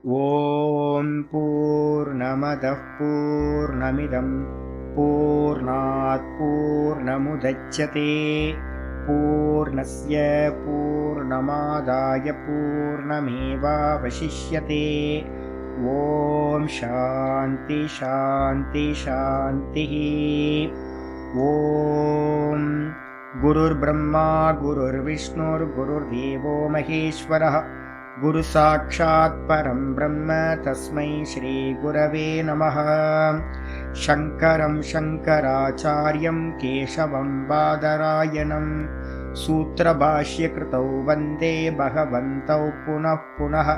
ॐ पूर्णमदः पूर्णमिदं पूर्णात् पूर्णमुदच्यते पूर्णस्य पूर्णमादाय पूर्णमेवावशिष्यते। ॐ शान्ति शान्ति शान्तिः। ॐ गुरुर्ब्रह्मा गुरुर्विष्णुर्गुरुर्देवो महेश्वरः गुरु साक्षात् परं ब्रह्म तस्मै श्री गुरवे नमः। शङ्करं शङ्कराचार्यं केशवं बादरायणं सूत्रभाष्यकृतौ वन्दे भगवन्तौ पुनः पुनः।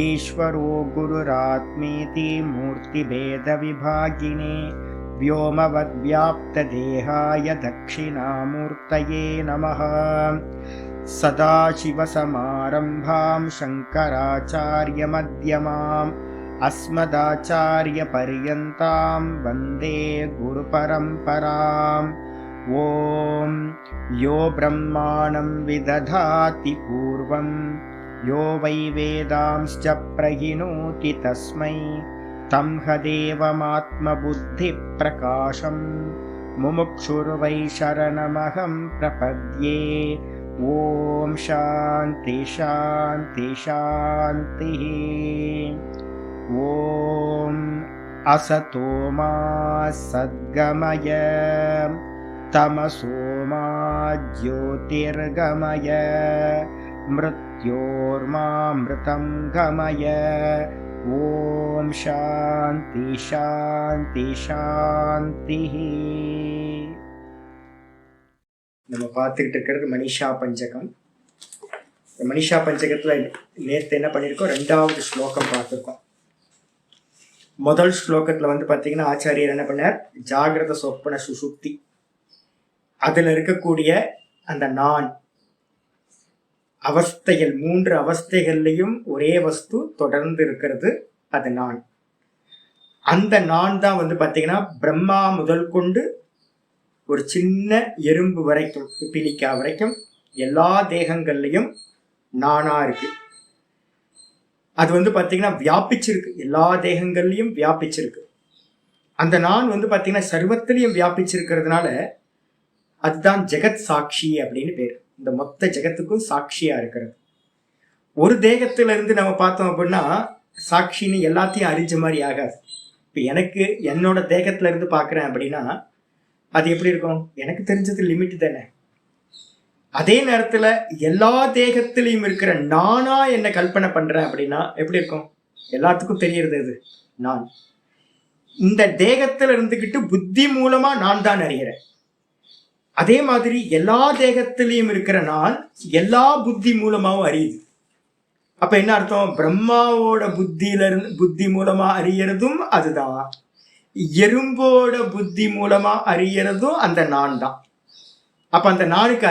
ईश्वरो गुरुरात्मेति मूर्तिभेदविभागिने व्योमवद्व्याप्तदेहाय दक्षिणामूर्तये नमः। सदाशिवसमारम्भां शङ्कराचार्यमध्यमाम् अस्मदाचार्यपर्यन्तां वन्दे गुरुपरम्पराम्। ॐ यो ब्रह्माणं विदधाति पूर्वं यो वै वेदांश्च प्रहिणोति तस्मै तं हदेवमात्मबुद्धिप्रकाशं मुमुक्षुर्वै शरणमहं प्रपद्ये। ॐ शान्ति शान्ति शान्तिः। ॐ असतो मा सद्गमय तमसो मा ज्योतिर्गमय मृत्योर्मामृतं गमय। ॐ शान्ति शान्ति शान्तिः। நம்ம பார்த்துக்கிட்டு இருக்கிறது மனிஷா பஞ்சகம். மனிஷா பஞ்சகத்தில் நேற்று என்ன பண்ணியிருக்கோம், 2வது ஸ்லோகம் பார்த்துருக்கோம். முதல் ஸ்லோகத்தில் பார்த்தீங்கன்னா ஆச்சாரியர் என்ன பண்ணார், ஜாகிரத சொப்பன சுசுப்தி அதில் இருக்கக்கூடிய அந்த நான் அவஸ்தைகள், 3 அவஸ்தைகள்லையும் ஒரே வஸ்து தொடர்ந்து இருக்கிறது, அது நான். அந்த நான் தான் பார்த்தீங்கன்னா பிரம்மா முதல் கொண்டு ஒரு சின்ன எறும்பு வரைக்கும், பிலிக்கா வரைக்கும் எல்லா தேகங்கள்லையும் நானா இருக்கு. அது பார்த்தீங்கன்னா வியாபிச்சிருக்கு, எல்லா தேகங்கள்லையும் வியாபிச்சிருக்கு. அந்த நான் பார்த்தீங்கன்னா சர்வத்திலையும் வியாபிச்சிருக்கிறதுனால அதுதான் ஜெகத் சாட்சி அப்படின்னு பேர். இந்த மொத்த ஜெகத்துக்கும் சாட்சியா இருக்கிறது. ஒரு தேகத்துல இருந்து நம்ம பார்த்தோம் அப்படின்னா சாட்சின்னு எல்லாத்தையும் அறிஞ்ச மாதிரி ஆகாது. இப்போ எனக்கு என்னோட தேகத்துல இருந்து பார்க்குறேன் அப்படின்னா அது எப்படி இருக்கும், எனக்கு தெரிஞ்சது லிமிட் தானே. அதே நேரத்துல எல்லா தேகத்திலையும் இருக்கிற நானா என்ன கல்பனை பண்றேன் அப்படின்னா எப்படி இருக்கும், எல்லாத்துக்கும் தெரியறது இது நான். இந்த தேகத்துல இருந்துகிட்டு புத்தி மூலமா நான் தான் அறிகிறேன். அதே மாதிரி எல்லா தேகத்திலையும் இருக்கிற நான் எல்லா புத்தி மூலமாவும் அறியுது. அப்ப என்ன அர்த்தம், பிரம்மாவோட புத்தி மூலமா அறியறதும் அதுதான், எறும்போட புத்தி மூலமா அறியறதும் அந்த நான் தான். அப்ப அந்த நானுக்கு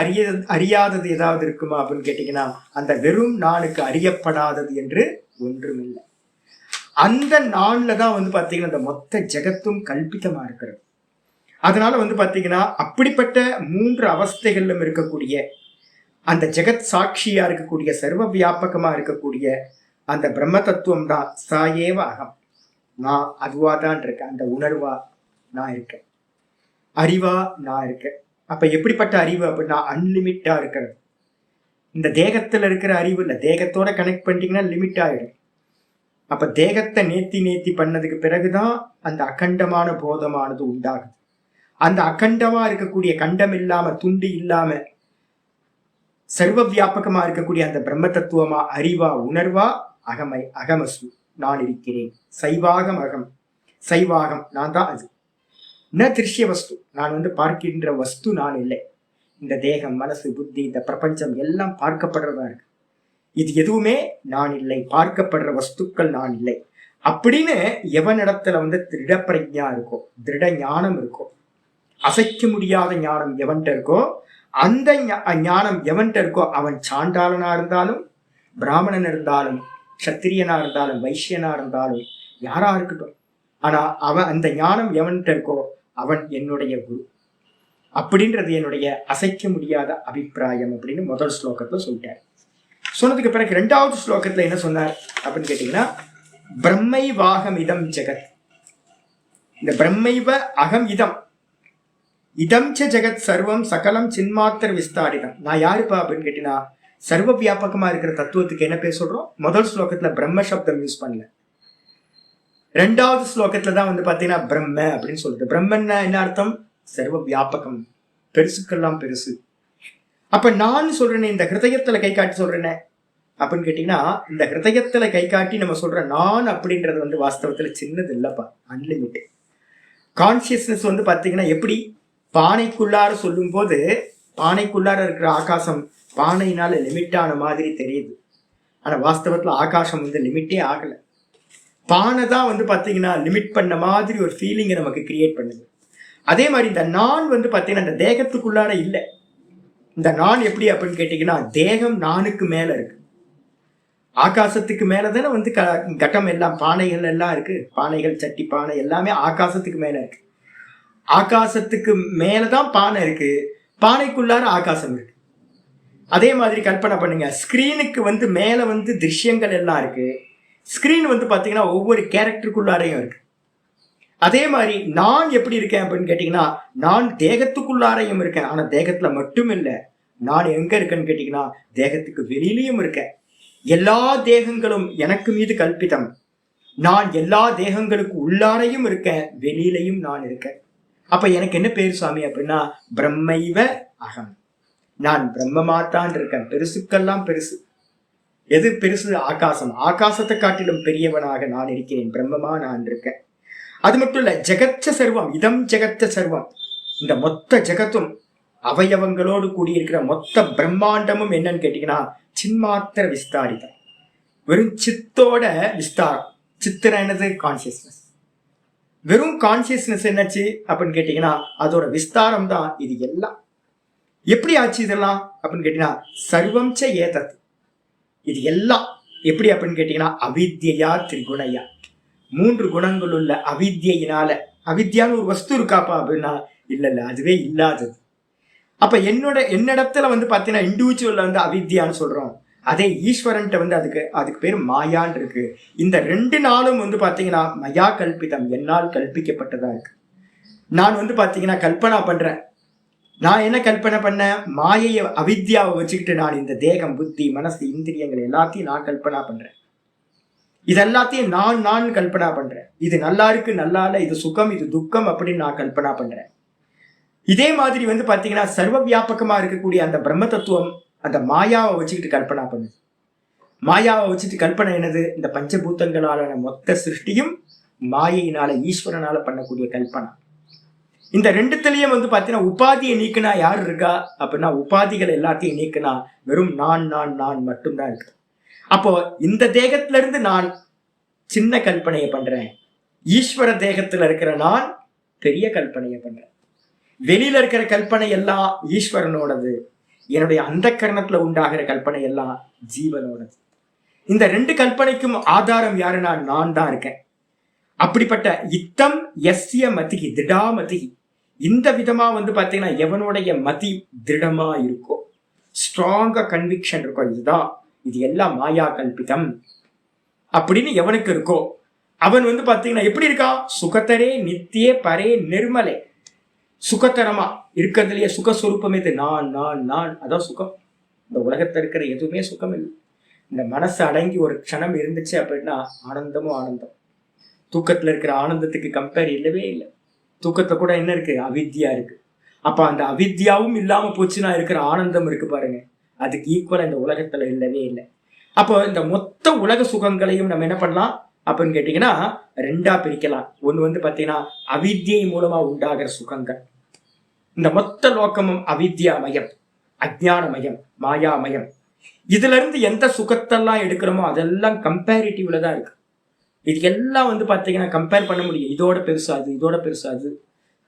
அறியாதது ஏதாவது இருக்குமா அப்படின்னு கேட்டீங்கன்னா அந்த வெறும் நானுக்கு அறியப்படாதது என்று ஒன்றுமில்லை. அந்த நான்ல தான் பாத்தீங்கன்னா அந்த மொத்த ஜெகத்தும் கல்பிதமா இருக்கிறது. அதனால பாத்தீங்கன்னா அப்படிப்பட்ட 3 அவஸ்தைகளிலும் இருக்கக்கூடிய அந்த ஜெகத் சாட்சியா இருக்கக்கூடிய சர்வ வியாபகமா இருக்கக்கூடிய அந்த பிரம்ம தத்துவம் தான் சாயேவ அகம். நான் அதுவா தான் இருக்கேன், அந்த உணர்வா நான் இருக்கேன், அறிவா நான் இருக்கேன். அப்ப எப்படிப்பட்ட அறிவு அப்படின்னா அன்லிமிட்டா இருக்கிறது. இந்த தேகத்துல இருக்கிற அறிவு இல்லை, தேகத்தோட கனெக்ட் பண்ணிட்டீங்கன்னா லிமிட் ஆயிடும். அப்ப தேகத்தை நேத்தி பண்ணதுக்கு பிறகுதான் அந்த அகண்டமான போதமானது உண்டாகுது. அந்த அகண்டமா இருக்கக்கூடிய, கண்டம் இல்லாம துண்டு இல்லாம சர்வ வியாபகமா இருக்கக்கூடிய அந்த பிரம்ம தத்துவமா, அறிவா, உணர்வா, அகமசு நான் இருக்கிறேன். சைவாகம் அகம், சைவாகம் நான் தான் அது. ந திருஷ்ய வஸ்து, நான் பார்க்கின்ற வஸ்து நான் இல்லை. இந்த தேகம், மனசு, புத்தி, இந்த பிரபஞ்சம் எல்லாம் பார்க்கப்படுறதா இருக்கு. இது எதுவுமே நான் இல்லை, பார்க்கப்படுற வஸ்துக்கள் நான் இல்லை அப்படின்னு எவனிடத்துல திருட பிரஜா இருக்கோ, திருட ஞானம் இருக்கோ, அசைக்க முடியாத ஞானம் எவன்கிட்ட இருக்கோ, அந்த ஞானம் எவன்கிட்ட இருக்கோ அவன் சாண்டாளனா இருந்தாலும், பிராமணன் இருந்தாலும், சத்திரியனா இருந்தாலும், வைசியனா இருந்தாலும், யாரா இருக்கட்டும், ஆனா அவன் அந்த ஞானம் எவன்கிட்ட இருக்கோ அவன் என்னுடைய குரு அப்படின்றது என்னுடைய அசைக்க முடியாத அபிப்பிராயம் அப்படின்னு முதல் ஸ்லோகத்துல சொல்லிட்டார். சொன்னதுக்கு பிறகு 2வது ஸ்லோகத்துல என்ன சொன்னார் அப்படின்னு கேட்டீங்கன்னா, பிரம்மைவாகம் இதம் ஜெகத். இந்த பிரம்மைவ அகம் இதம் இதம் ச ஜெகத் சர்வம் சகலம் சின்மாத்திர விஸ்தாரிதம். நான் யாருப்பா அப்படின்னு கேட்டீங்கன்னா, சர்வ வியாபகமா இருக்கிற தத்துவத்துக்கு என்ன பேர் சொல்றோம்? முதல் ஸ்லோகத்துல பிரம்ம சப்தம் யூஸ் பண்ணல. ரெண்டாவது ஸ்லோகத்துல தான் வந்து பாத்தீங்கன்னா பிரம்ம அப்படின்னு சொல்றது. பிரம்மன்னா என்ன அர்த்தம்? சர்வ வியாபகம், பெருசுக்கெல்லாம் பெருசு. அப்ப நான் சொல்றேனே, இந்த ஹிருதயத்துல கை காட்டி சொல்றேனே அப்படின்னு கேட்டீங்கன்னா, இந்த ஹிருதயத்துல கை காட்டி நம்ம சொல்ற நான் அப்படின்றது வந்து வாஸ்தவத்துல சின்னது இல்லப்பா, அன்லிமிட்டட். கான்சியஸ்னஸ் வந்து பாத்தீங்கன்னா எப்படி பானைக்குள்ளார சொல்லும் போது பானைக்குள்ளார இருக்கிற ஆகாசம் பானையினால லிமிட் ஆன மாதிரி தெரியுது. ஆனா வாஸ்தவத்துல ஆகாசம் வந்து லிமிட்டே ஆகல. பானை தான் வந்து பாத்தீங்கன்னா லிமிட் பண்ண மாதிரி ஒரு ஃபீலிங்கை நமக்கு கிரியேட் பண்ணுது. அதே மாதிரி இந்த நான் வந்து பாத்தீங்கன்னா இந்த தேகத்துக்குள்ளார இல்லை. இந்த நான் எப்படி அப்படின்னு கேட்டீங்கன்னா, தேகம் நானுக்கு மேல இருக்கு. ஆகாசத்துக்கு மேலதானே வந்து கட்டம் எல்லாம், பானைகள் எல்லாம் இருக்கு. பானைகள், சட்டி, பானை எல்லாமே ஆகாசத்துக்கு மேல இருக்கு. ஆகாசத்துக்கு மேலதான் பானை இருக்கு, பானைக்குள்ளார ஆகாசம் இருக்கு. அதே மாதிரி கற்பனை பண்ணுங்க, ஸ்கிரீனுக்கு வந்து மேல வந்து திருஷ்யங்கள் எல்லாம் இருக்கு. ஸ்கிரீன் வந்து பாத்தீங்கன்னா ஒவ்வொரு கேரக்டருக்குள்ளாரையும் இருக்கு. அதே மாதிரி நான் எப்படி இருக்கேன் அப்படின்னு கேட்டீங்கன்னா, நான் தேகத்துக்குள்ளாரையும் இருக்கேன். ஆனா தேகத்துல மட்டும் இல்லை, நான் எங்க இருக்கேன்னு கேட்டீங்கன்னா தேகத்துக்கு வெளியிலையும் இருக்கேன். எல்லா தேகங்களும் எனக்கு மீது கல்பிதம். நான் எல்லா தேகங்களுக்கு உள்ளாரையும் இருக்கேன், வெளியிலையும் நான் இருக்கேன். அப்ப எனக்கு என்ன பேர் சுவாமி அப்படின்னா, பிரம்மைவ அகம். நான் பிரம்மமாத்தான் இருக்கேன். பெருசுக்கெல்லாம் பெருசு. எது பெருசு? ஆகாசம். ஆகாசத்தை காட்டிலும் பெரியவனாக நான் இருக்கிறேன், பிரம்மமா நான் இருக்கேன். அது மட்டும் இல்ல, ஜெகச்ச சர்வம் இதம் ஜெகச்ச சர்வம். இந்த மொத்த ஜெகத்தும் அவயவங்களோடு கூடியிருக்கிற மொத்த பிரம்மாண்டமும் என்னன்னு கேட்டீங்கன்னா சின்மாத்திர விஸ்தாரிதம். வெறும் சித்தோட விஸ்தாரம். சித்திர என்னது? கான்சியஸ்னஸ். வெறும் கான்சியஸ்னஸ் என்னச்சு அப்படின்னு கேட்டீங்கன்னா அதோட விஸ்தாரம் தான் இது எல்லாம். எப்படி ஆச்சு இதெல்லாம் அப்படின்னு கேட்டீங்கன்னா, சர்வம் ச ஏதத். இது எல்லாம் எப்படி அப்படின்னு கேட்டீங்கன்னா அவித்யா திரிகுணையா, 3 குணங்கள் உள்ள அவித்யினால. அவித்யான்னு ஒரு வஸ்து இருக்காப்பா அப்படின்னா இல்ல, அதுவே இல்லாதது. அப்ப என்னிடத்துல வந்து பாத்தீங்கன்னா இண்டிவிஜுவல்ல வந்து அவித்யான்னு சொல்றோம். அதே ஈஸ்வரன்ட்ட வந்து அதுக்கு பேர் மாயான் இருக்கு. இந்த 2 நாளும் வந்து பாத்தீங்கன்னா மயா கல்பிதம், என்னால் கல்பிக்கப்பட்டதா இருக்கு. நான் வந்து பாத்தீங்கன்னா கல்பனா பண்றேன். நான் என்ன கல்பனை பண்ணேன்? மாயைய அவித்யாவை வச்சுக்கிட்டு நான் இந்த தேகம், புத்தி, மனசு, இந்திரியங்கள் எல்லாத்தையும் நான் கல்பனா பண்றேன். இது எல்லாத்தையும் நான் கல்பனா பண்றேன். இது நல்லா இருக்கு, நல்லா இல்ல, இது சுகம், இது துக்கம் அப்படின்னு நான் கல்பனா பண்றேன். இதே மாதிரி வந்து பாத்தீங்கன்னா சர்வ வியாபகமா இருக்கக்கூடிய அந்த பிரம்ம தத்துவம் அந்த மாயாவை வச்சுக்கிட்டு கல்பனா பண்ணுது. மாயாவை வச்சுட்டு கல்பனை என்னது? இந்த பஞ்சபூத்தங்களாலான மொத்த சிருஷ்டியும் மாயையினால, ஈஸ்வரனால பண்ணக்கூடிய கல்பனா. இந்த 2த்துலயும் வந்து பாத்தீங்கன்னா உபாதியை நீக்கினா யாரு இருக்கா அப்படின்னா, உபாதிகள் எல்லாத்தையும் நீக்கினா வெறும் நான் மட்டும்தான் இருக்கு. அப்போ இந்த தேகத்துல இருந்து நான் சின்ன கல்பனையை பண்றேன், ஈஸ்வர தேகத்துல இருக்கிற நான் பெரிய கல்பனையை பண்றேன். வெளியில இருக்கிற கல்பனை எல்லாம் ஈஸ்வரனோடது, என்னுடைய அந்த கரணத்துல உண்டாகிற கல்பனை எல்லாம் ஜீவனோடது. இந்த 2 கல்பனைக்கும் ஆதாரம் யாருன்னா நான் தான் இருக்கேன். அப்படிப்பட்ட இத்தம் எஸ்ய மதிகி திடாமதிகி. இந்த விதமா வந்து பாத்தீங்கன்னா எவனுடைய மதி திருடமா இருக்கோ, ஸ்ட்ராங்கா கன்விக்ஷன் இருக்கோ, இதுதான் இது எல்லாம் மாயா கல்பிதம் அப்படின்னு எவனுக்கு இருக்கோ அவன் வந்து பாத்தீங்கன்னா எப்படி இருக்கான்? சுகத்தரே நித்தியே பரே நிர்மலே. சுகத்தரமா இருக்கிறதுலயே சுகஸ்வரூபம் இது நான். அதான் சுகம். இந்த உலகத்துல இருக்கிற எதுவுமே சுகம் இல்லை. இந்த மனசு அடங்கி ஒரு க்ஷணம் இருந்துச்சு அப்படின்னா ஆனந்தமும் ஆனந்தம். தூக்கத்துல இருக்கிற ஆனந்தத்துக்கு கம்பேர் இல்லவே இல்லை. தூக்கத்துல கூட என்ன இருக்கு? அவித்யா இருக்கு. அப்ப அந்த அவித்யாவும் இல்லாம போச்சுன்னா இருக்கிற ஆனந்தம் இருக்கு பாருங்க, அதுக்கு ஈக்குவலா இந்த உலகத்துல இல்லவே இல்லை. அப்போ இந்த மொத்த உலக சுகங்களையும் நம்ம என்ன பண்ணலாம் அப்படின்னு கேட்டீங்கன்னா 2ஆ பிரிக்கலாம். ஒண்ணு வந்து பாத்தீங்கன்னா அவித்யை மூலமா உண்டாகிற சுகங்கள். இந்த மொத்த லோக்கமும் அவித்யாமயம், அஜ்ஞானமயம், மாயாமயம். இதுல இருந்து எந்த சுகத்தெல்லாம் எடுக்கிறோமோ அதெல்லாம் கம்பேரிட்டிவ்ல தான் இருக்கு. இது எல்லாம் வந்து பாத்தீங்கன்னா கம்பேர் பண்ண முடியும். இதோட பெருசாது, இதோட பெருசாது.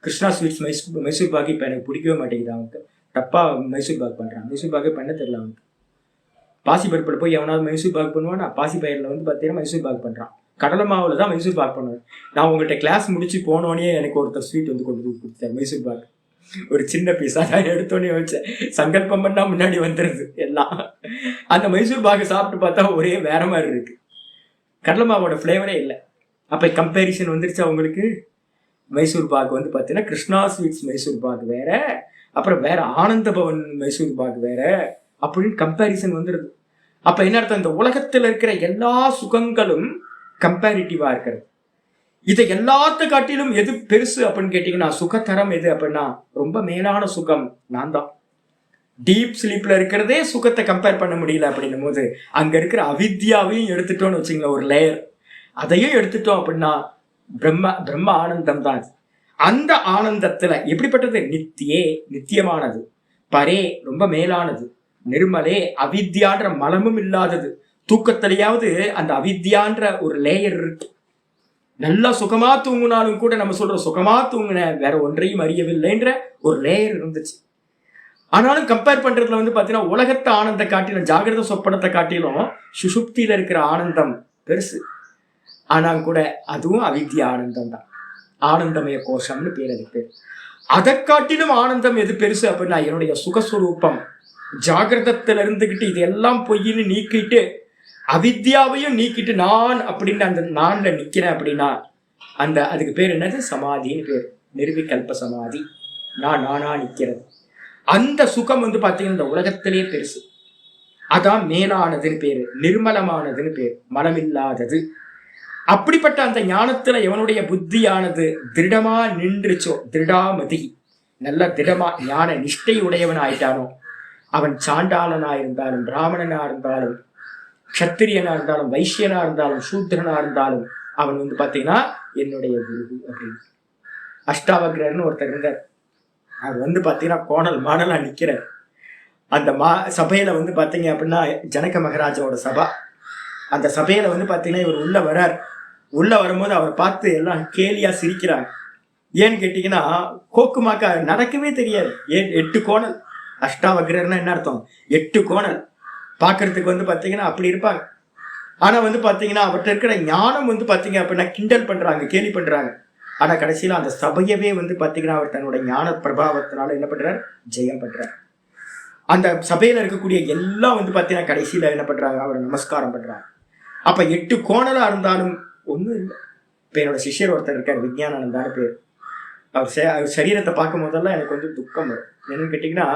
கிருஷ்ணா ஸ்வீட்ஸ் மைசூர் பாக்கு இப்ப எனக்கு பிடிக்கவே மாட்டேங்குது. அவனுக்கு தப்பா மைசூர் பாக் பண்றான். மைசூர் பாக்கே பண்ண தெரியல அவனுக்கு. பாசி பருப்பில் போய் எவனாவது மைசூர் பாக் பண்ணுவானா? பாசி பயிரில் வந்து பாத்தீங்கன்னா மைசூர் பாக் பண்றான். கடலை மாவுல தான் மைசூர் பாக் பண்ணுவேன். நான் உங்கள்கிட்ட கிளாஸ் முடிச்சு போனோடனே எனக்கு ஒருத்தர் ஸ்வீட் வந்து கொண்டு கொடுத்தாரு, மைசூர் பாக். ஒரு சின்ன பீஸா நான் எடுத்தோடனே வச்சேன். சங்கல்பம் பண்ணா முன்னாடி வந்துருது எல்லாம். அந்த மைசூர் பாக்கு சாப்பிட்டு பார்த்தா ஒரே வேற மாதிரி இருக்கு. கடலை மாவோட ஃப்ளேவரே இல்லை. அப்போ கம்பேரிசன் வந்துருச்சு அவங்களுக்கு. மைசூர் பாக்கு வந்து பார்த்தீங்கன்னா கிருஷ்ணா ஸ்வீட்ஸ் மைசூர் பாக்கு வேற, அப்புறம் வேற ஆனந்த பவன் மைசூர் பாக்கு வேற அப்படின்னு கம்பேரிசன் வந்துடுது. அப்ப என்ன அர்த்தம்? இந்த உலகத்துல இருக்கிற எல்லா சுகங்களும் கம்பேரிட்டிவா இருக்கிறது. இதை எல்லாத்த காட்டிலும் எது பெருசு அப்படின்னு கேட்டீங்கன்னா, சுகத்தரம் எது அப்படின்னா ரொம்ப மேலான சுகம் நான் தான். டீப் ஸ்லீப்ல இருக்கிறதே சுகத்தை கம்பேர் பண்ண முடியல அப்படின்னும் போது அங்க இருக்கிற அவித்யாவையும் எடுத்துட்டோம்னு வச்சுங்களேன், ஒரு லேயர் அதையும் எடுத்துட்டோம் அப்படின்னா பிரம்ம ஆனந்தம் தான். அந்த ஆனந்தத்துல எப்படிப்பட்டது? நித்தியே நித்தியமானது, பரே ரொம்ப மேலானது, நிர்மலே அவித்யான்ற மலமும் இல்லாதது. தூக்கத்திலேயாவது அந்த அவித்யான்ற ஒரு லேயர் இருக்கு. நல்லா சுகமா தூங்கினாலும் கூட நம்ம சொல்ற சுகமா தூங்கின வேற ஒன்றையும் அறியவில்லைன்ற ஒரு லேயர் இருந்துச்சு. ஆனாலும் கம்பேர் பண்றதுல வந்து பாத்தீங்கன்னா உலகத்தை ஆனந்த காட்டிலும் ஜாகிரத சொப்பனத்தை காட்டிலும் சுஷுப்தியில இருக்கிற ஆனந்தம் பெருசு. ஆனா கூட அதுவும் அவித்யா ஆனந்தம் தான். ஆனந்தமய கோஷம்னு பேர் அதுக்கு. அதை காட்டிலும் ஆனந்தம் எது பெருசு அப்படின்னா என்னுடைய சுகஸ்வரூபம். ஜாகிரதத்துல இருந்துகிட்டு இதெல்லாம் பொய்ன்னு நீக்கிட்டு அவித்யாவையும் நீக்கிட்டு நான் அப்படின்னு அந்த நான்ல நிக்கிறேன் அப்படின்னா அந்த அதுக்கு பேர் என்னது? சமாதின்னு பேர். நிர்விகல்ப சமாதி. நானா நிக்கிறது. அந்த சுகம் வந்து பாத்தீங்கன்னா இந்த உலகத்திலேயே பெருசு. அதான் மேலானதுன்னு பேரு, நிர்மலமானதுன்னு பேரு, மனமில்லாதது. அப்படிப்பட்ட அந்த ஞானத்துல எவனுடைய புத்தியானது திருடமா நின்றுச்சோ, திருடாமதி, நல்ல திடமா ஞான நிஷ்டை உடையவன் ஆயிட்டானோ, அவன் சாண்டாளனா இருந்தாலும், பிராமணனா இருந்தாலும், க்ஷத்திரியனா இருந்தாலும், வைசியனா இருந்தாலும், சூத்திரனா இருந்தாலும், அவன் வந்து பாத்தீங்கன்னா என்னுடைய குரு அப்படின்னு. அஷ்டாவக்ரர்னு ஒருத்தர் இருந்தார். அவர் வந்து பாத்தீங்கன்னா கோணல் மாடலா நிக்கிறார். அந்த சபையில வந்து பாத்தீங்க அப்படின்னா ஜனக மகாராஜாவோட சபா. அந்த சபையில வந்து பாத்தீங்கன்னா இவர் உள்ள வர்றார். உள்ள வரும்போது அவரை பார்த்து எல்லாம் கேலியா சிரிக்கிறாங்க. ஏன்னு கேட்டீங்கன்னா கோக்குமாக்கா நடக்கவே தெரியாது. 8 கோணல். அஷ்டாவக்ரர்னா என்ன அர்த்தம்? 8 கோணல். பாக்குறதுக்கு வந்து பாத்தீங்கன்னா அப்படி இருப்பாங்க. ஆனா வந்து பாத்தீங்கன்னா அவர்கிட்ட இருக்கிற ஞானம் வந்து பாத்தீங்க அப்படின்னா கிண்டல் பண்றாங்க, கேலி பண்றாங்க. ஆனா கடைசியில அந்த சபையவே வந்து பாத்தீங்கன்னா அவர் தன்னோட ஞான பிரபாவத்தினால என்ன பண்றார்? ஜெயம் பண்றார். அந்த சபையில இருக்கக்கூடிய எல்லாம் வந்து பாத்தீங்கன்னா கடைசியில என்ன பண்றாங்க? அவரை நமஸ்காரம் பண்றாங்க. அப்ப 8 கோணலா இருந்தாலும் ஒண்ணும் இல்லை. இப்ப என்னோட சிஷ்யர் ஒருத்தர் இருக்கார், விஞ்ஞானந்தான பேர். அவர் சரீரத்தை பார்க்கும் போதெல்லாம் எனக்கு வந்து துக்கம் வரும். என்னன்னு கேட்டீங்கன்னா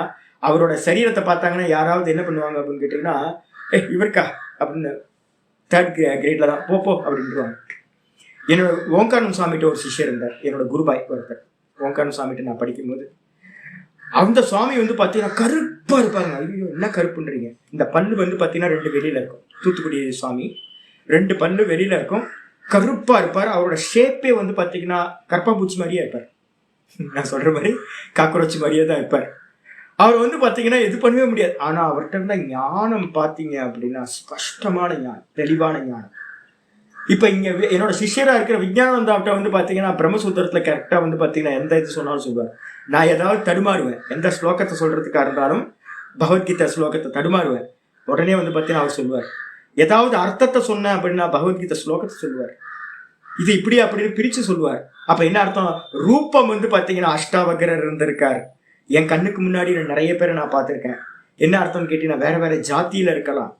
அவரோட சரீரத்தை பார்த்தாங்கன்னா யாராவது என்ன பண்ணுவாங்க அப்படின்னு கேட்டீங்கன்னா, இவருக்கா அப்படின்னு 3rd கிரேட்ல தான் போ அப்படின்ட்டுருவாங்க. என்னோட ஓங்காரம் சுவாமிகிட்ட ஒரு சிஷ்யர் இருந்தார், என்னோட குருபாய் ஒருத்தர். ஓங்காரம் சுவாமிகிட்ட நான் படிக்கும்போது அந்த சுவாமி வந்து பார்த்தீங்கன்னா கருப்பா இருப்பாருங்க. ஐயோ என்ன கருப்புன்றீங்க? இந்த பல்லு வந்து பார்த்தீங்கன்னா 2 வெளியில இருக்கும். தூத்துக்குடி சுவாமி 2 பல்லு வெளியில இருக்கும், கருப்பா இருப்பார். அவரோட ஷேப்பே வந்து பார்த்தீங்கன்னா கற்பாம்பூச்சி மாதிரியே இருப்பார். நான் சொல்ற மாதிரி காக்ரோச் மாதிரியே தான் இருப்பார். அவர் வந்து பார்த்தீங்கன்னா எது பண்ணவே முடியாது. ஆனா அவர்கிட்ட இருந்த ஞானம் பார்த்தீங்க அப்படின்னா ஸ்பஷ்டமான ஞானம், தெளிவான ஞானம். இப்ப இங்க என்னோட சிஷ்யரா இருக்கிற விஞ்ஞானந்தாவிட்ட வந்து பாத்தீங்கன்னா பிரம்மசூத்திரத்துல கரெக்டா வந்து பாத்தீங்கன்னா எந்த இது சொன்னாலும் சொல்லுவார். நான் ஏதாவது தடுமாறுவேன், எந்த ஸ்லோகத்தை சொல்றதுக்கா இருந்தாலும் பகவத்கீதை ஸ்லோகத்தை தடுமாறுவேன். உடனே வந்து பாத்தீங்கன்னா அவர் சொல்லுவார். ஏதாவது அர்த்தத்தை சொன்னேன் அப்படின்னா பகவத்கீதை ஸ்லோகத்தை சொல்லுவார். இது இப்படி அப்படின்னு பிரிச்சு சொல்லுவார். அப்ப என்ன அர்த்தம்? ரூபம் வந்து பாத்தீங்கன்னா அஷ்டாவக்ரர் இருந்திருக்கார். என் கண்ணுக்கு முன்னாடி நிறைய பேரை நான் பார்த்திருக்கேன். என்ன அர்த்தம்னு கேட்டீங்கன்னா வேற வேற ஜாத்தியில இருக்கலாம்,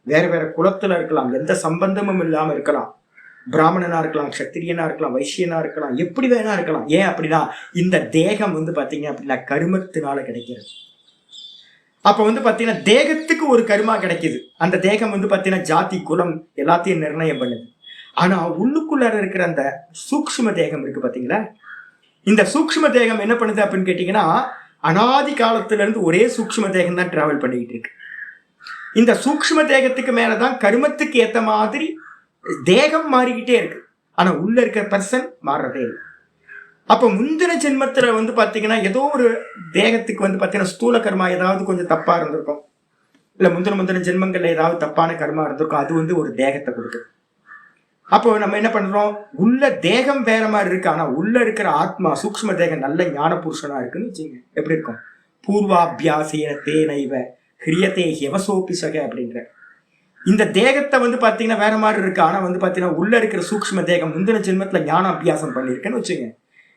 வேற வேற குலத்துல இருக்கலாம், எந்த சம்பந்தமும் இல்லாம இருக்கலாம். பிராமணனா இருக்கலாம், க்ஷத்திரியனா இருக்கலாம், வைசியனா இருக்கலாம், எப்படி வேணா இருக்கலாம். ஏன் அப்படின்னா இந்த தேகம் வந்து பாத்தீங்க அப்படின்னா கருமத்தினால கிடைக்கிறது. அப்ப வந்து பாத்தீங்கன்னா தேகத்துக்கு ஒரு கருமா கிடைக்குது. அந்த தேகம் வந்து பாத்தீங்கன்னா ஜாதி குலம் எல்லாத்தையும் நிர்ணயம் பண்ணுது. ஆனா உள்ளுக்குள்ள இருக்கிற அந்த சூக்ஷ்ம தேகம் இருக்கு பாத்தீங்களா, இந்த சூக்ஷ்ம தேகம் என்ன பண்ணுது அப்படின்னு கேட்டீங்கன்னா அனாதி காலத்துல இருந்து ஒரே சூக்ஷ்ம தேகம் தான் டிராவல் பண்ணிக்கிட்டு இருக்கு. இந்த சூக்ஷ்ம தேகத்துக்கு மேலதான் கருமத்துக்கு ஏத்த மாதிரி தேகம் மாறிக்கிட்டே இருக்கு. ஆனா உள்ள இருக்கிற பர்சன் மாறுறதே இல்லை. அப்ப முந்தின ஜென்மத்துல வந்து பாத்தீங்கன்னா ஏதோ ஒரு தேகத்துக்கு வந்து பாத்தீங்கன்னா ஸ்தூல கர்மா ஏதாவது கொஞ்சம் தப்பா இருந்திருக்கும், இல்ல முந்தின ஜென்மங்கள்ல ஏதாவது தப்பான கர்மா இருந்திருக்கும். அது வந்து ஒரு தேகத்தை கொடுக்குது. அப்போ நம்ம என்ன பண்றோம்? உள்ள தேகம் வேற மாதிரி இருக்கு, ஆனா உள்ள இருக்கிற ஆத்மா சூக்ஷ்ம தேகம் நல்ல ஞான புருஷனா இருக்குன்னு வச்சுங்க. எப்படி இருக்கும்? பூர்வாபியாசேன தேனைவ ஹிரியதே ஹெவசோபிசக அப்படின்ற இந்த தேகத்தை வந்து பாத்தீங்கன்னா வேற மாதிரி இருக்கு. ஆனா வந்து பாத்தீங்கன்னா உள்ள இருக்கிற சூக்ஷ்ம தேகம் முந்தின ஜென்மத்துல ஞான அபியாசம் பண்ணிருக்கேன்னு வச்சுங்க.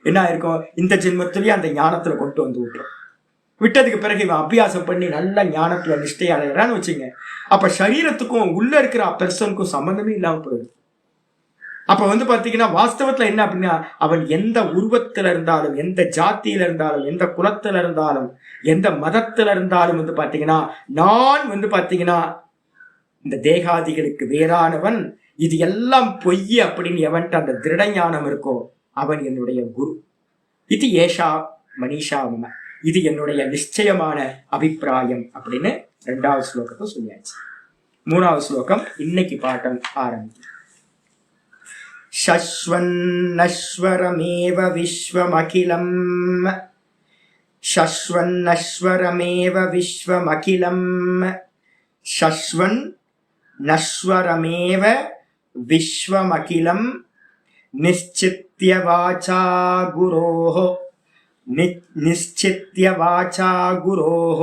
என்ன ஆயிருக்கும்? இந்த ஜென்மத்திலேயே அந்த ஞானத்துல கொண்டு வந்து விட்டுரும். விட்டதுக்கு பிறகு இவன் அபியாசம் பண்ணி நல்ல ஞானத்துல நிஷ்டை அடைகிறான்னு வச்சுங்க. அப்ப சரீரத்துக்கும் உள்ள இருக்கிற பெர்சனுக்கும் சம்பந்தமே இல்லாம போயிடுது. அப்ப வந்து பாத்தீங்கன்னா வாஸ்தவத்துல என்ன அப்படின்னா, அவன் எந்த உருவத்துல இருந்தாலும், எந்த ஜாத்தியில இருந்தாலும், எந்த குலத்துல இருந்தாலும், எந்த மதத்துல இருந்தாலும் வந்து பாத்தீங்கன்னா, நான் வந்து பாத்தீங்கன்னா இந்த தேகாதிகளுக்கு வேறானவன், இது எல்லாம் பொய் அப்படின்னு எவன்ட்டு அந்த திருட ஞானம் இருக்கோ அவன் என்னுடைய குரு. இது ஏஷா மனிஷா மம, இது என்னுடைய நிச்சயமான அபிப்பிராயம் அப்படின்னு 2வது ஸ்லோகத்தை சொல்லியாச்சு. 3வது ஸ்லோகம் இன்னைக்கு பாட்டம் ஆரம்பிக்கும். ஷஸ்வன்னஸ்வரமேவ விஸ்வமகிலம், ஷஸ்வன்னஸ்வரமேவ விஸ்வமகிலம், ஷஸ்வன் நஸ்வரமேவ விஸ்வமகிலம் நிச்சித்ய வாசா குரோஹ, நிச்சித்ய வாசா குரோஹ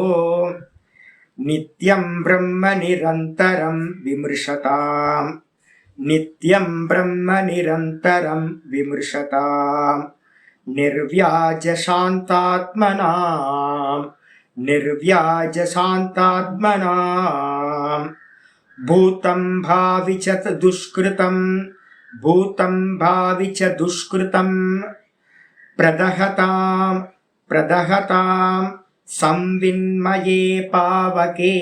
நித்யம் பிரம்ம நிரந்தரம் விமர்சதாம், நித்யம் பிரம்ம நிரந்தரம் விமர்சதாம் நிர்வ்யாஜ சாந்தாத்மனாம், நிர்வ்யாஜ சாந்தாத்மனாம் பூதம் பாவிச்ச துஷ்கிருதம், பூதம் பாவிச்ச துஷ்கிருதம் பிரதஹதாம், பிரதஹதாம் संविन्मये पावके,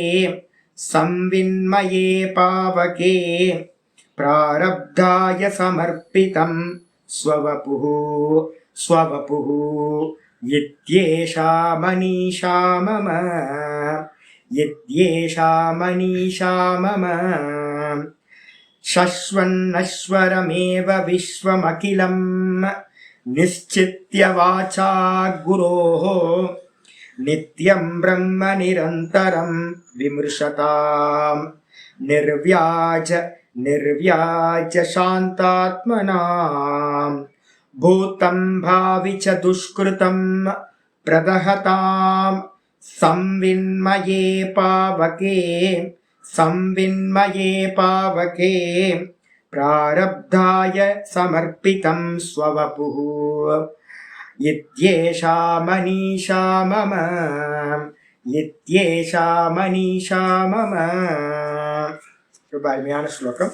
संविन्मये पावके प्रारब्धाय समर्पितं स्ववपुः, स्ववपुः इत्येषा मनीषा मम, इत्येषा मनीषा मम शश्वन्नश्वरमेव विश्वमखिलं निश्चित्य वाचा गुरोः नित्यं ब्रह्म निरन्तरं विमृशतां निर्व्याज, निर्व्याज शान्तात्मनां भूतं भाविच दुष्कृतं प्रदहतां संविन्मये पावके, संविन्मये पावके प्रारब्धाय समर्पितं स्ववपुः इत्येषा मनीषा मम, इत्येषा मनीषा मम. ரொம்ப அருமையான ஸ்லோகம்.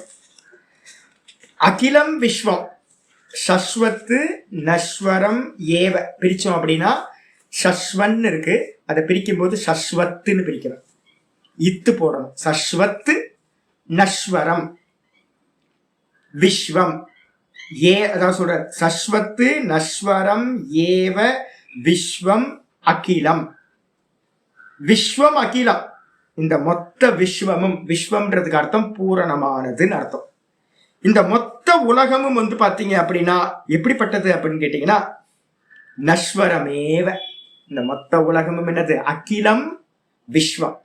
அகிலம் விஸ்வம் சஸ்வத்து நஸ்வரம் ஏவ பிரிச்சோம் அப்படின்னா சஸ்வன் இருக்கு, அதை பிரிக்கும் போது சஸ்வத்துன்னு பிரிக்கிறோம், இத்து போடணும். சஸ்வத்து நஸ்வரம் விஸ்வம் ஏ, அதான் சொல்ற சஸ்வத்து நஸ்வரம் ஏவ விஸ்வம் அகிலம், விஸ்வம் அகிலம் இந்த மொத்த விஸ்வமும், விஸ்வம்ன்றதுக்கு அர்த்தம் பூரணமானதுன்னு அர்த்தம். இந்த மொத்த உலகமும் வந்து பாத்தீங்க அப்படின்னா எப்படிப்பட்டது அப்படின்னு கேட்டீங்கன்னா நஸ்வரமேவ, இந்த மொத்த உலகமும் என்னது? அகிலம் விஸ்வம்.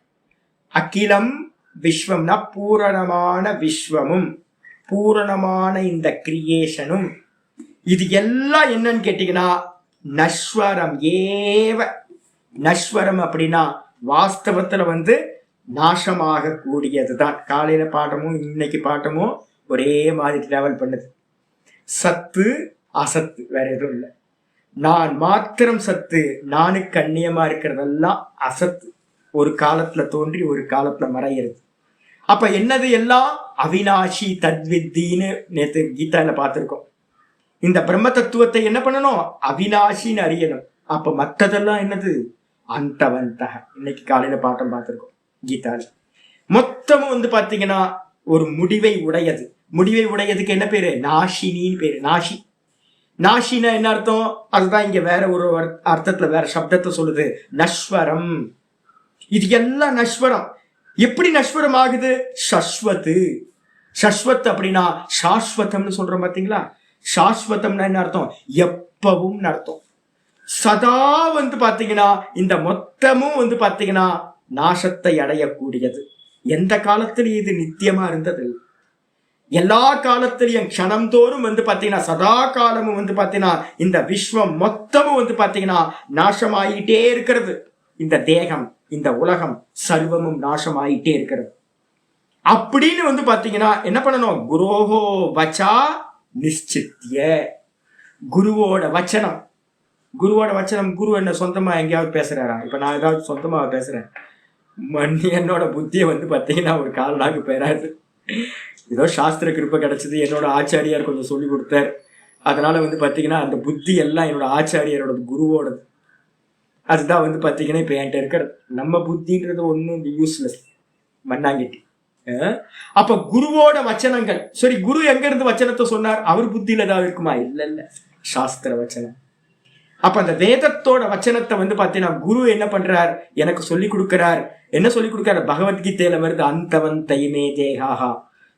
அகிலம் விஸ்வம்னா பூரணமான விஸ்வமும் பூரணமான இந்த கிரியேஷனும், இது எல்லாம் என்னன்னு கேட்டீங்கன்னா நஸ்வரம் ஏவ. நஸ்வரம் அப்படின்னா வாஸ்தவத்துல வந்து நாசமாக கூடியதுதான். காலையில பாட்டமும் இன்னைக்கு பாட்டமும் ஒரே மாதிரி டிராவல் பண்ணுது. சத்து அசத்து, வேற எதுவும் இல்லை. நான் மாத்திரம் சத்து, நானுக்கு அந்நியமா இருக்கிறதெல்லாம் அசத்து. ஒரு காலத்துல தோன்றி ஒரு காலத்துல மறையிறது. அப்ப என்னது? எல்லாம் அவினாஷி தத்வித்தின்னு நேற்று கீதால பார்த்திருக்கோம். இந்த பிரம்ம தத்துவத்தை என்ன பண்ணணும்? அவினாஷின்னு அறியணும். அப்ப மற்றதெல்லாம் என்னது? அந்தவந்தக. இன்னைக்கு காலையில பாட்டம் பார்த்திருக்கோம் கீதால. மொத்தமும் வந்து பாத்தீங்கன்னா ஒரு முடிவை உடையது. முடிவை உடையதுக்கு என்ன பேரு? நாஷினின்னு பேரு. நாஷி. நாஷினா என்ன அர்த்தம்? அதுதான் இங்க வேற ஒரு அர்த்தத்துல வேற சப்தத்தை சொல்லுது, நஸ்வரம். இது எல்லாம் நஸ்வரம். எப்படி நஸ்வரம் ஆகுது? சஸ்வத்து. சஸ்வத் அப்படின்னா சாஸ்வதம்னு சொல்றோம் பாத்தீங்களா? சாஸ்வதம்னா என்ன அர்த்தம்? எப்பவும் அர்த்தம். சதா வந்து பாத்தீங்கன்னா இந்த மொத்தமும் வந்து பாத்தீங்கன்னா நாசத்தை அடையக்கூடியது. எந்த காலத்திலும் இது நித்தியமா இருந்தது. எல்லா காலத்திலையும் க்ஷணம் தோறும் வந்து பாத்தீங்கன்னா சதா காலமும் வந்து பாத்தீங்கன்னா இந்த விஸ்வம் மொத்தமும் வந்து பாத்தீங்கன்னா நாசமாயிட்டே இருக்கிறது. இந்த தேகம், இந்த உலகம் சர்வமும் நாசமாயிட்டே இருக்கிறது. அப்படின்னு வந்து பாத்தீங்கன்னா என்ன பண்ணணும்? குரோஹோ வச்சா நிச்சித்ய. குருவோட வச்சனம். குருவோட வச்சனம். குரு என்ன சொந்தமா எங்கேயாவது பேசுறாரா? இப்ப நான் ஏதாவது சொந்தமா பேசுறேன், என்னோட புத்தியை வந்து பாத்தீங்கன்னா ஒரு கால்நாக்கு பெறாது. ஏதோ சாஸ்திர கிருப்பை கிடைச்சது, என்னோட ஆச்சாரியார் கொஞ்சம் சொல்லி கொடுத்தார். அதனால வந்து பார்த்தீங்கன்னா அந்த புத்தி எல்லாம் என்னோட ஆச்சாரியரோட குருவோடது. அதுதான் வந்து பார்த்தீங்கன்னா இப்போ என்கிட்ட இருக்கிற நம்ம புத்தின்றது ஒன்றும் யூஸ்லெஸ், மண்ணாங்கிட்டி. அப்ப குருவோட வச்சனங்கள். சரி, குரு எங்க இருந்து வச்சனத்தை சொன்னார்? அவர் புத்தியில ஏதாவது இருக்குமா? இல்ல இல்ல, சாஸ்திர வச்சனம். அப்ப அந்த வேதத்தோட வச்சனத்தை வந்து பாத்தீங்கன்னா குரு என்ன பண்றார்? எனக்கு சொல்லி கொடுக்கிறார். என்ன சொல்லி கொடுக்கிறார்? பகவத்கீதையில வருது, அந்தவந்தைமே தேகாஹா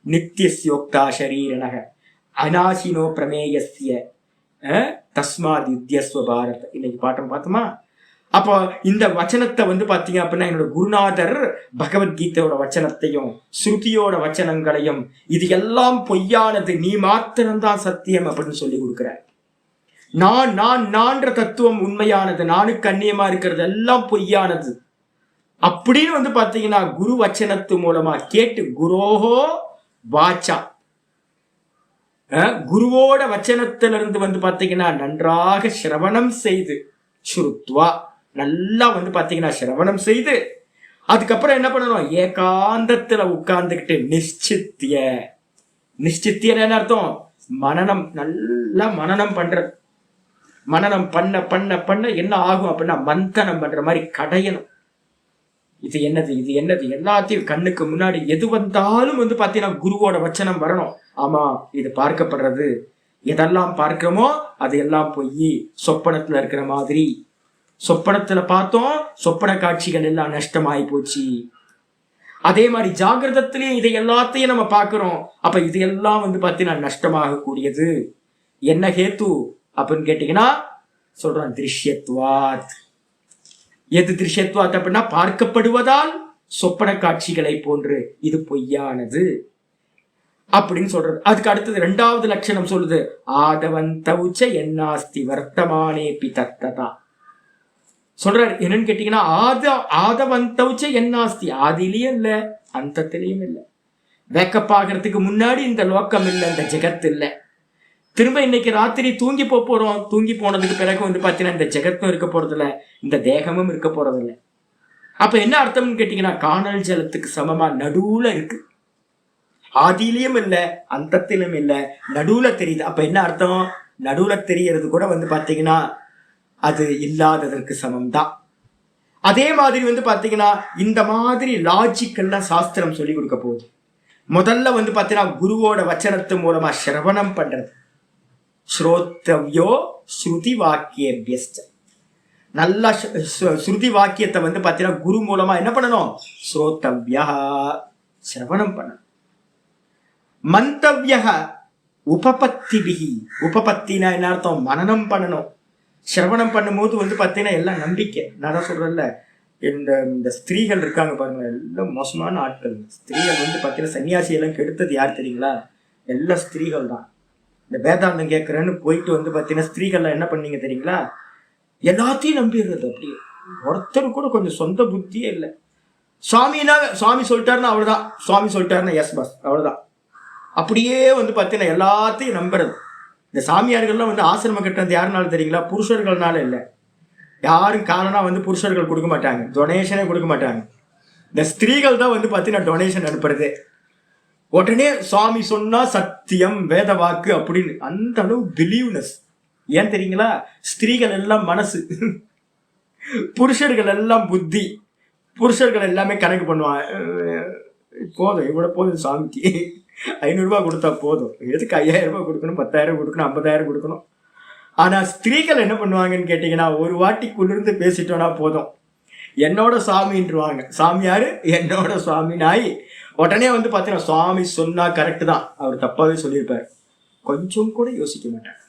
நித்தியோக்தா ஷரீரனக அநாசினோ பிரமேயஸ்ய தஸ்மாத் யுத்யஸ்வ பாரத். இன்னைக்கு பாட்டம் பார்த்தோமா? அப்போ இந்த வச்சனத்தை வந்து பாத்தீங்க அப்படின்னா என்னோட குருநாதர் பகவத்கீதையோட வச்சனத்தையும் ஸ்ருதியோட வச்சனங்களையும் இது எல்லாம் பொய்யானது, நீ மாத்திரம்தான் சத்தியம் அப்படின்னு சொல்லி கொடுக்கிறார். நான்ற தத்துவம் உண்மையானது, நானுக்கு அந்நியமா இருக்கிறது எல்லாம் பொய்யானது அப்படின்னு வந்து பாத்தீங்கன்னா குரு வச்சனத்து மூலமா கேட்டு, குரோஹோ வாச்சா, குருவோட வச்சனத்திலிருந்து வந்து பாத்தீங்கன்னா நன்றாக சிரவணம் செய்து, ஸ்ருத்வா நல்லா வந்து பாத்தீங்கன்னா சிரவணம் செய்து, அதுக்கப்புறம் என்ன பண்ணணும்? ஏகாந்தத்துல உட்கார்ந்துக்கிட்டு நிச்சித்திய அர்த்தம் மனனம், நல்லா மனனம் பண்றது. மனனம் பண்ண பண்ண பண்ண என்ன ஆகும் அப்படின்னா மந்தனம் பண்ற மாதிரி கடையணும். இது என்னது, இது என்னது, எல்லாத்தையும் கண்ணுக்கு முன்னாடி எது வந்தாலும் வந்து பாத்தீங்கன்னா குருவோட வச்சனம் வரணும். ஆமா, இது பார்க்கப்படுறது, எதெல்லாம் பார்க்கிறோமோ அது எல்லாம் போய் சொப்பனத்துல இருக்கிற மாதிரி. சொப்பனத்துல பார்த்தோம், சொப்பன காட்சிகள் எல்லாம் நஷ்டமாயி போச்சு. அதே மாதிரி ஜாகிரதத்திலேயே இதை எல்லாத்தையும் நம்ம பார்க்கிறோம். அப்ப இது எல்லாம் வந்து பாத்தீங்கன்னா நஷ்டமாக கூடியது. என்ன ஹேத்து அப்படின்னு கேட்டீங்கன்னா சொல்றான், திருஷ்யத்வாத். எது திருஷ்யத்வாத் அப்படின்னா பார்க்கப்படுவதால் சொப்பன காட்சிகளை போன்று இது பொய்யானது அப்படின்னு சொல்றது. அதுக்கு அடுத்தது இரண்டாவது லட்சணம் சொல்லுது, ஆதவந்தவுச்ச என்னாஸ்தி வர்த்தமானேபி தத்ததா. சொல்றாரு என்னன்னு கேட்டீங்கன்னா, ஆதவந்தவுச்ச என்னாஸ்தி, ஆதிலையும் இல்ல அந்தத்திலையும் இல்லை. வேக்கப் ஆகிறதுக்கு முன்னாடி இந்த லோக்கம் இல்லை, இந்த ஜெகத் இல்லை. திரும்ப இன்னைக்கு ராத்திரி தூங்கி போறோம். தூங்கி போனதுக்கு பிறகு வந்து பாத்தீங்கன்னா இந்த ஜெகத்தும் இருக்க போறது இல்லை, இந்த தேகமும் இருக்க போறது இல்லை. அப்ப என்ன அர்த்தம்னு கேட்டீங்கன்னா, காணல் ஜலத்துக்கு சமமா நடுவுல இருக்கு. ஆதியிலையும் இல்லை அந்தத்திலும் இல்லை, நடுவுல தெரியுது. அப்ப என்ன அர்த்தம்? நடுவுல தெரியறது கூட வந்து பாத்தீங்கன்னா அது இல்லாததற்கு சமம் தான். அதே மாதிரி வந்து பாத்தீங்கன்னா இந்த மாதிரி லாஜிக் எல்லாம் சாஸ்திரம் சொல்லி கொடுக்க போகுது. முதல்ல வந்து பாத்தீங்கன்னா குருவோட வச்சனத்து மூலமா சிரவணம் பண்றது. ஸ்ரோத்தவ்யோ ஸ்ருதி வாக்கியபியஸ்ட. நல்ல ஸ்ருதி வாக்கியத்தை வந்து பாத்தீங்கன்னா குரு மூலமா என்ன பண்ணணும்? ஸ்ரோத்தவ்யா, சிரவணம் பண்ணணும். மந்தவ்ய உபபத்திபிகி, உபபத்தினா என்ன அர்த்தம்? மனனம் பண்ணணும். சிரவணம் பண்ணும்போது வந்து பார்த்தீங்கன்னா எல்லாம் நம்பிக்கை. நான் தான் சொல்றேன்ல, இந்த ஸ்திரீகள் இருக்காங்க பாருங்க, எல்லாம் மோசமான ஆட்கள். ஸ்திரீகள் வந்து பார்த்தீங்கன்னா சன்னியாசியெல்லாம் கெடுத்தது யார் தெரியுங்களா? எல்லாம் ஸ்திரீகள் தான். இந்த வேதாந்தம் கேட்குறேன்னு போயிட்டு வந்து பார்த்தீங்கன்னா ஸ்திரீகள்லாம் என்ன பண்ணீங்க தெரியுங்களா? எல்லாத்தையும் நம்பிடுறது. அப்படியே ஒருத்தர் கூட கொஞ்சம் சொந்த புத்தியே இல்லை. சுவாமினா சுவாமி சொல்லிட்டாருன்னா அவ்வளோதான், சுவாமி சொல்லிட்டாருன்னா எஸ் பஸ், அவ்வளோதான். அப்படியே வந்து பார்த்தீங்கன்னா எல்லாத்தையும் நம்புறது. இந்த சாமியார்கள்லாம் வந்து ஆசிரமம் கட்டுறது யாருனாலும் தெரியுங்களா? புருஷர்கள்னால இல்லை. யாரும் காரணம் வந்து புருஷர்கள் கொடுக்க மாட்டாங்க, டொனேஷனே கொடுக்க மாட்டாங்க. இந்த ஸ்திரீகள் தான் வந்து பார்த்தீங்கன்னா டொனேஷன் அனுப்புறது. உடனே சுவாமி சொன்னா சத்தியம் வேத வாக்கு அப்படின்னு அந்த அளவு பிலீவ்னஸ். ஏன் தெரியுங்களா? ஸ்திரீகள் எல்லாம் மனசு, புருஷர்கள் எல்லாம் புத்தி. புருஷர்கள் எல்லாமே கணக்கு பண்ணுவாங்க. போதும், இவ்வளோ போதும் சாமிக்கு, 500 ரூபாய் கொடுத்தா போதும், எதுக்கு 5000 ரூபாய் கொடுக்கணும், 10,000 கொடுக்கணும், 50,000 கொடுக்கணும். ஆனா ஸ்திரீகள் என்ன பண்ணுவாங்கன்னு கேட்டீங்கன்னா, ஒரு வாட்டி குளிர்ந்து பேசிட்டோம்னா போதும், என்னோட சாமின்றுவாங்க. சாமியாரு என்னோட சுவாமி நாய். உடனே வந்து பார்த்தீங்கன்னா சுவாமி சொன்னா கரெக்டு தான், அவர் தப்பாவே சொல்லியிருப்பார், கொஞ்சம் கூட யோசிக்க மாட்டாங்க.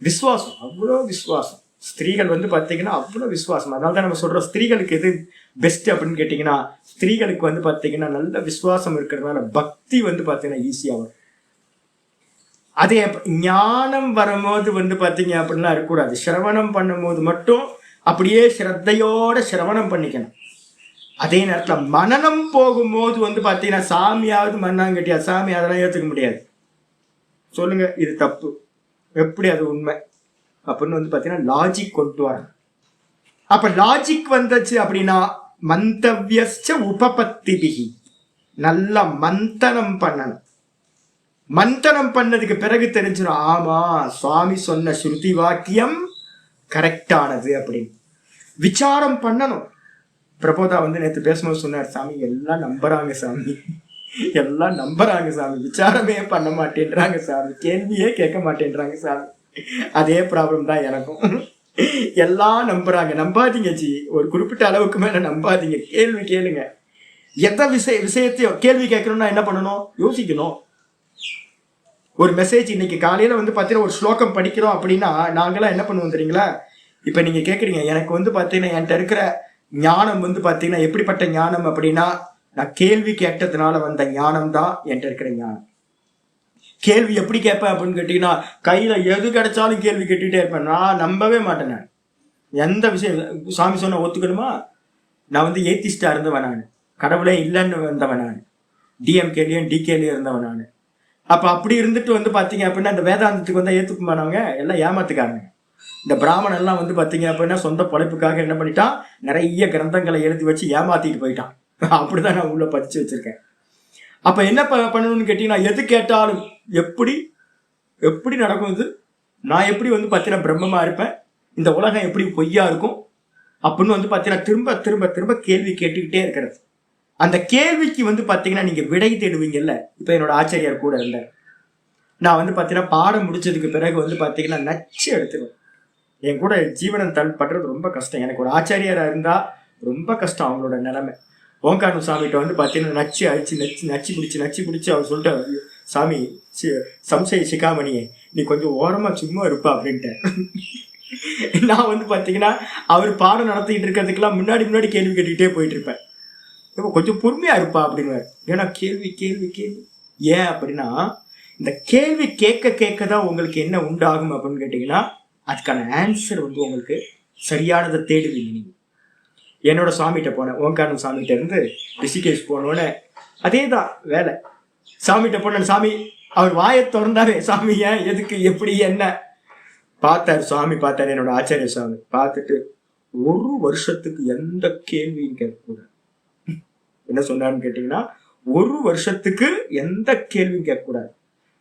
விசுவாசம், அவ்வளோ விசுவாசம். ஸ்திரீகள் வந்து பார்த்தீங்கன்னா அவ்வளோ விசுவாசம். அதனால தான் நம்ம சொல்றோம் ஸ்திரீகளுக்கு எது பெஸ்ட் அப்படின்னு கேட்டிங்கன்னா, ஸ்திரீகளுக்கு வந்து பார்த்தீங்கன்னா நல்ல விசுவாசம் இருக்கிறதுனால பக்தி வந்து பார்த்தீங்கன்னா ஈஸியாக வரும். அதே ஞானம் வரும்போது வந்து பார்த்தீங்க அப்படின்னா இருக்கக்கூடாது. சிரவணம் பண்ணும்போது மட்டும் அப்படியே ஸ்ரத்தையோட சிரவணம் பண்ணிக்கணும். அதே நேரத்தில் மனனம் போகும்போது வந்து பார்த்தீங்கன்னா சாமியாவது மண்ணாங்கட்டியா, சாமி அதெல்லாம் ஏற்றுக்க முடியாது. சொல்லுங்க இது தப்பு, எப்படி அது உண்மை அப்படின்னு வந்து பார்த்தீங்கன்னா லாஜிக் கொண்டு வரணும். அப்ப லாஜிக் வந்துச்சு அப்படின்னா மந்தவ்யஸ்ச உபபத்திபிகி, நல்லா மந்தனம் பண்ணணும். மந்தனம் பண்ணதுக்கு பிறகு தெரிஞ்சிடும், ஆமா சுவாமி சொன்ன ஸ்ருதி வாக்கியம் கரெக்டானது அப்படின்னு. விசாரம் பண்ணணும். பிரபோதா நேற்று பேசும்போது சொன்னார், சாமி எல்லாம் நம்புறாங்க சாமி, எல்லாம் நம்புறாங்க சாமி, விசாரமே பண்ண மாட்டேன்றாங்க சாமி, கேள்வியே கேட்க மாட்டேன்றாங்க சாமி. அதே ப்ராப்ளம் தான் எனக்கும். எல்லாம் நம்புறாங்க. நம்பாதீங்க ஜி, ஒரு குறிப்பிட்ட அளவுக்கு மேல நம்பாதீங்க. கேள்வி கேளுங்க. எந்த விஷயத்தையும் கேள்வி கேட்கணும்னா என்ன பண்ணணும்? யோசிக்கணும். ஒரு மெசேஜ் இன்னைக்கு காலையில பாத்தீங்கன்னா ஒரு ஸ்லோகம் படிக்கிறோம் அப்படின்னா நாங்களாம் என்ன பண்ணுவோம் தெரியுங்களா? இப்ப நீங்க கேக்குறீங்க, எனக்கு பாத்தீங்கன்னா என்கிட்ட இருக்கிற ஞானம் பாத்தீங்கன்னா எப்படிப்பட்ட ஞானம் அப்படின்னா, நான் கேள்வி கேட்டதுனால வந்த ஞானம் தான் என்கிட்ட இருக்கிற ஞானம். கேள்வி எப்படி கேட்பேன் அப்படின்னு கேட்டீங்கன்னா, கையில எது கிடைச்சாலும் கேள்வி கேட்டுட்டே இருப்பேன். நான் நம்பவே மாட்டேன். நான் எந்த விஷயம் சாமி சொன்ன ஒத்துக்கணுமா? நான் ஏத்திஸ்டா இருந்தவன், நான் கடவுளே இல்லைன்னு வந்தவன், நான் டிஎம்கேலையும் டிகேலையும் இருந்தவன் நான். அப்ப அப்படி இருந்துட்டு பாத்தீங்க அப்படின்னா இந்த வேதாந்தத்துக்கு ஏத்துக்குமானவங்க எல்லாம் ஏமாத்துக்காரங்க. இந்த பிராமணன் எல்லாம் பாத்தீங்க அப்படின்னா சொந்த பொழைப்புக்காக என்ன பண்ணிட்டான், நிறைய கிரந்தங்களை எழுதி வச்சு ஏமாத்திட்டு போயிட்டான். அப்படிதான் நான் உள்ள படிச்சு வச்சிருக்கேன். அப்ப என்ன பண்ணணும்னு கேட்டீங்கன்னா, எது கேட்டாலும் எப்படி எப்படி நடக்கும் இது, நான் எப்படி பாத்தீங்கன்னா பிரம்மமா இருப்பேன், இந்த உலகம் எப்படி பொய்யா இருக்கும் அப்படின்னு பாத்தீங்கன்னா திரும்ப திரும்ப திரும்ப கேள்வி கேட்டுக்கிட்டே இருக்கிறது. அந்த கேள்விக்கு பாத்தீங்கன்னா நீங்க விடை தேடுவீங்கல்ல. இப்ப என்னோட ஆச்சரியார் கூட இருந்தார். நான் பாத்தீங்கன்னா பாடம் முடிச்சதுக்கு பிறகு பாத்தீங்கன்னா நச்சு எடுத்துருவேன். என் கூட ஜீவனம் பண்றது ரொம்ப கஷ்டம். எனக்கு ஒரு ஆச்சாரியாரா இருந்தா ரொம்ப கஷ்டம் அவங்களோட நிலைமை. ஓங்கார சாமிகிட்ட பாத்தீங்கன்னா நச்சு அடிச்சு நச்சு பிடிச்சு அவர் சொல்லிட்டு, சாமி சம்சய சிகாமணியே நீ கொஞ்சம் ஓரமா சும்மா இருப்பா அப்படின்ட்டு. நான் பாத்தீங்கன்னா அவர் பாடம் நடத்திட்டு இருக்கிறதுக்கெல்லாம் முன்னாடி கேள்வி கேட்டுக்கிட்டே போயிட்டு இருப்பேன். இப்போ கொஞ்சம் பொறுமையா இருப்பா அப்படின்னு. ஏன்னா கேள்வி கேள்வி கேள்வி ஏன் அப்படின்னா, இந்த கேள்வி கேட்க தான் உங்களுக்கு என்ன உண்டாகும் அப்படின்னு கேட்டீங்கன்னா, அதுக்கான ஆன்சர் உங்களுக்கு சரியானதை தேடுவீங்க. நீங்க என்னோட சாமிகிட்ட போனேன், ஓங்காரம் சாமிகிட்ட இருந்து ரிஷிகேஷ் போனோன்னு அதே தான் வேலை. சாமிகிட்ட போனேன், சாமி அவர் வாயை திறந்தாவே, சாமி ஏன் எதுக்கு எப்படி என்ன பார்த்தாரு. சாமி பார்த்தாரு, என்னோட ஆச்சாரிய சாமி பார்த்துட்டு, ஒரு வருஷத்துக்கு எந்த கேள்வியும் கேட்கக்கூடாது. என்ன சொன்னான்னு கேட்டீங்கன்னா, ஒரு வருஷத்துக்கு எந்த கேள்வியும் கேட்கக்கூடாது.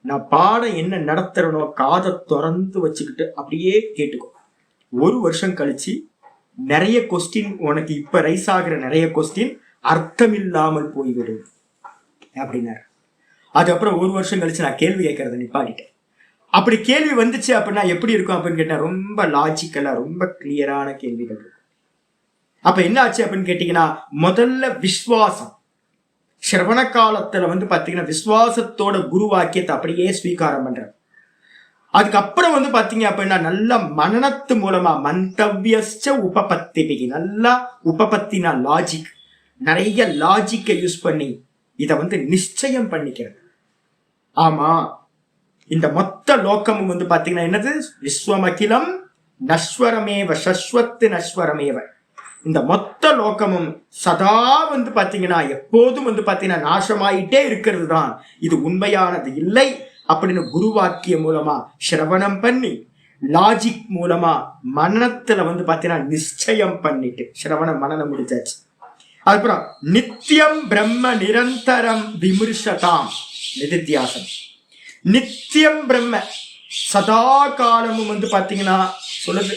நான் பாடம் என்ன நடத்துறனோ காதை திறந்து வச்சுக்கிட்டு அப்படியே கேட்டுக்கோ. ஒரு வருஷம் கழிச்சு நிறைய கொஸ்டின் உனக்கு இப்ப ரைஸ் ஆகிற நிறைய கொஸ்டின் அர்த்தம் இல்லாமல் போய்விடும் அப்படின்னாரு. அதுக்கப்புறம் ஒரு வருஷம் கழிச்சு நான் கேள்வி கேட்கறத நிப்பாட்டிட்டேன். அப்படி கேள்வி வந்துச்சு அப்படின்னா எப்படி இருக்கும் அப்படின்னு கேட்டா, ரொம்ப லாஜிக்கலா ரொம்ப கிளியரான கேள்விகள் இருக்கும். அப்ப என்ன ஆச்சு அப்படின்னு கேட்டீங்கன்னா, முதல்ல விஸ்வாசம். சிரவண காலத்துல பாத்தீங்கன்னா விஸ்வாசத்தோட குரு வாக்கியத்தை அப்படியே ஸ்வீகாரம் பண்ற. அதுக்கப்புறம் பாத்தீங்க அப்படின்னா நல்ல மனநத்து மூலமா மந்தவ்யஸ்ச உபபத்திபிகி, நல்லா உபபத்தினா லாஜிக், நிறைய லாஜிக்கை யூஸ் பண்ணி இதை நிச்சயம் பண்ணிக்கிறது. ஆமா இந்த மொத்த லோக்கமும் பாத்தீங்கன்னா என்னது, விஸ்வமகிலம் நஸ்வரமேவ சஸ்வத்து நஸ்வரமேவ. இந்த மொத்த லோக்கமும் சதா பாத்தீங்கன்னா எப்போதும் பாத்தீங்கன்னா நாசமாயிட்டே இருக்கிறது தான், இது உண்மையானது இல்லை அப்படின்னு குருவாக்கியம் மூலமா சிரவணம் பண்ணி லாஜிக் மூலமா மனத்துல பாத்தீங்கன்னா நிச்சயம் பண்ணிட்டு சிரவணம் மனநம் முடிச்சாச்சு. அதுக்கப்புறம் நித்தியம் பிரம்ம நிரந்தரம் விமர்சதாம் நிதித்தியாசம். நித்தியம் பிரம்ம சதா காலமும் பாத்தீங்கன்னா சொல்லுது,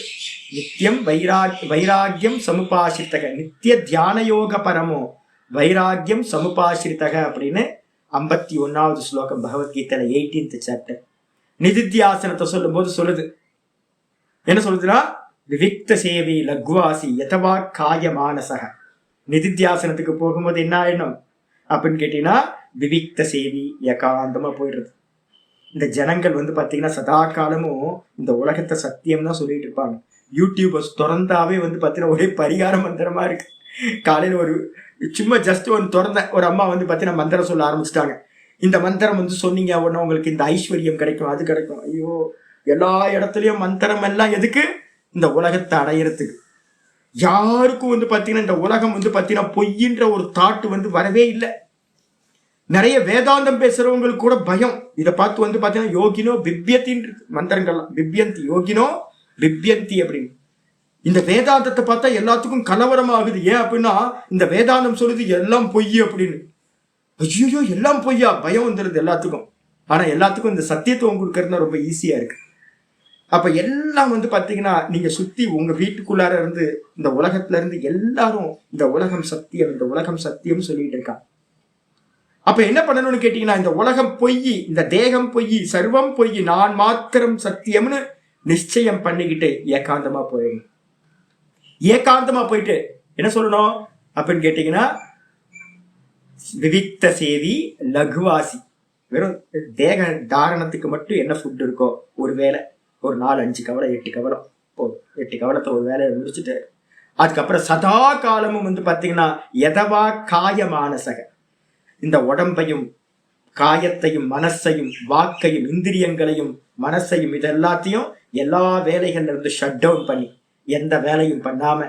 நித்தியம் வைராகியம் சமுபாசிரித்தக, நித்திய தியான யோக பரமோ வைராகியம் சமுபாசிரித்தக அப்படின்னு 51வது ஸ்லோகம் பகவத்கீதையில 18th சாப்டர். நிதித்தியாசனத்தை சொல்லும் போது சொல்லுது, என்ன சொல்லுதுன்னா, விவிக்த சேவி லக்வாசி யதவா காய மானசக. நிதித்தியாசனத்துக்கு போகும்போது என்ன ஆயிடும் அப்படின்னு கேட்டீங்கன்னா, விவிக்த சேவி ஏகாந்தமா போயிடுறது. இந்த ஜனங்கள் பாத்தீங்கன்னா சதா காலமும் இந்த உலகத்தை சத்தியம் தான் சொல்லிட்டு இருப்பாங்க. யூடியூபர்ஸ் திறந்தாவே பாத்தீங்கன்னா ஒரே பரிகார மந்திரமா இருக்கு. காலையில ஒரு சும்மா ஜஸ்ட் ஒன்று திறந்த ஒரு அம்மா பாத்தீங்கன்னா மந்திரம் சொல்ல ஆரம்பிச்சிட்டாங்க. இந்த மந்திரம் சொன்னீங்க உடனே உங்களுக்கு இந்த ஐஸ்வர்யம் கிடைக்கும், அது கிடைக்கும். ஐயோ, எல்லா இடத்துலயும் மந்திரம் எல்லாம் எதுக்கு? இந்த உலகத்தை அடையிறதுக்கு. யாருக்கும் பாத்தீங்கன்னா இந்த உலகம் பாத்தீங்கன்னா பொய்யின்ற ஒரு தாட்டு வரவே இல்லை. நிறைய வேதாந்தம் பேசுறவங்களுக்கு கூட பயம். இதை பார்த்து பாத்தீங்கன்னா யோகினோ பிப்யத்தின்னு மந்திரங்கள்லாம், பிப்யந்தி யோகினோ பிப்யந்தி அப்படின்னு. இந்த வேதாந்தத்தை பார்த்தா எல்லாத்துக்கும் கலவரம் ஆகுது. ஏன் அப்படின்னா இந்த வேதாந்தம் சொல்லுது எல்லாம் பொய் அப்படின்னு. ஐயோ எல்லாம் பொய்யா, பயம் வந்துடுது எல்லாத்துக்கும். ஆனா எல்லாத்துக்கும் இந்த சத்தியத்துவம் கொடுக்கறது ரொம்ப ஈஸியா இருக்கு. அப்ப எல்லாம் பாத்தீங்கன்னா நீங்க சுத்தி உங்க வீட்டுக்குள்ளார இருந்து இந்த உலகத்துல இருந்து எல்லாரும் இந்த உலகம் சத்தியம், இந்த உலகம் சத்தியம் சொல்லிட்டு இருக்காங்க. அப்ப என்ன பண்ணணும்னு கேட்டீங்கன்னா, இந்த உலகம் பொய், இந்த தேகம் பொய், சர்வம் பொய், நான் மாத்திரம் சத்தியம்னு நிச்சயம் பண்ணிக்கிட்டு ஏகாந்தமா போயிடணும். ஏகாந்தமா போயிட்டு என்ன சொல்லணும் அப்படின்னு கேட்டீங்கன்னா, விவிக்த சேவி லகுவாசி. வெறும் தேக தாரணத்துக்கு மட்டும் என்ன ஃபுட் இருக்கோ, ஒரு வேளை ஒரு 4-5 கவலை 8 கவலம் போதும். 8 கவலத்தை ஒரு வேலையை முடிச்சுட்டு அதுக்கப்புறம் சதா காலமும் பாத்தீங்கன்னா எதவா காய மானசக, இந்த உடம்பையும் காயத்தையும் மனசையும் வாக்கையும் இந்திரியங்களையும் மனசையும் இது எல்லாத்தையும் எல்லா வேலைகள்ல இருந்து ஷட் டவுன் பண்ணி எந்த வேலையும் பண்ணாம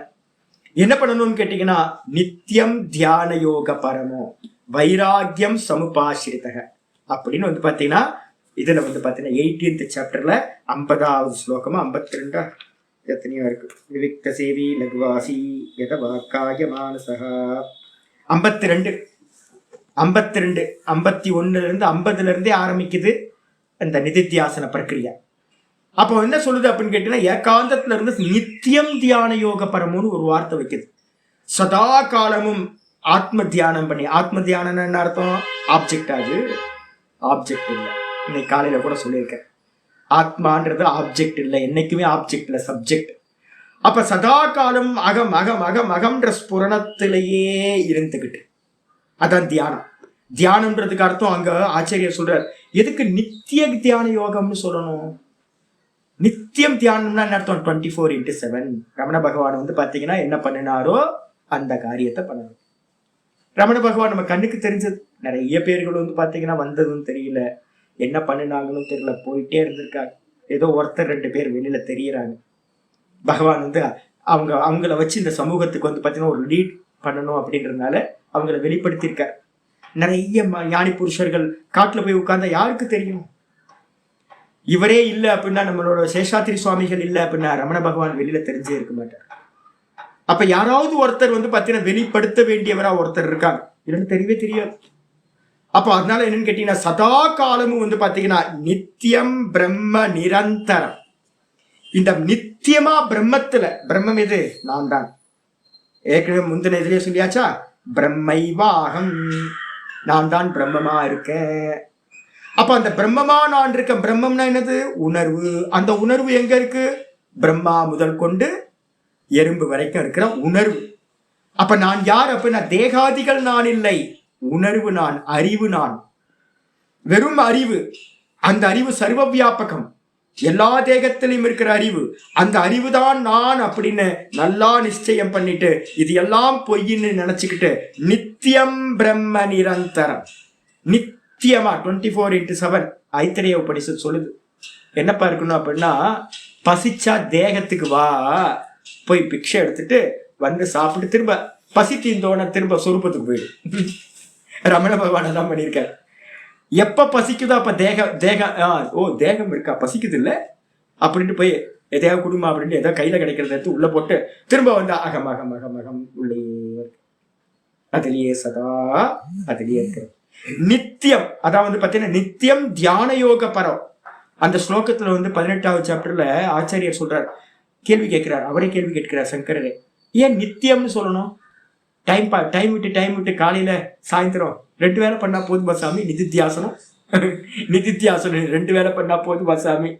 என்ன பண்ணணும்னு கேட்டீங்கன்னா, நித்தியம் தியான யோக பரமோ வைராக்கியம் சமுபாசிரிதக அப்படின்னு பாத்தீங்கன்னா, இதுல பாத்தீங்கன்னா 18th சாப்டர்ல 50வது ஸ்லோகமா 52 எத்தனையோ இருக்கு. விவிக்த சேவி லகுவாசி யதவாக்காய மானசஹா 52 51 50ல இருந்தே ஆரம்பிக்குது அந்த நிதித்தியாசன பிரக்கிரியா. அப்போ என்ன சொல்லுது அப்படின்னு கேட்டீங்கன்னா, ஏகாந்தத்துல இருந்து நித்தியம் தியான யோக பரமோன்னு ஒரு வார்த்தை வைக்குது. சதா காலமும் ஆத்ம தியானம் பண்ணி, ஆத்ம தியானம் என்ன அர்த்தம்? ஆப்ஜெக்ட். அது ஆப்ஜெக்ட் இல்லை. இன்னைக்கு காலையில கூட சொல்லியிருக்கேன், ஆத்மான்றது ஆப்ஜெக்ட் இல்லை, என்னைக்குமே ஆப்ஜெக்ட் இல்லை, சப்ஜெக்ட். அப்ப சதா காலம் அகம் அகம் அகம் அகம்ன்ற ஸ்புரணத்திலேயே இருந்துகிட்டு அதான் தியானம். தியானம்ன்றதுக்கு அர்த்தம் அங்க ஆச்சரியர் சொல்றார், எதுக்கு நித்திய தியான யோகம்னு சொல்லணும்? நித்தியம் தியானம்னா என்ன அர்த்தம்? 24/7. ரமண பகவான் பாத்தீங்கன்னா என்ன பண்ணினாரோ அந்த காரியத்தை பண்ணணும். ரமண பகவான் நம்ம கண்ணுக்கு தெரிஞ்சது. நிறைய பேர்கள் பாத்தீங்கன்னா வந்ததும் தெரியல, என்ன பண்ணினாங்கன்னு தெரியல, போயிட்டே இருந்திருக்காங்க. ஏதோ ஒருத்தர் 2 பேர் வெளியில தெரியறாங்க. பகவான் அவங்கள வச்சு இந்த சமூகத்துக்கு பாத்தீங்கன்னா ஒரு லீட் பண்ணணும் அப்படின்றதுனால அவங்கள வெளிப்படுத்தியிருக்கார். நிறைய ஞானி புருஷர்கள் காட்டுல போய் உட்கார்ந்தா யாருக்கு தெரியும்? இவரே இல்லை அப்படின்னா, நம்மளோட சேஷாத்திரி சுவாமிகள் இல்லை அப்படின்னா ரமண பகவான் வெளியில தெரிஞ்சே இருக்க மாட்டார். அப்ப யாராவது ஒருத்தர் பாத்தீங்கன்னா வெளிப்படுத்த வேண்டியவரா ஒருத்தர் இருக்காங்க, இல்லைன்னு தெரியவே தெரியாது. அப்போ அதனால என்னன்னு கேட்டீங்கன்னா, சதா காலமும் பாத்தீங்கன்னா நித்தியம் பிரம்ம நிரந்தரம். இந்த நித்தியமா பிரம்மத்துல, பிரம்மம் எது? நான் தான். ஏற்கனவே முந்தின இதுலயே சொல்லியாச்சா, பிரம்மைவாகம், நான் தான் பிரம்மமா இருக்கேன். அப்ப அந்த பிரம்மமா நான் இருக்கேன். பிரம்மம்னா என்னது? உணர்வு. அந்த உணர்வு எங்க இருக்கு? பிரம்மா முதல் கொண்டு எறும்பு வரைக்கும் இருக்கிற உணர்வு. அப்ப நான் யார் அப்படின்னா, தேகாதிகள் நான் இல்லை, உணர்வு நான், அறிவு நான். வெறும் அறிவு. அந்த அறிவு சர்வ வியாபகம், எல்லா தேகத்திலையும் இருக்கிற அறிவு. அந்த அறிவுதான் நான் அப்படின்னு நல்லா நிச்சயம் பண்ணிட்டு இது எல்லாம் பொய்ன்னு நினைச்சுக்கிட்டு நித்தியம் பிரம்ம நிரந்தரம், நித்தியமா 24/7 ஐத்திரேய உபனிஷத் சொல்லுது. என்னப்பா இருக்கணும் அப்படின்னா, பசிச்சா தேகத்துக்கு வா, போய் பிக்ஷை எடுத்துட்டு சாப்பிட்டு திரும்ப பசி தீர்ந்தோன திரும்ப சொரூபத்துக்கு போயிடு. ரமண பகவான் தான் பண்ணியிருக்காரு. எப்ப பசிக்குதோ அப்ப தேகம் இருக்கா, பசிக்குது இல்ல அப்படின்ட்டு போய் எதையாவது குடும்பம் அப்படின்ட்டு ஏதோ கையில கிடைக்கிறத எடுத்து உள்ள போட்டு திரும்ப அகம் அகம் அகம் அகம் உள்ளே அதுலயே சதா அதுலயே இருக்கு நித்தியம். அதான் பாத்தீங்கன்னா நித்தியம் தியான யோக பரம். அந்த ஸ்லோகத்துல 18வது சாப்டர்ல ஆச்சாரியர் சொல்றார், கேள்வி கேட்கிறார், அவரே கேள்வி கேட்கிறார் சங்கரரே, ஏன் நித்தியம்னு சொல்லணும்? டைம் விட்டு காலையில சாயந்தரம் 2 வேலை பண்ணா போதுமா சாமி? நிதித்தியாசனம் 2 வேலை பண்ணா போதுமா சாமி?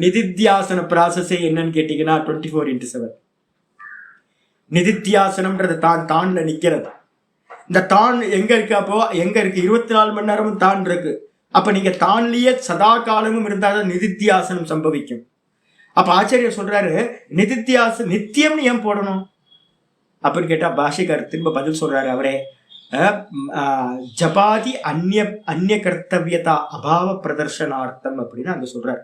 நிதித்தியாசன ப்ராசஸே என்னன்னு கேட்டீங்கன்னா 24/7. நிதித்தியாசனம்ன்றது தான்ல நிக்கிறது. இந்த தான் எங்க இருக்கு? அப்போ எங்க இருக்கு? 24 மணி நேரமும் தான் இருக்கு. அப்ப நீங்க தான்லயே சதா காலமும் இருந்தாதான் நிதித்தியாசனம் சம்பவிக்கும். அப்ப ஆச்சாரியர் சொல்றாரு, நித்தியம்னு ஏன் போடணும் அப்படின்னு கேட்டா பாஷைக்காரர் திரும்ப பதில் சொல்றாரு அவரே, ஜபாதி அந்நிய கர்த்தவியதா அபாவ பிரதர்ஷனார்த்தம் அப்படின்னு அங்க சொல்றாரு.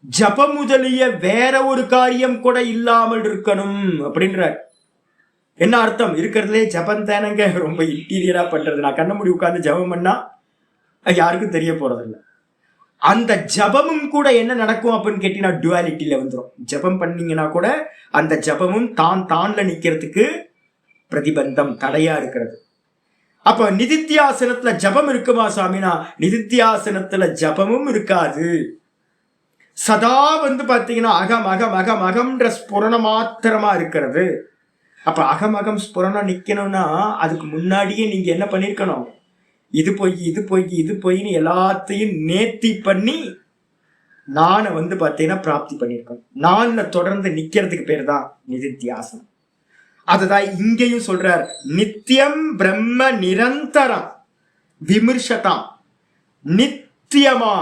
ஜபம் முதலிய வேற ஒரு காரியம் கூட இல்லாமல் இருக்கணும் அப்படின்றார். என்ன அர்த்தம்? இருக்கிறதுலே ஜபம் தானங்க ரொம்ப இன்டீரியரா பண்றது. நான் கண்ண மூடி உட்கார்ந்து ஜபம் பண்ணா யாருக்கும் தெரிய போறதில்லை. அந்த ஜபமும் கூட என்ன நடக்கும் அப்படின்னு கேட்டீங்கன்னா டுவாலிட்டியில வந்துடும். ஜபம் பண்ணீங்கன்னா கூட அந்த ஜபமும் தான்ல நிக்கிறதுக்கு பிரதிபந்தம், தடையா இருக்கிறது. அப்ப நிதித்தியாசனத்துல ஜபம் இருக்குமா சாமினா? நிதித்தியாசனத்துல ஜபமும் இருக்காது. சதா வந்து பாத்தீங்கன்னா அகம் அகம் அகம் அகம்ன்ற ஸ்புரணம் மாத்திரமா இருக்கிறது. அப்ப அகம் அகம் ஸ்புரணம் நிக்கணும்னா அதுக்கு முன்னாடியே நீங்க என்ன பண்ணிருக்கணும்? இது போய் இது போய் இது போயின்னு எல்லாத்தையும் நேர்த்தி பண்ணி நானை வந்து பாத்தீங்கன்னா பிராப்தி பண்ணிருக்கணும். நான்ல தொடர்ந்து நிக்கிறதுக்கு பேர் தான் நிதித்தியாசனம். அதுதான் இங்கேயும் சொல்றார். நித்தியம் பிரம்ம நிரந்தரம் விமர்சதாம். நித்தியமா,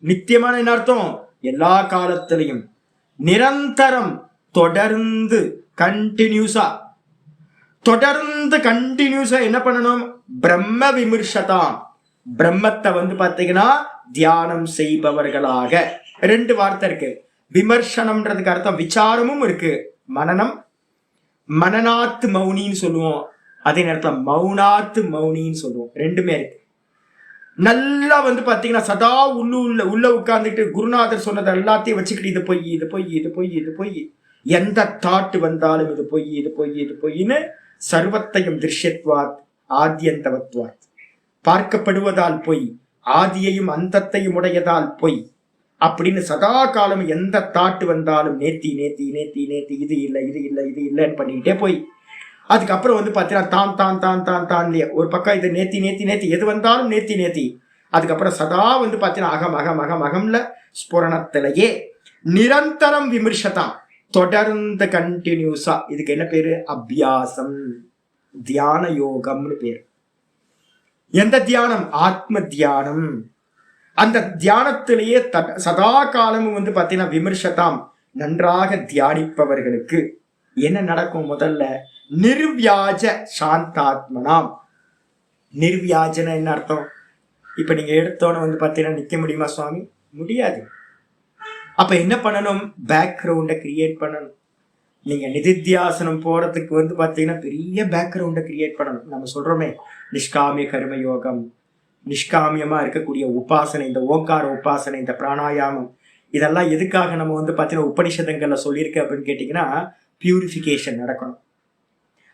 நித்தியமான என்ன அர்த்தம்? எல்லா காலத்திலையும். நிரந்தரம் தொடர்ந்து, கண்டினியூஸா, தொடர்ந்து கண்டினியூஸா என்ன பண்ணணும்? பிரம்ம விமர்சதாம். பிரம்மத்தை வந்து பாத்தீங்கன்னா தியானம் செய்பவர்களாக. 2 வார்த்தை இருக்கு. விமர்சனம்ன்றதுக்கு அர்த்தம் விசாரமும் இருக்கு, மனனம், மனநாத்து மௌனின்னு சொல்லுவோம். அதே நேரத்தில் மௌனாத்து மௌனின்னு சொல்லுவோம். 2மே இருக்கு. நல்லா வந்து பாத்தீங்கன்னா சதா உள்ள உட்கார்ந்துட்டு குருநாதர் சொன்னதை எல்லாத்தையும் வச்சுக்கிட்டு இது பொய் இது பொய் இது பொய் இது பொய், எந்த தாட்டு வந்தாலும் இது பொய் இது பொய் இது பொய்ன்னு சர்வத்தையும் திருஷ்யத்வாத் ஆத்யந்தவத்வாத், பார்க்கப்படுவதால் பொய், ஆதியையும் அந்தத்தையும் உடையதால் பொய் அப்படின்னு சதா காலம் எந்த தாட்டு வந்தாலும் நேத்தி நேத்தி நேத்தி நேத்தி இது இல்லை இது இல்லை இது இல்லைன்னு பண்ணிக்கிட்டே போய் அதுக்கப்புறம் வந்து பார்த்தீங்கன்னா தான் தான் தான் தான் தான் இல்லையா ஒரு பக்கம் இது நேத்தி நேத்தி நேத்தி எது வந்தாலும் நேத்தி நேத்தி. அதுக்கப்புறம் சதா வந்து பார்த்தீங்கன்னா அகம் அகம் அகம் அகம்ல ஸ்புரணத்திலேயே நிரந்தரம் விமர்சதான், தொடர்ந்து கண்டினியூஸா. இதுக்கு என்ன பேரு? அபியாசம், தியான யோகம்னு பேரு. எந்த தியானம்? ஆத்ம தியானம். அந்த தியானத்திலேயே சதா காலமும் வந்து பார்த்தீங்கன்னா விமர்சதாம், நன்றாக தியானிப்பவர்களுக்கு என்ன நடக்கும்? முதல்ல நிர்வியாஜ சாந்தாத்மனாம். நிர்வியாஜன என்ன அர்த்தம்? இப்ப நீங்க எடுத்தோன்னு வந்து பார்த்தீங்கன்னா நிக்க முடியுமா சுவாமி? முடியாது. அப்ப என்ன பண்ணணும்? பேக்ரவுண்டை கிரியேட் பண்ணணும். நீங்க நிதித்தியாசனம் போறதுக்கு வந்து பார்த்தீங்கன்னா பெரிய பேக்ரவுண்டை கிரியேட் பண்ணணும். நம்ம சொல்றோமே நிஷ்காமிய கர்ம யோகம், நிஷ்காமியமா இருக்கக்கூடிய உபாசனை, இந்த ஓங்கார உபாசனை, இந்த பிராணாயாமம், இதெல்லாம் எதுக்காக நம்ம வந்து பார்த்தீங்கன்னா உபனிஷதங்கள்ல சொல்லியிருக்கு அப்படின்னு கேட்டீங்கன்னா பியூரிஃபிகேஷன் நடக்கணும்.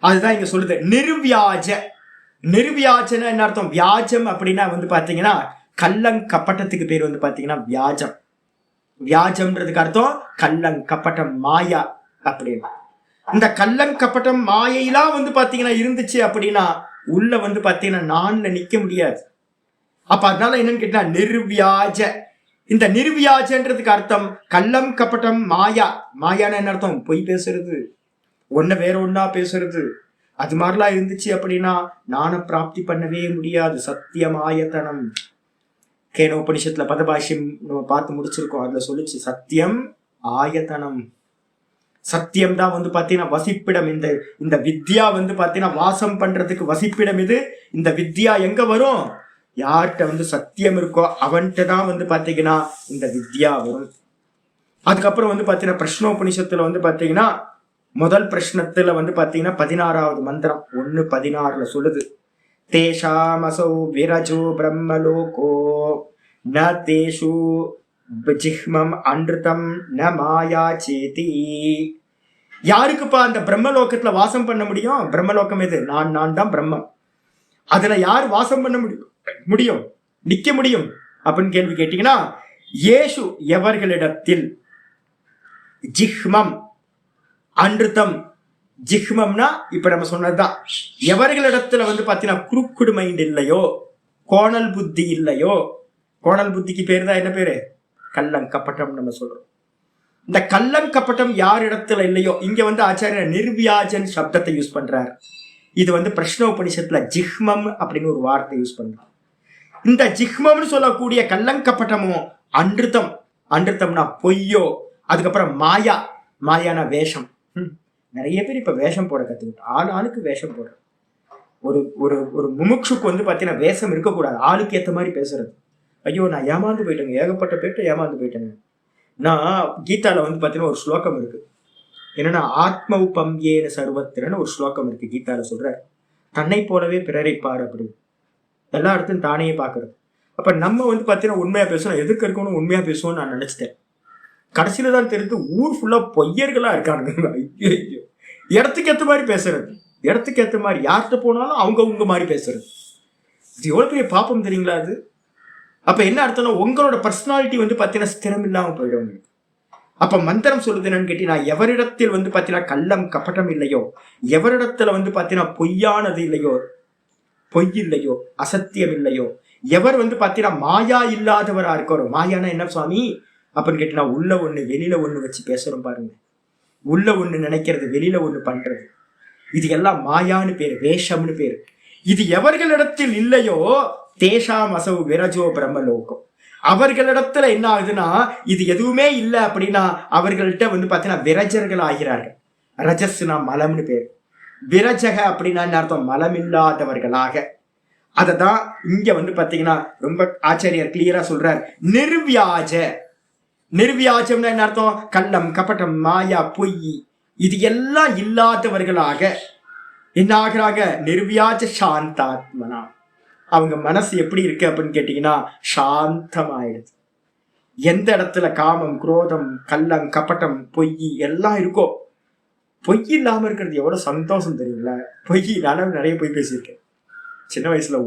அதுதான் இங்க சொல்லுது நிர்வியாஜ. நிர்வியாஜன என்ன அர்த்தம்? வியாஜம் அப்படின்னா வந்து பாத்தீங்கன்னா கள்ளங்கப்பட்டத்துக்கு பேர் வந்து பாத்தீங்கன்னா வியாஜம். வியாஜம்ன்றதுக்கு அர்த்தம் கள்ளங்கப்பட்டம், மாயா அப்படின்னு. இந்த கள்ளங்கப்பட்டம் மாயையெல்லாம் வந்து பாத்தீங்கன்னா இருந்துச்சு அப்படின்னா உள்ள வந்து பாத்தீங்கன்னா நான்ல நிக்க முடியாது. அப்ப அதனால என்னன்னு கேட்டா நிர்வியாஜ. இந்த நிர்வியாஜன்றதுக்கு அர்த்தம் கள்ளம் கப்பட்டம் மாயா. மாயான என்ன அர்த்தம்? பொய் பேசுறது, ஒன்ன வேற ஒன்னா பேசுறது, அது மாதிரிலாம் இருந்துச்சு அப்படின்னா நானை பிராப்தி பண்ணவே முடியாது. சத்தியம் ஆயத்தனம். கேன உபனிஷத்துல பதபாஷ்யம் நம்ம பார்த்து முடிச்சிருக்கோம். அதுல சொல்லிச்சு சத்தியம் ஆயத்தனம். சத்தியம் தான் வந்து பாத்தீங்கன்னா வசிப்பிடம். இந்த வித்யா வந்து பாத்தீங்கன்னா வாசம் பண்றதுக்கு வசிப்பிடம் இது. இந்த வித்யா எங்க வரும்? யார்கிட்ட வந்து சத்தியம் இருக்கோ அவன்கிட்ட தான் வந்து பாத்தீங்கன்னா இந்த வித்யா வரும். அதுக்கப்புறம் வந்து பாத்தீங்கன்னா பிரஷ்னோபனிஷத்துல வந்து பாத்தீங்கன்னா முதல் பிரஷ்னத்துல வந்து பாத்தீங்கன்னா 16வது மந்திரம் 1:16 சொல்லுது. தேஷாமசௌ விரஜோ பிரம்மலோகோ ந தேஷு ஜிஹ்மம் அன்ருதம் ந மாயா சேதி. யாருக்குப்பா அந்த பிரம்மலோகத்துல வாசம் பண்ண முடியும்? பிரம்மலோகம் எது? நான் தான் பிரம்மம். அதுல யார் வாசம் பண்ண முடியும், நிக்க முடியும் அப்படின்னு கேள்வி கேட்டீங்கன்னா ஏஷு எவர்களிடத்தில், ஜிஹ்மம் அன்ருதம். ஜிஹ்மம்னா இப்ப நம்ம சொன்னதுதான். எவர்களிடத்துல வந்து பாத்தீங்கன்னா குறுக்குடு மைண்ட் இல்லையோ, கோணல் புத்தி இல்லையோ. கோணல் புத்திக்கு பேரு தான் என்ன பேரு? கள்ளங்கப்பட்டம் நம்ம சொல்றோம். இந்த கள்ளங்கப்பட்டம் யார் இடத்துல இல்லையோ, இங்க வந்து ஆச்சாரிய நிர்வியாஜன் சப்தத்தை யூஸ் பண்றாரு. இது வந்து பிரஷ்னோபனிஷத்துல ஜிஹ்மம் அப்படின்னு ஒரு வார்த்தை யூஸ் பண்றாங்க. இந்த ஜிஹ்மம்னு சொல்லக்கூடிய கள்ளங்கப்பட்டமோ அன்ருத்தம், அன்ருத்தம்னா பொய்யோ, அதுக்கப்புறம் மாயா, மாயான வேஷம். நிறைய பேர் இப்ப வேஷம் போட கத்துக்கிட்டோம். ஆளுக்கு வேஷம் போடுற. ஒரு ஒரு ஒரு முமுட்சுக்கு வந்து பாத்தீங்கன்னா வேஷம் இருக்கக்கூடாது, ஆளுக்கு ஏத்த மாதிரி பேசுறது. ஐயோ நான் ஏமாந்து போயிட்டேங்க, ஏகப்பட்ட பேர்ட்ட ஏமாந்து போயிட்டேங்க. நான் கீதால வந்து பாத்தீங்கன்னா ஒரு ஸ்லோகம் இருக்கு. என்னன்னா ஆத்ம உபம்யேன சர்வத்திரன்னு ஒரு ஸ்லோகம் இருக்கு கீதால. சொல்ற தன்னை போலவே பிறரை பாரு அப்படி. எல்லா இடத்தையும் தானே பாக்குறது. அப்ப நம்ம வந்து பாத்தீங்கன்னா உண்மையா பேசணும், எதுக்கு இருக்கணும் உண்மையா பேசுவோம்னு நான் நினைச்சிட்டேன். கடைசியில தான் தெரிஞ்சு ஊர் ஃபுல்லா பொய்யர்களா இருக்கானுங்க. ஐயோ, இடத்துக்கு ஏற்ற மாதிரி பேசுறது. இடத்துக்கு ஏற்ற மாதிரி யார்கிட்ட போனாலும் அவங்க உங்க மாதிரி பேசுறது. இது எவ்வளவு பெரிய பாப்பம் தெரியுங்களா அது? அப்ப என்ன அர்த்தம்னா உங்களோட பர்சனாலிட்டி வந்து பாத்தீங்கன்னா ஸ்திரம் இல்லாம போயிடும். அப்ப மந்திரம் சொல்லுது என்னன்னு கேட்டீங்கன்னா, எவரிடத்தில் வந்து பாத்தீங்கன்னா கள்ளம் கப்பட்டம் இல்லையோ, எவரிடத்துல வந்து பாத்தீங்கன்னா பொய்யானது இல்லையோ, பொய் இல்லையோ, அசத்தியம் இல்லையோ, எவர் வந்து பாத்தீங்கன்னா மாயா இல்லாதவரா இருக்கிறோம். மாயானா என்ன சுவாமி அப்படின்னு கேட்டீங்கன்னா, உள்ள ஒண்ணு வெளியில ஒண்ணு வச்சு பேசுறோம் பாருங்க. உள்ள ஒண்ணு நினைக்கிறது, வெளியில ஒண்ணு பண்றது, இது எல்லாம் மாயான்னு பேரு, வேஷம்னு பேரு. இது எவர்களிடத்தில் இல்லையோ தேஷாம் அசௌ விரஜோ பிரம்மலோகம். அவர்களிடத்துல என்ன ஆகுதுன்னா, இது எதுவுமே இல்லை அப்படின்னா அவர்கள்ட்ட வந்து பாத்தீங்கன்னா விரஜர்கள் ஆகிறார்கள். ரஜஸ்னா மலம்னு பேரு, விரஜக அப்படின்னா என்ன அர்த்தம்? மலம் இல்லாதவர்களாக. அததான் இங்க வந்து பாத்தீங்கன்னா ரொம்ப ஆச்சாரியர் கிளியரா சொல்றார். நிர்வியாஜ. நிர்வியாஜம்னா என்ன அர்த்தம்? கள்ளம் கபட்டம் மாயா பொய் இது எல்லாம் இல்லாதவர்களாக என்ன ஆகிறாங்க? நிர்வியாஜ சாந்தாத்மனா. அவங்க மனசு எப்படி இருக்கு அப்படின்னு கேட்டீங்கன்னா சாந்தமாயிடுது. எந்த இடத்துல காமம் குரோதம் கள்ளம் கபட்டம் பொய் எல்லாம் இருக்கோ, பொய் இல்லாம இருக்கிறது எவ்வளவு சந்தோஷம் தெரியுங்களா? பொய் நானும் நிறைய பொய் பேசியிருக்கேன். சின்ன வயசுல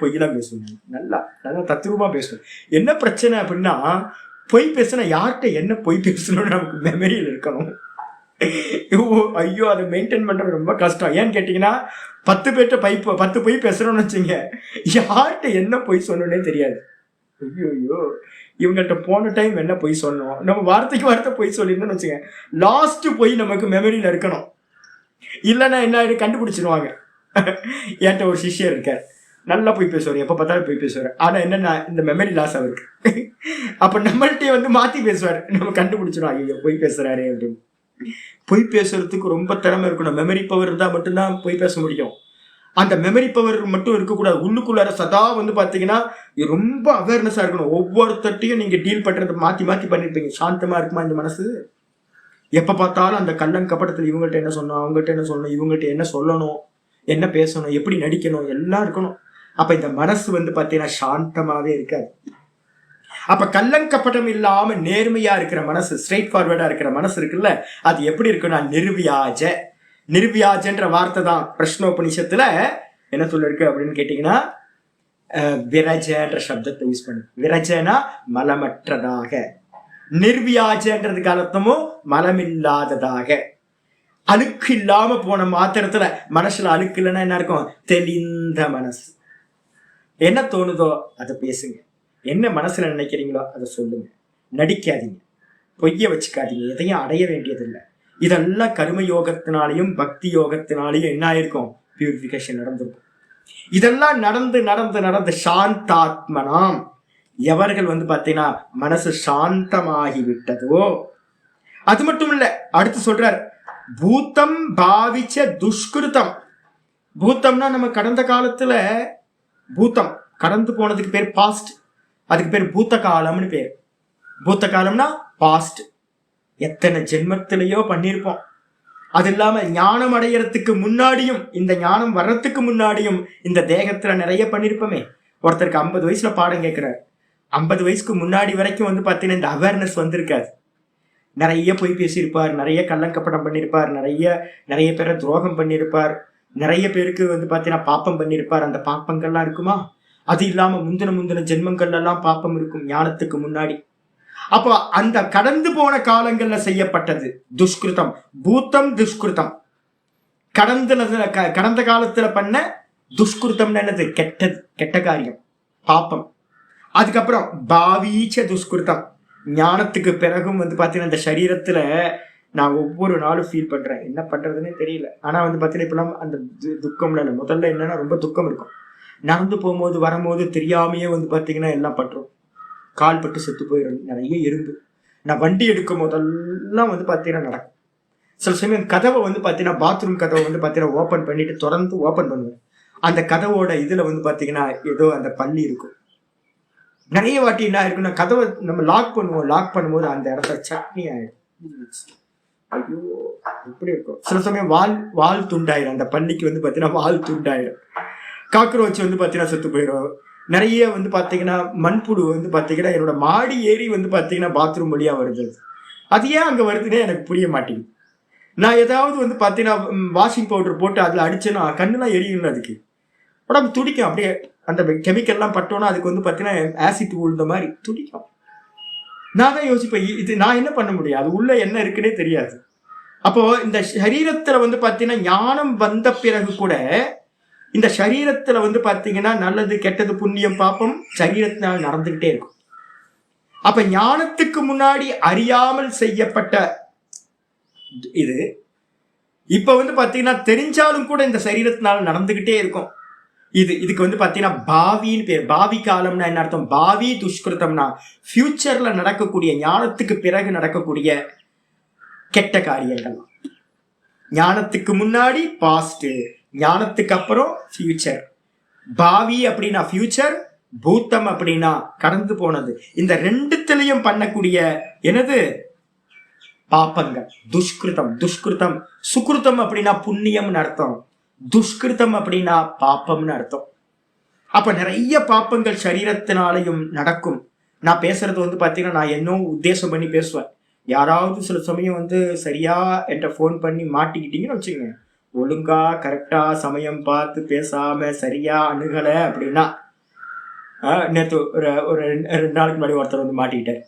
பொய்யெல்லாம் பேசுவேன். நல்லா நல்லா தத்ரூபமா பேசுவேன். என்ன பிரச்சனை அப்படின்னா, பொய் பேசுனா யார்கிட்ட என்ன பொய் பேசணும்னு நமக்கு மெமரியில் இருக்கணும். ஐயோ அதை மெயின்டைன் பண்றது ரொம்ப கஷ்டம். ஏன்னு கேட்டீங்கன்னா 10 பேர்ட்ட 10 பொய் பேசுறோம்னு வச்சுங்க, யார்கிட்ட என்ன பொய் சொன்னோன்னே தெரியாது. ஐயோ இவங்கள்ட்ட போன டைம் என்ன பொய் சொன்னோம், நம்ம வார்த்தைக்கு வார்த்தை பொய் சொல்லியிருந்தோம்னு வச்சுங்க, லாஸ்ட் பொய் நமக்கு மெமரியில இருக்கணும். இல்லைன்னா என்ன கண்டுபிடிச்சிருவாங்க. என்கிட்ட ஒரு சிஷ்யர் இருக்கார், நல்லா போய் பேசுவார், எப்போ பார்த்தாலும் போய் பேசுவார். ஆனால் என்னன்னா இந்த மெமரி லாஸ் அவருக்கு. அப்போ நம்மள்கிட்டே வந்து மாற்றி பேசுவார், நம்ம கண்டுபிடிச்சிடும் ஐயோ பொய் பேசுறாரு அப்படின்னு. பொய் பேசுறதுக்கு ரொம்ப திறமை இருக்கணும். மெமரி பவர் இருந்தால் மட்டும்தான் பொய் பேச முடியும். அந்த மெமரி பவர் மட்டும் இருக்கக்கூடாது, உள்ளுக்குள்ளார சதா வந்து பார்த்தீங்கன்னா ரொம்ப அவேர்னஸாக இருக்கணும். ஒவ்வொருத்தையும் நீங்கள் டீல் பண்ணுறதை மாற்றி மாற்றி பண்ணியிருப்பீங்க. சாந்தமாக இருக்குமா இந்த மனசு? எப்போ பார்த்தாலும் அந்த கள்ளம் கப்படத்தில் இவங்கள்ட்ட என்ன சொன்னோம், அவங்ககிட்ட என்ன சொல்லணும், இவங்ககிட்ட என்ன சொல்லணும், என்ன பேசணும், எப்படி நடிக்கணும், எல்லாம் இருக்கணும். அப்ப இந்த மனசு வந்து பாத்தீங்கன்னா சாந்தமாவே இருக்காது. அப்ப கள்ளங்கப்படம் இல்லாம நேர்மையா இருக்கிற மனசு, ஸ்ட்ரெயிட் ஃபார்வர்டா இருக்கிற மனசு இருக்குல்ல, அது எப்படி இருக்குன்னா நிர்வியாஜ. நிர்வியாஜன்ற வார்த்தை தான் பிரஷ்னோபனிஷத்துல என்ன சொல்லிருக்கு அப்படின்னு கேட்டீங்கன்னா விரஜன்ற சப்தத்தை யூஸ் பண்ணு. விரஜனா மலமற்றதாக, நிர்வியாஜன்றதுக்கு அர்த்தமும் மலமில்லாததாக. அழுக்கு இல்லாம போன மாத்திரத்துல மனசுல அழுக்கு இல்லைன்னா என்ன இருக்கும்? தெளிந்த மனசு. என்ன தோணுதோ அதை பேசுங்க, என்ன மனசுல நினைக்கிறீங்களோ அதை சொல்லுங்க. நடிக்காதீங்க, பொய்ய வச்சுக்காதீங்க, எதையும் அடைய வேண்டியதில்லை. இதெல்லாம் கர்ம யோகத்தினாலையும் பக்தி யோகத்தினாலையும் என்ன ஆயிருக்கும்? பியூரிபிகேஷன் நடந்திருக்கும். இதெல்லாம் நடந்து நடந்து நடந்து சாந்தாத்மனாம், எவர்கள் வந்து பார்த்தீங்கன்னா மனசு சாந்தமாகி விட்டதோ. அது மட்டும் இல்ல, அடுத்து சொல்றார் பூத்தம் பாவிச்ச துஷ்கிருதம். பூத்தம்னா நம்ம கடந்த காலத்துல, பூத்தம் கடந்து போனதுக்கு பேர் பாஸ்ட், அதுக்கு பேர் பூத்த காலம்னு பேர். பூத்த காலம்னா பாஸ்ட், எத்தனை ஜென்மத்திலேயோ பண்ணியிருப்போம். அது இல்லாம ஞானம் அடையறதுக்கு முன்னாடியும், இந்த ஞானம் வர்றதுக்கு முன்னாடியும் இந்த தேகத்துல நிறைய பண்ணிருப்போமே. ஒருத்தருக்கு 50 வயசுல பாடம் கேட்கிறார், 50 வயசுக்கு முன்னாடி வரைக்கும் வந்து பார்த்தீங்கன்னா இந்த அவேர்னஸ் வந்திருக்காது. நிறைய பொய் பேசியிருப்பார், நிறைய கள்ளங்கப்படம் பண்ணியிருப்பார், நிறைய பேரை துரோகம் பண்ணியிருப்பார், நிறைய பேருக்கு வந்து பார்த்தீங்கன்னா பாப்பம் பண்ணியிருப்பார். அந்த பாப்பங்கள்லாம் இருக்குமா? அது இல்லாம முந்தின ஜென்மங்கள்ல எல்லாம் பாப்பம் இருக்கும் ஞானத்துக்கு முன்னாடி. அப்போ அந்த கடந்து போன காலங்கள்ல செய்யப்பட்டது துஷ்கிருதம், பூத்தம் துஷ்கிருதம். கடந்த காலத்துல பண்ண துஷ்கிருதம் என்னது? கெட்ட காரியம், பாப்பம். அதுக்கப்புறம் பாவீச்ச துஷ்கிருதம், ஞானத்துக்கு பிறகும் வந்து பார்த்தீங்கன்னா இந்த சரீரத்துல நான் ஒவ்வொரு நாளும் ஃபீல் பண்றேன், என்ன பண்றதுன்னே தெரியல. ஆனா வந்து பார்த்தீங்கன்னா இப்பெல்லாம் அந்த துக்கம்ல இல்லை. முதல்ல என்னன்னா ரொம்ப துக்கம் இருக்கும், நடந்து போகும்போது வரும்போது தெரியாமையே வந்து பார்த்தீங்கன்னா எல்லாம் பட்டுரும், கால் பட்டு செத்து போயிடும், நிறைய எறும்பு. நான் வண்டி எடுக்கும் போதெல்லாம் வந்து பார்த்தீங்கன்னா நடக்கும். சில சமயம் கதவை வந்து பார்த்தீங்கன்னா பாத்ரூம் கதவை வந்து பார்த்தீங்கன்னா ஓப்பன் பண்ணிட்டு தொடர்ந்து ஓப்பன் பண்ணுவேன். அந்த கதவோட இதுல வந்து பார்த்தீங்கன்னா ஏதோ அந்த பள்ளி இருக்கும். நிறைய வாட்டி என்ன இருக்குன்னா கதவை நம்ம லாக் பண்ணுவோம், லாக் பண்ணும்போது அந்த இடத்துல சட்னி ஆயிடும். ஐயோ இப்படி இருக்கும். சில சமயம் வால் துண்டாயிடும், அந்த பள்ளிக்கு வந்து பார்த்தீங்கன்னா வால் துண்டாயிடும். காக்ரோச் வந்து பார்த்தீங்கன்னா செத்து போயிடும். நிறைய வந்து பார்த்தீங்கன்னா மண்புழு வந்து பார்த்தீங்கன்னா என்னோட மாடி ஏறி வந்து பார்த்தீங்கன்னா பாத்ரூம் வழியா வருது. அது ஏன் அங்கே வருதுன்னே எனக்கு புரிய மாட்டேங்குது. நான் ஏதாவது வந்து பார்த்தீங்கன்னா வாஷிங் பவுடர் போட்டு அதில் அடிச்சேன்னா கண்ணுலாம் எரியும், அதுக்கு உடம்பு துடிக்கும். அப்படியே அந்த கெமிக்கல்லாம் பட்டோன்னா அதுக்கு வந்து பார்த்தீங்கன்னா ஆசிட் விழுந்த மாதிரி துடிக்கும். நான் தான் யோசிப்பேன், இது நான் என்ன பண்ண முடியும், அது உள்ள என்ன இருக்குன்னே தெரியாது. அப்போ இந்த சரீரத்துல வந்து பார்த்தீங்கன்னா ஞானம் வந்த பிறகு கூட இந்த சரீரத்துல வந்து பார்த்தீங்கன்னா நல்லது கெட்டது புண்ணியம் பாப்பம் சரீரத்தினால நடந்துகிட்டே இருக்கும். அப்ப ஞானத்துக்கு முன்னாடி அறியாமல் செய்யப்பட்ட இது இப்ப வந்து பாத்தீங்கன்னா தெரிஞ்சாலும் கூட இந்த சரீரத்தினால நடந்துகிட்டே இருக்கும். இதுக்கு வந்து பாத்தீங்கன்னா பாவின்னு பேர். பாவி காலம்னா என்ன அர்த்தம்? பாவி துஷ்கிருத்தம்னா ஃபியூச்சர்ல நடக்கக்கூடிய, ஞானத்துக்கு பிறகு நடக்கக்கூடிய கெட்ட காரியங்கள். ஞானத்துக்கு முன்னாடி பாஸ்ட், ஞானத்துக்கு அப்புறம் ஃபியூச்சர். பாவி அப்படின்னா ஃபியூச்சர், பூத்தம் அப்படின்னா கடந்து போனது. இந்த ரெண்டுத்திலையும் பண்ணக்கூடிய என்னது? பாப்பங்கள், துஷ்கிருதம். துஷ்கிருதம், சுகிருதம் அப்படின்னா புண்ணியம்னு அர்த்தம், துஷ்கிருதம் அப்படின்னா பாப்பம்னு அர்த்தம். அப்ப நிறைய பாப்பங்கள் சரீரத்தினாலையும் நடக்கும். நான் பேசுறது வந்து பாத்தீங்கன்னா நான் என்ன உத்தேசம் பண்ணி பேசுவேன். யாராவது சில சமயம் வந்து சரியா என்கிட்ட ஃபோன் பண்ணி மாட்டிக்கிட்டீங்கன்னு வச்சுங்க, ஒழுங்கா கரெக்டா சமயம் பார்த்து பேசாம சரியா அணுகலை அப்படின்னா, நேற்று ஒரு 2 நாளுக்கு முன்னாடி ஒருத்தர் வந்து மாட்டிக்கிட்டார்.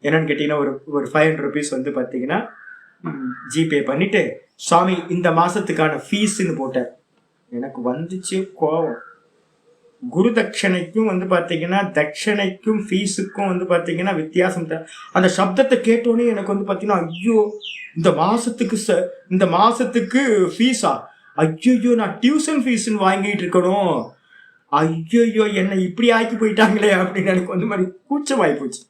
என்னன்னு கேட்டீங்கன்னா ஒரு 500 rupees வந்து பார்த்தீங்கன்னா ஜிபே பண்ணிட்டு சுவாமி இந்த மாசத்துக்கான ஃபீஸ்ன்னு போட்டார். எனக்கு வந்துச்சு கோவம். குரு தட்சணைக்கும் வந்து பார்த்தீங்கன்னா தட்சணைக்கும் ஃபீஸுக்கும் வந்து பார்த்தீங்கன்னா வித்தியாசம். அந்த சப்தத்தை கேட்டோன்னே எனக்கு வந்து பார்த்தீங்கன்னா ஐயோ இந்த மாசத்துக்கு ஃபீஸா, ஐயோ நான் டியூஷன் ஃபீஸ்ன்னு வாங்கிட்டு இருக்கணும், ஐயோ என்னை இப்படி ஆக்கி போயிட்டாங்களே அப்படின்னு எனக்கு வந்து மாதிரி கூச்சமாகி போச்சு.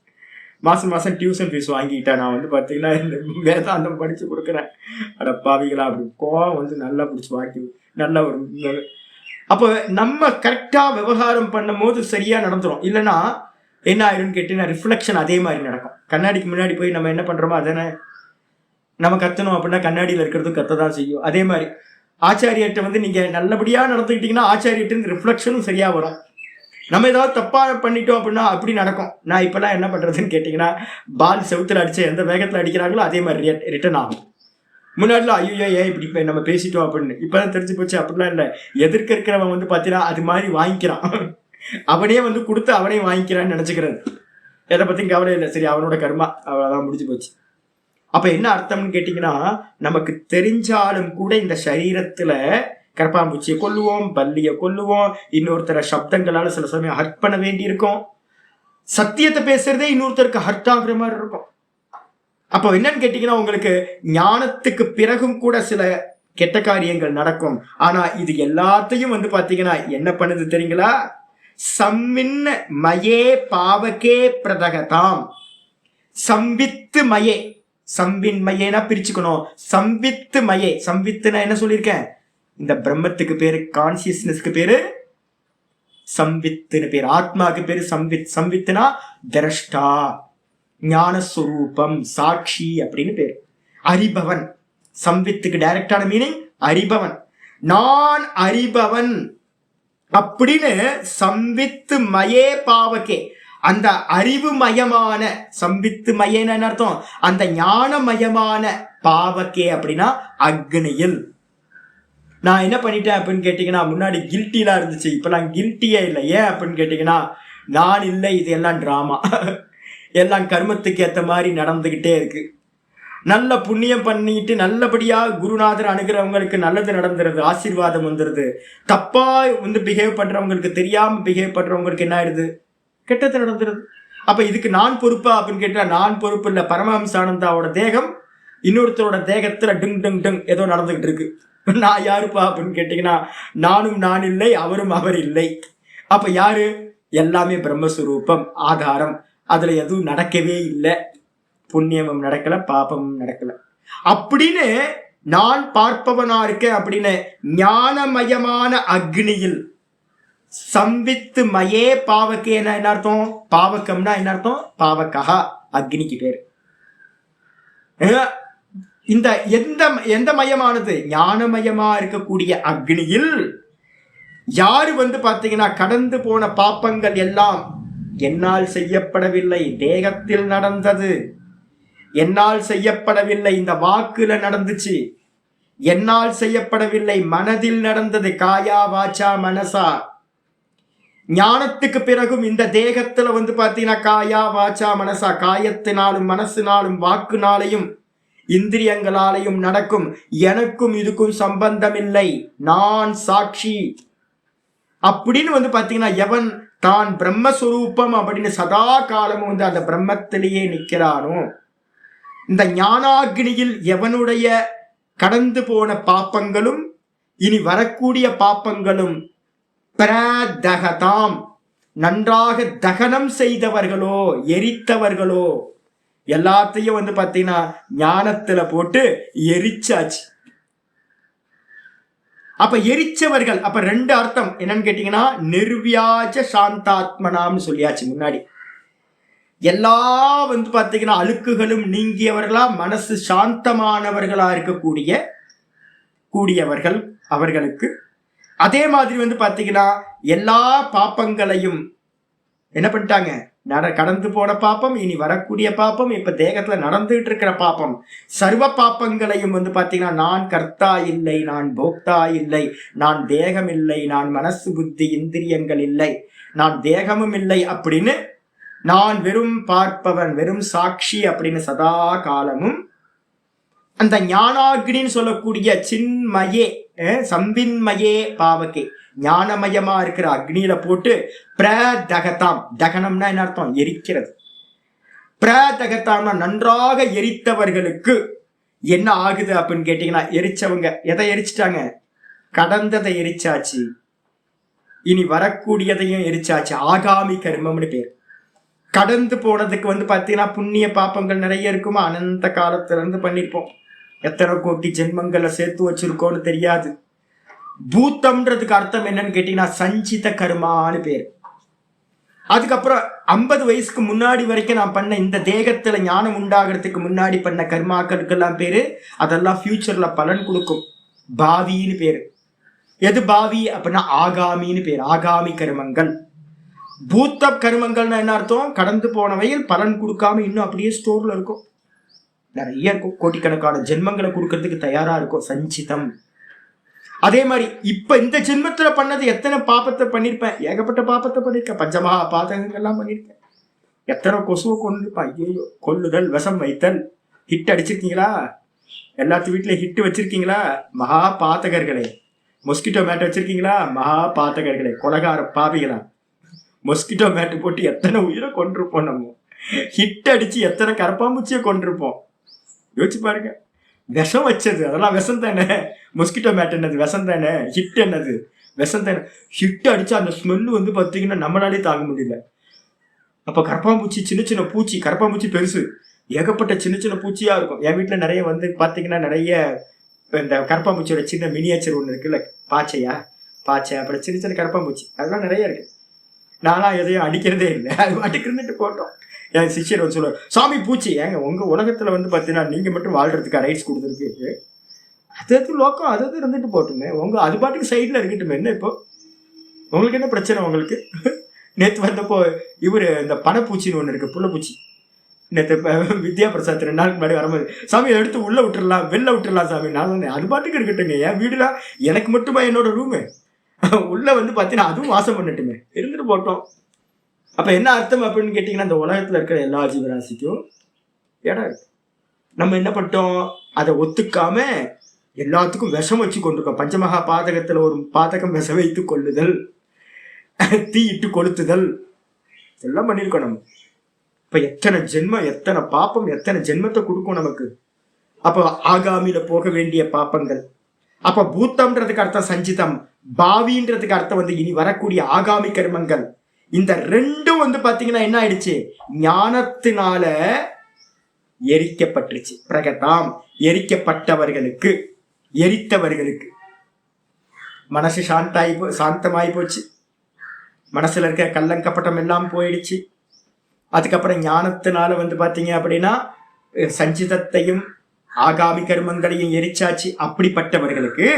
மாதம் டியூஷன் ஃபீஸ் வாங்கிட்டா நான் வந்து பார்த்தீங்கன்னா இந்த வேதாந்தம் படித்து கொடுக்குறேன், அட பாவிகளா அப்படி கோவம் வந்து நல்லா பிடிச்சி வாங்கி நல்ல ஒரு. அப்போ நம்ம கரெக்டாக விவகாரம் பண்ணும் போது சரியாக நடந்துடும். இல்லைன்னா என்ன ஆயிடும்னு கேட்டீங்கன்னா ரிஃப்ளெக்ஷன் அதே மாதிரி நடக்கும். கண்ணாடிக்கு முன்னாடி போய் நம்ம என்ன பண்ணுறோமோ அதானே நம்ம கத்தணும் அப்படின்னா கண்ணாடியில் இருக்கிறதும் கத்த தான் செய்யும். அதே மாதிரி ஆச்சாரியர்கிட்ட வந்து நீங்கள் நல்லபடியாக நடந்துக்கிட்டீங்கன்னா ஆச்சாரியர்கிட்ட ரிஃப்ளெக்ஷனும் சரியாக வரும். நம்ம ஏதாவது தப்பாக பண்ணிட்டோம் அப்படின்னா அப்படி நடக்கும். நான் இப்போலாம் என்ன பண்ணுறதுன்னு கேட்டிங்கன்னா, பால் செவுத்தில் அடித்து எந்த வேகத்தில் அடிக்கிறாங்களோ அதே மாதிரி ரிட்டர்ன் ஆகும். முன்னாடிலாம் ஐயோ ஏன் இப்படி இப்போ நம்ம பேசிட்டோம் அப்படின்னு. இப்போ தான் தெரிஞ்சு போச்சு அப்படிலாம் இல்லை. எதிர்க்க இருக்கிறவன் வந்து பார்த்தீங்கன்னா அது மாதிரி வாங்கிக்கிறான், அவனே வந்து கொடுத்து அவனே வாங்கிக்கிறான்னு நினச்சிக்கிறது. எதை பற்றியும் கவலை இல்லை, சரி அவனோட கர்மா அவ்வளோதான் முடிஞ்சு போச்சு. அப்போ என்ன அர்த்தம்னு கேட்டிங்கன்னா, நமக்கு தெரிஞ்சாலும் கூட இந்த சரீரத்தில் கரப்பாம்பூச்சியை கொல்லுவோம், பல்லியை கொல்லுவோம், இன்னொருத்தர சப்தங்களால சில சமயம் ஹர்ட் பண்ண வேண்டி இருக்கும். சத்தியத்தை பேசுறதே இன்னொருத்தருக்கு ஹர்ட் ஆகுற மாதிரி இருக்கும். அப்போ என்னன்னு கேட்டீங்கன்னா, உங்களுக்கு ஞானத்துக்கு பிறகும் கூட சில கெட்ட காரியங்கள் நடக்கும். ஆனா இது எல்லாத்தையும் வந்து பாத்தீங்கன்னா என்ன பண்ணுது தெரியுங்களா? சம்மின் மயே பாவகே பிரதகதாம். சம்பித்து மயே, சம்பின் மயேனா பிரிச்சுக்கணும். சம்பித்து மயே, சம்பித்துனா என்ன சொல்லியிருக்கேன்? இந்த பிரம்மத்துக்கு பேரு, கான்சியஸ்னஸ்க்கு பேரு சம்பித்துன்னு பேரு, ஆத்மாவுக்கு பேரு சம்பித். சம்பித்துனா திரஷ்டா, ஞானஸ்வரூபம், சாட்சி அப்படின்னு பேரு. அறிபவன், சம்பித்துக்கு டைரக்டான மீனிங் அறிபவன், நான் அறிபவன் அப்படின்னு. சம்பித்து மயே பாவகே, அந்த அறிவு மயமான, சம்பித்து மயேன்னு அர்த்தம் அந்த ஞானமயமான, பாவகே அப்படின்னா அக்னியில். நான் என்ன பண்ணிட்டேன் அப்படின்னு கேட்டீங்கன்னா, முன்னாடி கில்ட்டிலாம் இருந்துச்சு, இப்பெல்லாம் கில்ட்டியே இல்லை. ஏன் அப்படின்னு கேட்டீங்கன்னா, நான் இல்லை, இது எல்லாம் டிராமா, எல்லாம் கர்மத்துக்கு ஏற்ற மாதிரி நடந்துகிட்டே இருக்கு. நல்ல புண்ணியம் பண்ணிட்டு நல்லபடியா குருநாதர் அணுகிறவங்களுக்கு நல்லது நடந்துருது, ஆசீர்வாதம் வந்துடுது. தப்பா வந்து பிஹேவ் பண்றவங்களுக்கு, தெரியாம பிஹேவ் பண்றவங்களுக்கு என்ன ஆயிடுது? கெட்டது நடந்துருது. அப்ப இதுக்கு நான் பொறுப்பா அப்படின்னு கேட்டா, நான் பொறுப்பு இல்லை. பரமஹம்ச ஆனந்தாவோட தேகம் இன்னொருத்தரோட தேகத்துல டிங் டிங் டிங் ஏதோ நடந்துகிட்டு இருக்கு. நான் யாருப்பா அப்படின்னு கேட்டீங்கன்னா, நானும் நான் இல்லை, அவரும் அவர் இல்லை. அப்ப யாரு? எல்லாமே பிரம்மஸ்வரூபம், ஆதாரம். அதுல எதுவும் நடக்கவே இல்லை, புண்ணியமும் நடக்கல, பாபமும் நடக்கல அப்படின்னு நான் பார்ப்பவனா இருக்கேன் அப்படின்னு ஞானமயமான அக்னியில் சம்பித்து மயே பாவக்கேனா என்ன அர்த்தம்? பாவக்கம்னா என்ன அர்த்தம்? பாவக்கா, அக்னிக்கு பேரு. இந்த எந்த மயமானது? ஞானமயமா இருக்கக்கூடிய அக்னியில் யாரு வந்து பாத்தீங்கன்னா கடந்து போன பாப்பங்கள் எல்லாம் என்னால் செய்யப்படவில்லை, தேகத்தில் நடந்தது, என்னால் செய்யப்படவில்லை, இந்த வாக்குல நடந்துச்சு, என்னால் செய்யப்படவில்லை, மனதில் நடந்தது. காயா வாச்சா மனசா. ஞானத்துக்கு பிறகும் இந்த தேகத்துல வந்து பாத்தீங்கன்னா காயா வாச்சா மனசா, காயத்தினாலும் மனசினாலும் வாக்குனாலையும் இந்திரியங்களாலையும் நடக்கும். எனக்கும் இதுக்கும் சம்பந்தம் இல்லை, நான் சாட்சி அப்படின்னு வந்து பாத்தீங்கன்னா எவன் தான் பிரம்மஸ்வரூபம் அப்படின்னு சதா காலமும் வந்து அந்த பிரம்மத்திலேயே நிற்கிறானோ, இந்த ஞானாக்னியில் எவனுடைய கடந்து போன பாப்பங்களும் இனி வரக்கூடிய பாப்பங்களும் பிரதகதாம், நன்றாக தகனம் செய்தவர்களோ எரித்தவர்களோ எல்லாத்தையும் வந்து பாத்தீங்கன்னா ஞானத்துல போட்டு எரிச்சாச்சு. அப்ப எரிச்சவர்கள், அப்ப ரெண்டு அர்த்தம் என்னன்னு கேட்டீங்கன்னா, நிர்வியாஜ சாந்தாத்மனாம்னு சொல்லியாச்சு முன்னாடி. எல்லா வந்து பாத்தீங்கன்னா அழுக்குகளும் நீங்கியவர்களா, மனசு சாந்தமானவர்களா கூடியவர்கள் அவர்களுக்கு. அதே மாதிரி வந்து பாத்தீங்கன்னா எல்லா பாப்பங்களையும் என்ன பண்ணிட்டாங்க, கடந்து போன பாப்பம், இனி வரக்கூடிய பாப்பம், இப்ப தேகத்துல நடந்துகிட்டு இருக்கிற பாப்பம், சர்வ பாப்பங்களையும் வந்து பாத்தீங்கன்னா நான் கர்த்தா இல்லை, நான் போக்தா இல்லை, நான் தேகம் இல்லை, நான் மனசு புத்தி இந்திரியங்கள் இல்லை, நான் தேகமும் இல்லை அப்படின்னு, நான் வெறும் பார்ப்பவன், வெறும் சாட்சி அப்படின்னு சதா காலமும் அந்த ஞானாக்னின்னு சொல்லக்கூடிய சின்மயே சம்பின்மயே பாவகே, ஞானமயமா இருக்கிற அக்னியில போட்டு பிரதகதாம், தகனம்னா என்ன அர்த்தம், எரிக்கிறது. பிரதகதாம்னா நன்றாக எரித்தவர்களுக்கு என்ன ஆகுது அப்படின்னு கேட்டீங்கன்னா, எரிச்சவங்க எதை எரிச்சிட்டாங்க, கடந்ததை எரிச்சாச்சு, இனி வரக்கூடியதையும் எரிச்சாச்சு. ஆகாமி கர்மம்னு பேர். கடந்து போனதுக்கு வந்து பாத்தீங்கன்னா புண்ணிய பாப்பங்கள் நிறைய இருக்குமா, அனந்த காலத்துல இருந்து பண்ணிருப்போம், எத்தனை கோட்டி ஜென்மங்களை சேர்த்து வச்சிருக்கோன்னு தெரியாது. பூத்தம்ன்றதுக்கு அர்த்தம் என்னன்னு கேட்டீங்கன்னா சஞ்சித கர்மான்னு பேர். அதுக்கப்புறம் 50 வயசுக்கு முன்னாடி வரைக்கும் நான் பண்ண இந்த தேகத்துல ஞானம் உண்டாகிறதுக்கு முன்னாடி பண்ண கர்மாக்களுக்கெல்லாம் பேரு, அதெல்லாம் ஃபியூச்சர்ல பலன் கொடுக்கும், பாவின்னு பேரு. எது பாவி அப்படின்னா ஆகாமின்னு பேர், ஆகாமி கர்மங்கள். பூத்த கர்மங்கள்னா என்ன அர்த்தம், கடந்து போனவையில் பலன் கொடுக்காம இன்னும் அப்படியே ஸ்டோர்ல இருக்கும், நிறைய இருக்கும், கோட்டிக்கணக்கான ஜென்மங்களை கொடுக்கறதுக்கு தயாரா இருக்கும், சஞ்சிதம். அதே மாதிரி இப்ப இந்த ஜென்மத்துல பண்ணது எத்தனை பாப்பத்தை பண்ணிருப்பேன், ஏகப்பட்ட பாப்பத்தை பண்ணிருக்கேன், பஞ்சமகா பாதகங்கள்லாம் பண்ணிருக்கேன், எத்தனை கொசுவை கொண்டிருப்பேன். ஐயோ, கொல்லுதல், விஷம் வைத்தல். ஹிட் அடிச்சிருக்கீங்களா, எல்லாத்து வீட்டுல ஹிட் வச்சிருக்கீங்களா, மகா பாத்தகர்களே. மொஸ்கிட்டோ மேட் வச்சிருக்கீங்களா, மகா பாத்தகர்களே, கொலகார பாவிகளா. மொஸ்கிட்டோ மேட்டு போட்டு எத்தனை உயிரை கொண்டிருப்போம், நம்ம ஹிட் அடிச்சு எத்தனை கரப்பாம்பூச்சியை கொண்டிருப்போம், யோசிச்சு பாருங்க. விஷம் வச்சது அதெல்லாம் விஷம் தானே, மொஸ்கிட்டோ மேட் என்னது விஷம் தானே, ஹிட் என்னது விஷம் தானே. ஹிட் அடிச்சா அந்த ஸ்மெல்லு வந்து பார்த்தீங்கன்னா நம்மளாலே தாங்க முடியல. அப்போ கரப்பாம்பூச்சி, சின்ன சின்ன பூச்சி, கரப்பாம்பூச்சி பெருசு, ஏகப்பட்ட சின்ன சின்ன பூச்சியா இருக்கும். என் வீட்டில் நிறைய வந்து பார்த்தீங்கன்னா நிறைய இந்த கரப்பாம்பூச்சியோட சின்ன மினியேச்சர் ஒன்று இருக்குல்ல, பாச்சை, அப்புறம் சின்ன சின்ன கரப்பாம்பூச்சி, அதெல்லாம் நிறைய இருக்கு. நான்லாம் எதையும் அடிக்கிறதே இல்லை, அது பாட்டுக்கு இருந்துட்டு போட்டோம். என் சிஷியர் வந்து சொல்லுவார், சாமி பூச்சி, ஏங்க உங்க உலகத்துல வந்து பார்த்தீங்கன்னா நீங்க மட்டும் வாழ்றதுக்கு ரைட்ஸ் கொடுத்துருக்கு, அது லோக்கம் அது இருந்துட்டு போட்டுமே, உங்க அது பாட்டுக்கு சைட்ல இருக்கட்டுமே, என்ன இப்போ உங்களுக்கு என்ன பிரச்சனை உங்களுக்கு. நேற்று வந்தப்போ இவரு இந்த பணப்பூச்சின்னு ஒன்று இருக்கு, புள்ளப்பூச்சி, நேற்று வித்யா பிரசாத் 2 நாளுக்கு முன்னாடி வரும்போது, சாமி எடுத்து உள்ள விட்டுறலாம், வெளில விட்டுறலாம் சாமி. நான் சொன்னேன் அது பாட்டுக்கு இருக்கட்டுங்க, என் வீடுலாம் எனக்கு மட்டுமா என்னோட ரூமு, உள்ள வந்து பார்த்தீங்கன்னா அதுவும் வாசம் பண்ணட்டுமே, இருந்துட்டு போட்டோம். அப்ப என்ன அர்த்தம் அப்படின்னு கேட்டீங்கன்னா, இந்த உலகத்துல இருக்கிற எல்லா ஜீவராசிக்கும் இடம் இருக்கு. நம்ம என்ன பண்ணிட்டோம், அதை ஒத்துக்காம எல்லாத்துக்கும் விஷம் வச்சு கொண்டிருக்கோம். பஞ்சமகா பாதகத்துல ஒரு பாதகம் விஷ வைத்து கொள்ளுதல், தீயிட்டு கொளுத்துதல், எல்லாம் பண்ணிருக்கோம் நம்ம. இப்ப எத்தனை ஜென்மம், எத்தனை பாப்பம், எத்தனை ஜென்மத்தை கொடுக்கும் நமக்கு. அப்ப ஆகாமியில போக வேண்டிய பாப்பங்கள். அப்ப பூத்தம்ன்றதுக்கு அர்த்தம் சஞ்சிதம், பாவின்றதுக்கு அர்த்தம் வந்து இனி வரக்கூடிய ஆகாமி கர்மங்கள். இந்த ரெண்டும் வந்து பாத்தீங்கன்னா என்ன ஆயிடுச்சு, ஞானத்தினால எரிக்கப்பட்டுருச்சு. பிரகதாம், எரிக்கப்பட்டவர்களுக்கு, எரித்தவர்களுக்கு மனசு சாந்தமாயி போச்சு, மனசுல இருக்க கள்ளங்கப்பட்டம் எல்லாம் போயிடுச்சு. அதுக்கப்புறம் ஞானத்தினால வந்து பாத்தீங்க அப்படின்னா சஞ்சிதத்தையும் ஆகாமி கர்மங்களையும் எரிச்சாச்சு. அப்படிப்பட்டவர்களுக்கு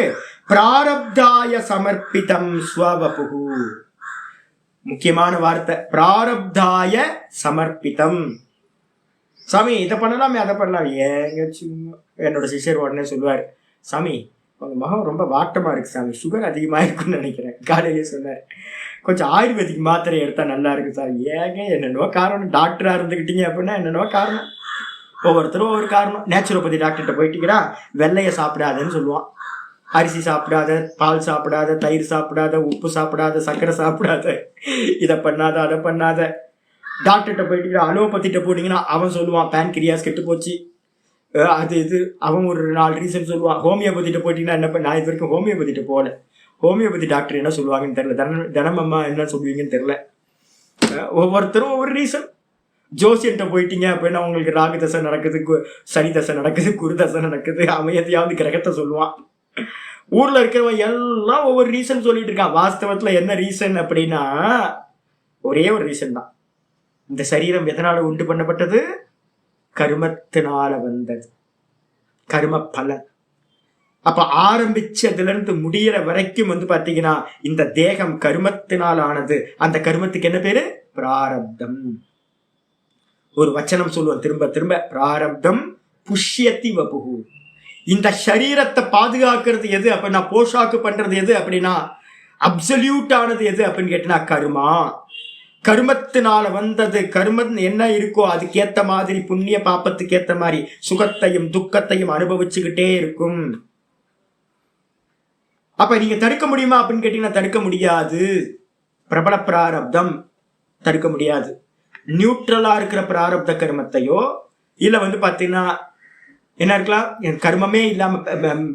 பிராரப்தாய சமர்ப்பிதம் ஸ்வவபுகு, முக்கியமான வார்த்தை, பிராரப்தாய சமர்ப்பிதம். சாமி இதை பண்ணலாமே அதை பண்ணலாம், ஏங்க சும்மா. என்னோட சிஷியர் உடனே சொல்லுவார், சாமி உங்கள் முகம் ரொம்ப வாட்டமாக இருக்குது சாமி, சுகர் அதிகமாக இருக்குன்னு நினைக்கிறேன். காலையிலேயே சொன்னார், கொஞ்சம் ஆயுர்வேதிக் மாத்திரை எடுத்தால் நல்லா இருக்கு சார். ஏங்க என்னென்னவோ காரணம், டாக்டராக இருந்துக்கிட்டீங்க அப்படின்னா என்னென்னவோ காரணம், ஒவ்வொருத்தரும் ஒவ்வொரு காரணம். நேச்சுரோபதி டாக்டர்கிட்ட போயிட்டீங்கன்னா வெள்ளையை சாப்பிடாதுன்னு சொல்லுவான், அரிசி சாப்பிடாத, பால் சாப்பிடாத, தயிர் சாப்பிடாத, உப்பு சாப்பிடாத, சர்க்கரை சாப்பிடாத, இதை பண்ணாத அதை பண்ணாத. டாக்டர்கிட்ட போயிட்டீங்கன்னா அலோபதிட்ட போனீங்கன்னா அவன் சொல்லுவான் பேன்கிரியாஸ் கெட்டு போச்சு, அது இது, அவன் ஒரு 4 ரீசன் சொல்லுவான். ஹோமியோபதிட்ட போயிட்டீங்கன்னா என்ன பண்ண, நான் இது வரைக்கும் ஹோமியோபதிட்ட போகல, ஹோமியோபதி டாக்டர் என்ன சொல்லுவாங்கன்னு தெரியல, தினமம்மா என்ன சொல்லுவீங்கன்னு தெரியல. ஒவ்வொருத்தரும் ஒவ்வொரு ரீசன். ஜோசியன்ட்ட போயிட்டீங்க அப்படின்னா உங்களுக்கு ராகு தசை நடக்குது, சனி தசை நடக்குது, குரு தசை நடக்குது, அவன் எதையாவது கிரகத்தை சொல்லுவான். ஊர்ல இருக்கிறவன் எல்லாம் ஒவ்வொரு ரீசன் சொல்லிட்டு இருக்கான். வாஸ்தவத்துல என்ன ரீசன் அப்படின்னா ஒரே ஒரு ரீசன் தான். இந்த சரீரம் எதனால உண்டு பண்ணப்பட்டது? கர்மத்தினால வந்தது, கர்ம பலன். அப்ப ஆரம்பிச்சு அதுல இருந்து முடிகிற வரைக்கும் பாத்தீங்கன்னா இந்த தேகம் கர்மத்தினால் ஆனது. அந்த கர்மத்துக்கு என்ன பேரு? பிராரப்தம். ஒரு வச்சனம் சொல்லுவோம் திரும்ப திரும்ப, பிராரப்தம் புஷ்யதி வபுகு. இந்த சரீரத்தை பாதுகாக்கிறது எது அப்படின்னா, போஷாக்கு பண்றது எது அப்படின்னா, அப்சல்யூட் ஆனது எது அப்படின்னு கேட்டா கர்மா. கர்மத்தினால வந்தது. கர்மம் என்ன இருக்கோ அதுக்கேத்த மாதிரி, புண்ணிய பாப்பத்துக்கு ஏத்த மாதிரி சுகத்தையும் துக்கத்தையும் அனுபவிச்சுக்கிட்டே இருக்கும். அப்ப நீங்க தடுக்க முடியுமா அப்படின்னு கேட்டீங்கன்னா தடுக்க முடியாது. பிரபல பிராரப்தம் தடுக்க முடியாது. நியூட்ரலா இருக்கிற பிராரப்த கர்மத்தையோ இல்ல பாத்தீங்கன்னா என்ன இருக்கலாம், கர்மமே இல்லாம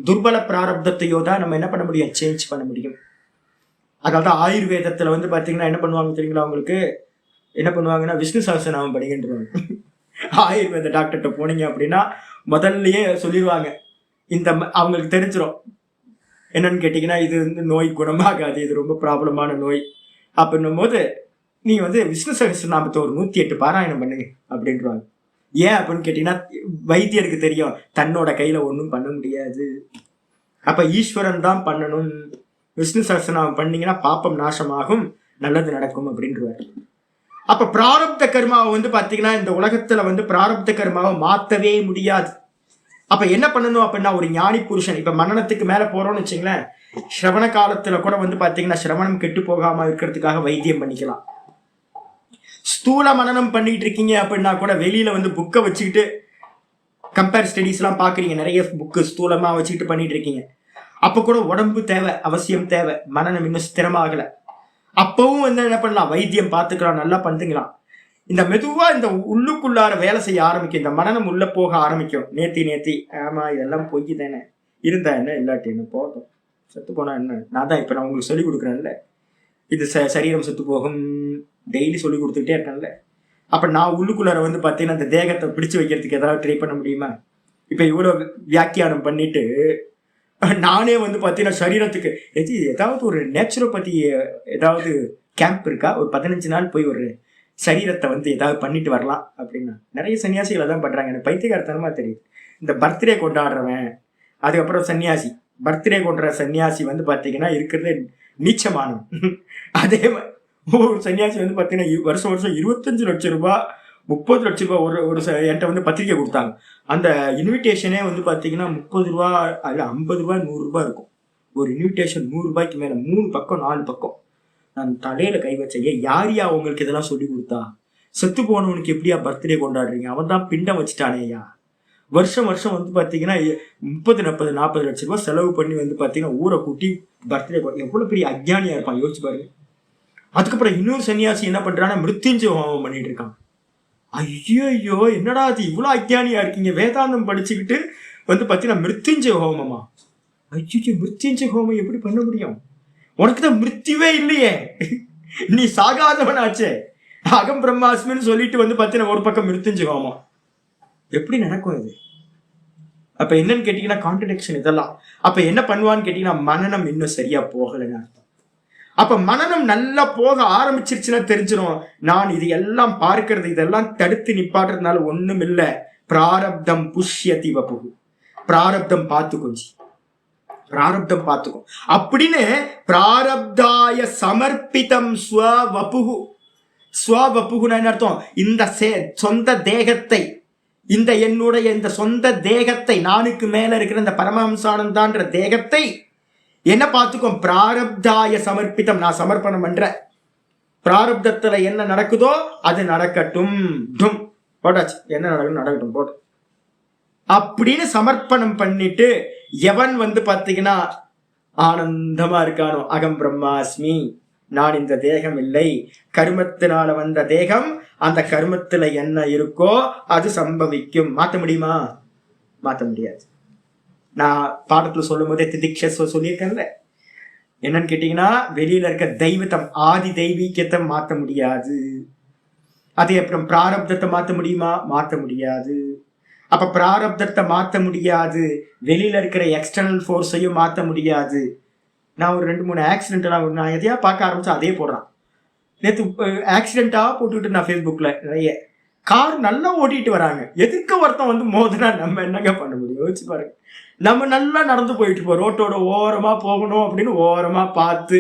துர்பல பிராரப்தத்தையோ தான் நம்ம என்ன பண்ண முடியும், சேஞ்ச் பண்ண முடியும். அதாவது ஆயுர்வேதத்துல பாத்தீங்கன்னா என்ன பண்ணுவாங்க தெரியுங்களா உங்களுக்கு? என்ன பண்ணுவாங்கன்னா விஷ்ணு சஹஸ்ரநாமம் படிக்கின்றாங்க. ஆயுர்வேத டாக்டர்கிட்ட போனீங்க அப்படின்னா முதல்லயே சொல்லிடுவாங்க, இந்த அவங்களுக்கு தெரிஞ்சிடும் என்னன்னு கேட்டீங்கன்னா இது நோய் குணமாகாது, இது ரொம்ப ப்ராப்ளமான நோய் அப்படின்னும் போது நீ விஷ்ணு சஹஸ்ரநாமத்தை ஒரு 108 பாராயணம் பண்ணுங்க அப்படின்றாங்க. ஏன் அப்படின்னு கேட்டீங்கன்னா வைத்தியருக்கு தெரியும் தன்னோட கையில ஒன்றும் பண்ண முடியாது, அப்ப ஈஸ்வரன் தான் பண்ணணும். விஷ்ணு சஹஸ்ரநாமம் பண்ணீங்கன்னா பாப்பம் நாசமாகும், நல்லது நடக்கும் அப்படின்றாரு. அப்ப பிராரப்த கர்மாவை பாத்தீங்கன்னா இந்த உலகத்துல பிராரப்த கர்மாவை மாத்தவே முடியாது. அப்ப என்ன பண்ணணும் அப்படின்னா, ஒரு ஞானி புருஷன் இப்ப மரணத்துக்கு மேல போறோம்னு வச்சுங்களேன், சிரவண காலத்துல கூட பாத்தீங்கன்னா சிரவணம் கெட்டு போகாம இருக்கிறதுக்காக வைத்தியம் பண்ணிக்கலாம். ஸ்தூல மனனம் பண்ணிட்டு இருக்கீங்க அப்படின்னா கூட வெளியில புக்கை வச்சுக்கிட்டு கம்பேர் ஸ்டடிஸ் எல்லாம் பாக்குறீங்க, நிறைய புக்கு ஸ்தூலமா வச்சுக்கிட்டு பண்ணிட்டு இருக்கீங்க. அப்ப கூட உடம்பு தேவை, அவசியம் தேவை. மனநம் இன்னும் ஸ்திரமாகல, அப்பவும் என்ன பண்ணலாம், வைத்தியம் பார்த்துக்கலாம், நல்லா பண்ணுங்களாம். இந்த மெதுவா இந்த உள்ளுக்குள்ளார வேலை செய்ய ஆரம்பிக்கும், இந்த மனநம் உள்ள போக ஆரம்பிக்கும். நேத்தி ஆமா இதெல்லாம் பொய் தானே, இருந்தா என்ன இல்லாட்டி என்ன, போட்டோம் செத்து போனா என்ன, நான் தான் இப்ப நான் உங்களுக்கு சொல்லி கொடுக்குறேன்ல, இது சரீரம் செத்து போகும், டெய்லி சொல்லி கொடுத்துக்கிட்டே இருக்கேன்ல. அப்ப நான் உள்ளுக்குள்ளார பாத்தீங்கன்னா இந்த தேகத்தை பிடிச்சு வைக்கிறதுக்கு ஏதாவது ட்ரை பண்ண முடியுமா? இப்ப இவ்வளவு வியாக்கியானம் பண்ணிட்டு நானே பாத்தீங்கன்னா சரீரத்துக்கு ஏதாவது ஒரு நேச்சுரோபதி ஏதாவது கேம்ப் இருக்கா, ஒரு 15 நாள் போய் ஒரு சரீரத்தை ஏதாவது பண்ணிட்டு வரலாம் அப்படின்னா நிறைய சன்னியாசிகளை தான் பண்றாங்க. எனக்கு பைத்தியகாரத்தனமா தெரியுது. இந்த பர்த்டே கொண்டாடுறவன், அதுக்கப்புறம் சன்னியாசி, பர்த்டே கொண்டாடுற சன்னியாசி பாத்தீங்கன்னா இருக்கிறது நீச்சமானம். அதே மாதிரி ஒரு சன்னியாசி பாத்தீங்கன்னா வருஷம் 25 லட்சம் ரூபாய் 30 லட்சம் ரூபாய் ஒரு என்கிட்ட பத்திரிக்கை கொடுத்தாங்க. அந்த இன்விடேஷனே பாத்தீங்கன்னா 30 ரூபா அல்ல 50 ரூபாய் 100 ரூபாய் இருக்கும். ஒரு இன்விடேஷன் 100 ரூபாய்க்கு மேல, 3 பக்கம் 4 பக்கம். நான் தலையில கை வச்சேன், யாரையா உங்களுக்கு இதெல்லாம் சொல்லி கொடுத்தா? செத்து போனவனுக்கு எப்படியா பர்த்டே கொண்டாடுறீங்க? அவன் தான் பிண்டம் வச்சுட்டானேயா. வருஷம் பாத்தீங்கன்னா 30, 40, 40 லட்சம் ரூபாய் செலவு பண்ணி பாத்தீங்கன்னா ஊரை கூட்டி பர்த்டே, எவ்வளவு பெரிய அஜ்ஞானியா இருப்பான் யோசிச்சு பாருங்க. அதுக்கப்புறம் இன்னொரு சன்னியாசி என்ன பண்றான்னா மிருத்யுஞ்சய ஹோமம் பண்ணிட்டு இருக்கான். ஐயோ என்னடா அது இவ்வளவு அஜ்ஞானியா இருக்கீங்க, வேதாந்தம் படிச்சுக்கிட்டு பாத்தீங்கன்னா மிருத்யுஞ்சய ஹோமமா? ஐயோ மிருத்யுஞ்சய ஹோமம் எப்படி பண்ண முடியும்? உனக்குதான் மிருத்யுவே இல்லையே, நீ சாகாதவனாச்சே. அகம் பிரம்மாஸ்மின்னு சொல்லிட்டு பாத்தீங்கன்னா ஒரு பக்கம் மிருத்யுஞ்சய ஹோமம். எப்படி நடக்கும் இது? அப்ப என்னன்னு கேட்டீங்கன்னா கான்ட்ரடிக்ஷன் இதெல்லாம். அப்ப என்ன பண்ணுவான்னு கேட்டீங்கன்னா மனநம் இன்னும் சரியா போகலன்னு அர்த்தம். அப்ப மனநம் நல்லா போக ஆரம்பிச்சிருச்சுன்னா தெரிஞ்சிடும், நான் இது எல்லாம் பார்க்கிறது இதெல்லாம் தடுத்து நிப்பாட்டுறதுனால ஒண்ணும் இல்ல, பிராரப்தம் புஷ்யதி வபுகு, பிராரப்தம் பார்த்துக்கும் அப்படின்னு பிராரப்தாய சமர்ப்பிதம் ஸ்வவபுகு. ஸ்வவபுகுனா என்ன அர்த்தம்? இந்த சொந்த தேகத்தை இந்த என்னுடைய இந்த சொந்த தேகத்தை, நானுக்கு மேல இருக்கிற இந்த பரமஹம்சானந்தான்ற தேகத்தை என்ன பார்த்துக்கோ, பிராரப்தாய சமர்ப்பித்தம், நான் சமர்ப்பணம் பண்றேன். பிராரப்தத்துல என்ன நடக்குதோ அது நடக்கட்டும், போட்டாச்சு, என்ன நடக்கும் நடக்கட்டும் போட்டு அப்படின்னு சமர்ப்பணம் பண்ணிட்டு எவன் பாத்தீங்கன்னா ஆனந்தமா இருக்கானோ, அகம் பிரம்மாஸ்மி, நான் இந்த தேகம் இல்லை, கர்மத்தினால வந்த தேகம், அந்த கர்மத்துல என்ன இருக்கோ அது சம்பவிக்கும். மாத்த முடியுமா? மாத்த முடியாது. நான் பாடத்துல சொல்லும் போதே திதிக்ஷ சொல்லியிருக்கேன்ல, என்னன்னு கேட்டீங்கன்னா வெளியில இருக்க தெய்வத்தம், ஆதி தெய்வீகத்தை மாத்த முடியாது. அதே அப்புறம் பிராரப்தத்தை மாத்த முடியுமா? மாத்த முடியாது. அப்ப பிராரப்தத்தை மாத்த முடியாது, வெளியில இருக்கிற எக்ஸ்டர்னல் ஃபோர்ஸையும் மாத்த முடியாது. நான் ஒரு 2-3 ஆக்சிடென்ட் நான் எதையா பார்க்க ஆரம்பிச்சா அதே போடுறான். நேற்று ஆக்சிடென்ட்டா போட்டுக்கிட்டு நான் ஃபேஸ்புக்ல நிறைய கார் நல்லா ஓட்டிட்டு வராங்க, எதுக்கு ஒருத்தன் மோதுனா நம்ம என்னங்க பண்ண முடியும்? யோசிச்சு பாருங்க. நம்ம நல்லா நடந்து போயிட்டு இருப்போம், ரோட்டோட ஓரமா போகணும் அப்படின்னு ஓரமா பார்த்து